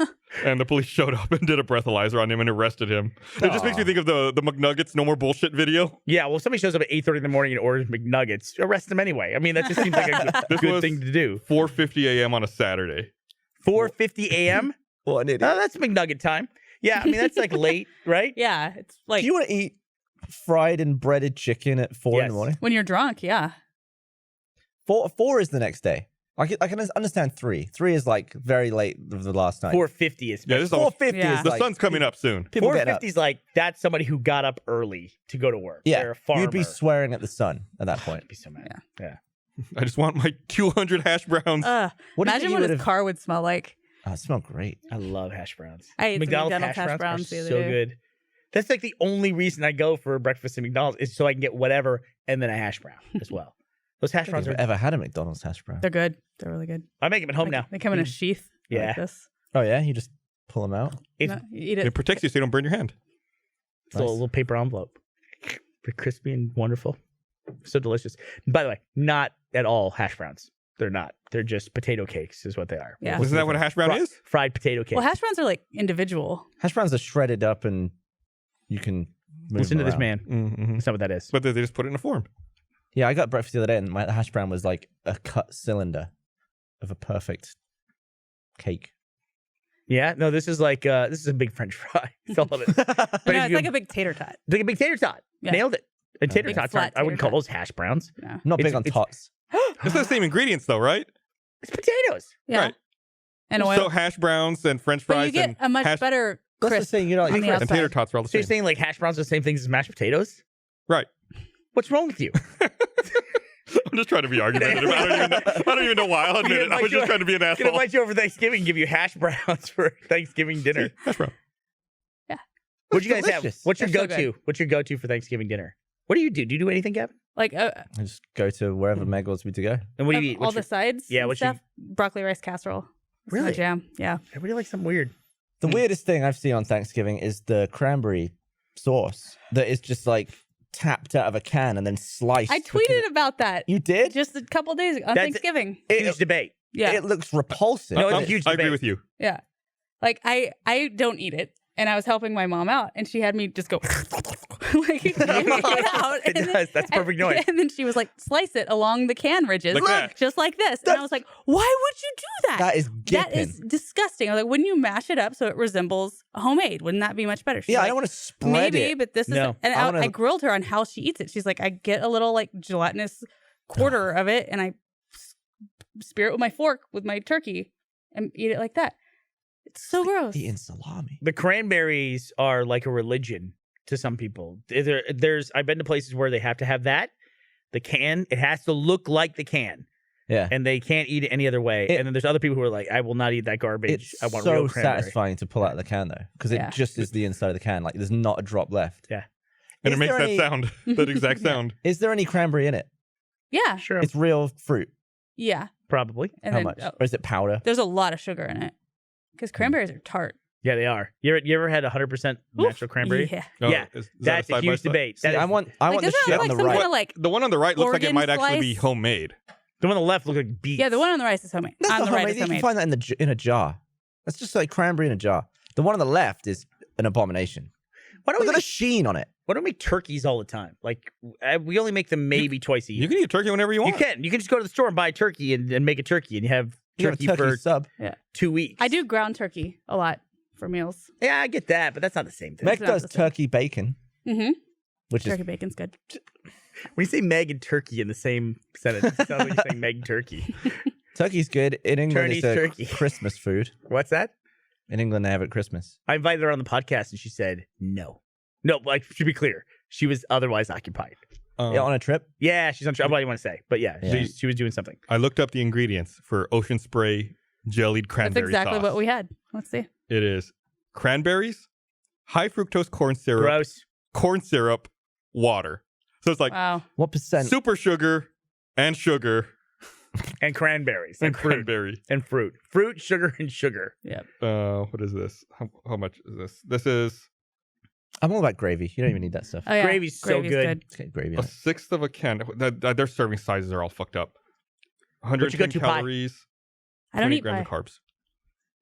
A: and the police showed up and did a breathalyzer on him and arrested him. It just makes me think of the McNuggets No More Bullshit video.
D: Yeah, well, if somebody shows up at 8:30 in the morning and orders McNuggets, arrest them anyway. I mean, that just seems like a
A: This
D: good
A: was
D: thing to do.
A: 4:50 a.m. on a Saturday.
D: 4:50 a.m.
B: What an idiot.
D: Oh, that's McNugget time. Yeah, I mean that's like late, right?
C: Yeah, it's like
B: Do you want to eat fried and breaded chicken at 4 in
D: Yes.
B: the morning?
C: when you're drunk. Yeah.
B: 4 is the next day. I can understand 3. 3 is like very late of the last night.
D: 4:50 is.
A: Yeah, this is all,
B: 4:50
C: Yeah.
B: is
A: the
B: like,
A: sun's coming up soon.
B: people get up.
D: 4:50 is like that's somebody who got up early to go to work.
B: Yeah,
D: They're a farmer.
B: you'd be swearing at the sun at that point.
D: I'd be so mad. Yeah.
A: I just want my 200 hash browns.
B: What do you
C: Imagine
B: think you
C: what
B: would
C: his
B: have?
C: car would smell like.
B: Oh, it smelled great.
D: I love hash browns.
C: I ate some
D: McDonald's hash browns
C: the
D: are
C: other
D: so
C: day.
D: good. That's like the only reason I go for breakfast at McDonald's is so I can get whatever and then a hash brown as well. Those hash
B: I don't
D: browns
B: think
D: are.
B: I've ever had a McDonald's hash brown.
C: They're good. They're really good.
D: I make them at home
C: Like,
D: now.
C: They come in a sheath.
D: Yeah.
C: Like this.
B: Oh yeah, you just pull them out.
D: It's
C: No, you eat
A: It
C: it.
A: protects you so you don't burn your hand.
D: a little paper envelope. They're crispy and wonderful. So delicious. By the way, not at all hash browns. They're not. They're just potato cakes, is what they are.
C: Yeah.
A: Isn't that what a hash brown is?
D: Fried potato cake.
C: Well, hash browns are like individual.
B: Hash browns are shredded up and you can move
D: Listen to
B: them
D: this
B: around.
D: man.
A: Mm-hmm.
D: That's not what that is.
A: But they just put it in a form.
B: Yeah, I got breakfast the other day and my hash brown was like a cut cylinder of a perfect cake.
D: Yeah, no, this is like this is a big French fry. That's all it is. But
C: No,
D: if
C: it's
D: you-
C: like a big tater tot.
D: It's like a big tater tot.
C: Yeah.
D: Nailed it. And tater
C: Big
D: tots
C: flat
D: aren't. I wouldn't
C: tater
D: call
C: tot.
D: those hash browns.
C: No.
B: I'm not
D: It's-
B: big on
D: it's-
B: tots.
A: It's the same ingredients though, right?
D: It's potatoes.
C: Yeah.
A: Right.
C: And oil.
A: So hash browns and French
C: but
A: fries
C: you get
A: and
C: a much
A: hash-
C: better
B: That's the
C: crisp.
B: thing, you know,
C: on
B: like,
C: the
A: and tater
C: outside.
A: tots are all the
D: So you're
A: same.
D: saying like hash browns are the same things as mashed potatoes?
A: Right.
D: What's wrong with you?
A: I'm just trying to be argumentative. I don't even know why. I'll admit it. I was just trying to be an
D: I'm gonna
A: asshole.
D: invite you over Thanksgiving and give you hash browns for Thanksgiving dinner.
A: Hash brown.
D: What'd you guys
B: delicious.
D: have? What's your
C: They're so
D: go-to? What's your go-to for Thanksgiving dinner? What do you do? Do you do anything, Gavin?
C: Like
B: I just go to wherever Meg wants me to go.
D: And what do you eat?
C: all the sides.
D: Yeah,
C: and
D: what's your-
C: stuff. Broccoli rice casserole. It's my
D: Really?
C: jam. Yeah.
D: I really like something weird.
B: The weirdest thing I've seen on Thanksgiving is the cranberry sauce that is just like tapped out of a can and then sliced.
C: I
B: because
C: tweeted about that
B: You did?
C: just a couple days ago on
D: That's-
C: Thanksgiving.
D: Huge debate.
C: Yeah.
B: It looks repulsive.
D: No, it's a
A: I
D: huge
A: agree
D: debate.
A: with you.
C: Yeah. Like I don't eat it. And I was helping my mom out and she had me just go like get out.
D: It
C: and
D: does. That's perfect noise.
C: And then she was like, slice it along the can ridges.
A: Like that.
C: Just like this. And I was like, why would you do that?
B: That is
C: That
B: gipping.
C: is disgusting. I was like, wouldn't you mash it up so it resembles homemade? Wouldn't that be much better? She's
B: Yeah, I
C: like,
B: don't want to spread
C: maybe,
B: it.
C: but this is
D: No.
C: and
B: I
C: I,
B: wanna-
C: I grilled her on how she eats it. She's like, I get a little like gelatinous quarter of it and I spear it with my fork with my turkey and eat it like that. It's so gross.
B: Eating salami.
D: The cranberries are like a religion to some people. I've been to places where they have to have that. The can, it has to look like the can.
B: Yeah.
D: And they can't eat it any other way. And then there's other people who are like, I will not eat that garbage.
B: It's
D: I want
B: so
D: real cranberry.
B: satisfying to pull out of the can, though, because
C: Yeah.
B: it just is the inside of the can. Like, there's not a drop left.
D: Yeah.
A: And
B: Is
A: it makes
B: there
A: that
B: any-
A: sound, that exact sound.
B: Is there any cranberry in it?
C: Yeah.
D: Sure.
B: It's real fruit.
C: Yeah.
D: Probably.
C: And
B: How
C: then,
B: much? Or is it powder?
C: there's a lot of sugar in it because cranberries are tart.
D: Yeah, they are. You ever had 100% natural cranberry?
C: Yeah.
A: Oh,
D: Yeah,
A: is that
D: That's a
A: side by
D: huge
A: side?
D: debate.
B: See,
D: That
B: I
D: is-
B: want
C: Like,
B: the
C: isn't
B: shit
C: it
B: on
C: like
B: the
C: some
B: right.
C: kind of like
A: The one on the right looks like it
C: organ
A: might actually be
C: slice?
A: homemade.
D: the one on the left looks like beets.
C: Yeah, the one on the right is homemade.
B: That's
C: On
B: not
C: the right
B: homemade.
C: is
B: You can
C: homemade.
B: find that in a jar. That's just like cranberry in a jar. The one on the left is an abomination.
D: Why don't
B: Look
D: we
B: at the
D: make,
B: sheen on it.
D: why don't we make turkeys all the time? Like, we only make them maybe twice a year.
A: You can eat turkey whenever you
D: You
A: want.
D: can. You can just go to the store and buy a turkey and make a turkey, and you have
B: You have a
D: turkey
B: turkey
D: for
B: sub.
D: 2 weeks.
C: I do ground turkey a lot for meals.
D: Yeah, I get that, but that's not the same thing.
B: Meg
C: not
B: does
C: the same.
B: turkey bacon,
C: Mm-hmm.
B: which
C: Turkey
B: is
C: bacon's good.
D: When you say Meg and turkey in the same sentence, it sounds like you're saying Meg turkey.
B: turkey's good. In England,
D: Turney's
B: it's a
D: turkey.
B: Christmas food.
D: What's that?
B: In England, they have it at Christmas.
D: I invited her on the podcast, and she said no. No, like, to be clear, she was otherwise occupied.
B: Yeah, on a trip.
D: Yeah, she's on track. What do you want to say? But yeah,
B: Yeah.
D: she was doing something.
A: I looked up the ingredients for ocean spray jellied
C: That's
A: cranberry
C: exactly
A: sauce.
C: what we had. Let's see.
A: It is cranberries, high fructose corn syrup, water. So it's like
C: Wow.
B: What percent?
A: super sugar and sugar
D: And cranberries.
A: and
D: fruit.
A: cranberry.
D: And fruit. Fruit, sugar, and sugar.
C: Yep.
A: What is this? How much is this? This is
B: I'm all about gravy. You don't even need that stuff.
C: Oh, yeah.
D: Gravy's so good.
B: Let's get gravy
A: a
B: on it.
A: sixth of a can. Their serving sizes are all fucked up.
D: But you
A: 110
D: got 2 pie.
A: calories.
C: I don't
A: 20
C: eat
A: grams
C: pie.
A: of carbs.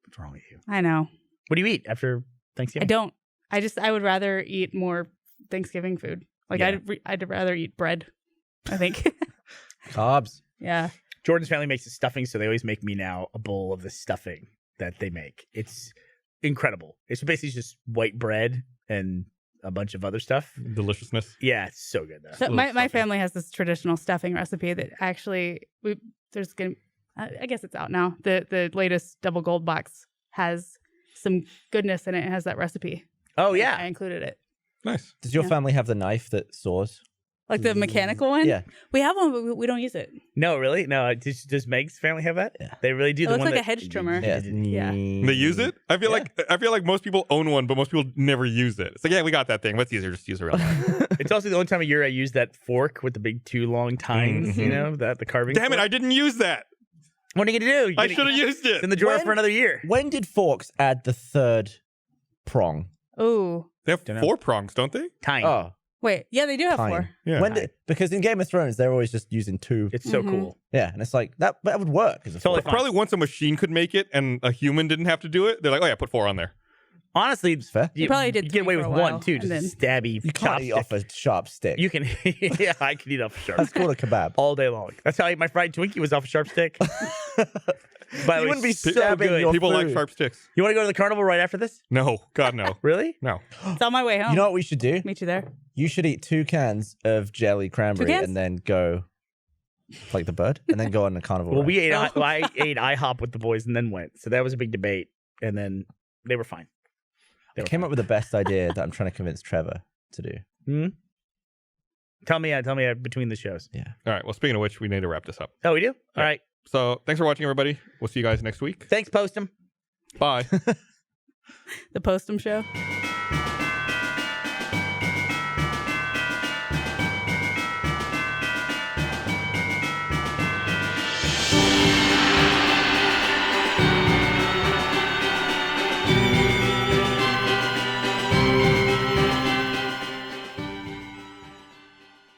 D: What's wrong with you?
C: I know.
D: What do you eat after
C: I
D: Thanksgiving?
C: don't. I would rather eat more Thanksgiving food. Like
D: Yeah.
C: I'd rather eat bread. I think.
B: Carbs.
C: Yeah.
D: Jordan's family makes the stuffing, so they always make me now a bowl of the stuffing that they make. It's incredible. It's basically just white bread and a bunch of other stuff.
A: Deliciousness.
D: Yeah, it's so good though.
C: So
A: Little
C: my
A: stuffing.
C: family has this traditional stuffing recipe that actually there's gonna I guess it's out now. The latest double gold box has some goodness in it. It has that recipe.
D: Oh
C: I
D: yeah.
C: included it.
A: Nice.
B: Does your
C: Yeah.
B: family have the knife that saws?
C: Like the mechanical one?
B: Yeah.
C: We have one, but we don't use it.
D: No, really? No. Does Meg's family have that?
B: Yeah.
D: They really do.
C: It
D: The
C: looks
D: one
C: like a
D: that-
C: hedge trimmer.
B: Yeah.
C: Yeah.
A: They use it. I feel like most people own one, but most people never use it. It's like, yeah, we got that thing. What's easier? Just use a real knife.
D: It's also the only time of year I use that fork with the big 2 long tines. You
A: Mhm.
D: know the carving.
A: Damn it!
D: fork.
A: I didn't use that.
D: What are you gonna do? You're
A: I
D: gonna-
A: should have used
D: It's
A: it.
D: in the drawer
B: When-
D: for another year.
B: When did forks add the third prong?
C: Ooh.
A: They have
D: Dunno.
A: 4 prongs, don't they?
D: Tiny.
B: Oh,
C: Wait. Yeah, they do have
B: tine.
C: 4.
A: Yeah.
B: When did, because in Game of Thrones they're always just using 2.
D: It's so
C: Mhm.
D: cool.
B: Yeah, and it's like that would work as a
D: Totally
B: fork.
D: fine.
A: Probably once a machine could make it and a human didn't have to do it, they're like, oh yeah, put 4 on there.
D: Honestly,
B: It's fair.
D: you
C: probably did
D: you get
C: 3
D: away
C: for
D: with
C: a
D: one
C: while,
D: too,
C: and
D: just
C: then-
D: a stabby
B: You can't eat
D: chopstick.
B: off a sharp stick.
D: You can, yeah, I can eat off a sharp
B: That's
D: stick
B: called a kebab.
D: all day long. That's how I ate my fried Twinkie, was off a sharp stick. By the
B: You
D: way,
B: wouldn't be
D: so
B: stabbing
D: good.
B: your
A: People like
B: food.
A: sharp sticks.
D: You want to go to the carnival right after this?
A: No, God no,
D: Really?
A: no.
C: It's on my way home.
B: You know what we should do?
C: Meet you there.
B: You should eat 2 cans of jelly cranberry
C: cans?
B: and then go like the bird and then go on the carnival.
D: Well,
B: ride.
D: we ate.
C: Oh.
D: I ate IHOP with the boys and then went. So that was a big debate. And then they were fine. They
B: I
D: were
B: came
D: fine.
B: up with the best idea that I'm trying to convince Trevor to do.
D: Tell me between the shows.
A: All right. Well, speaking of which, we need to wrap this up.
D: Oh, we do? All
A: Yeah.
D: right.
A: So thanks for watching, everybody. We'll see you guys next week.
D: Thanks, Postum.
A: Bye.
C: The Postum Show.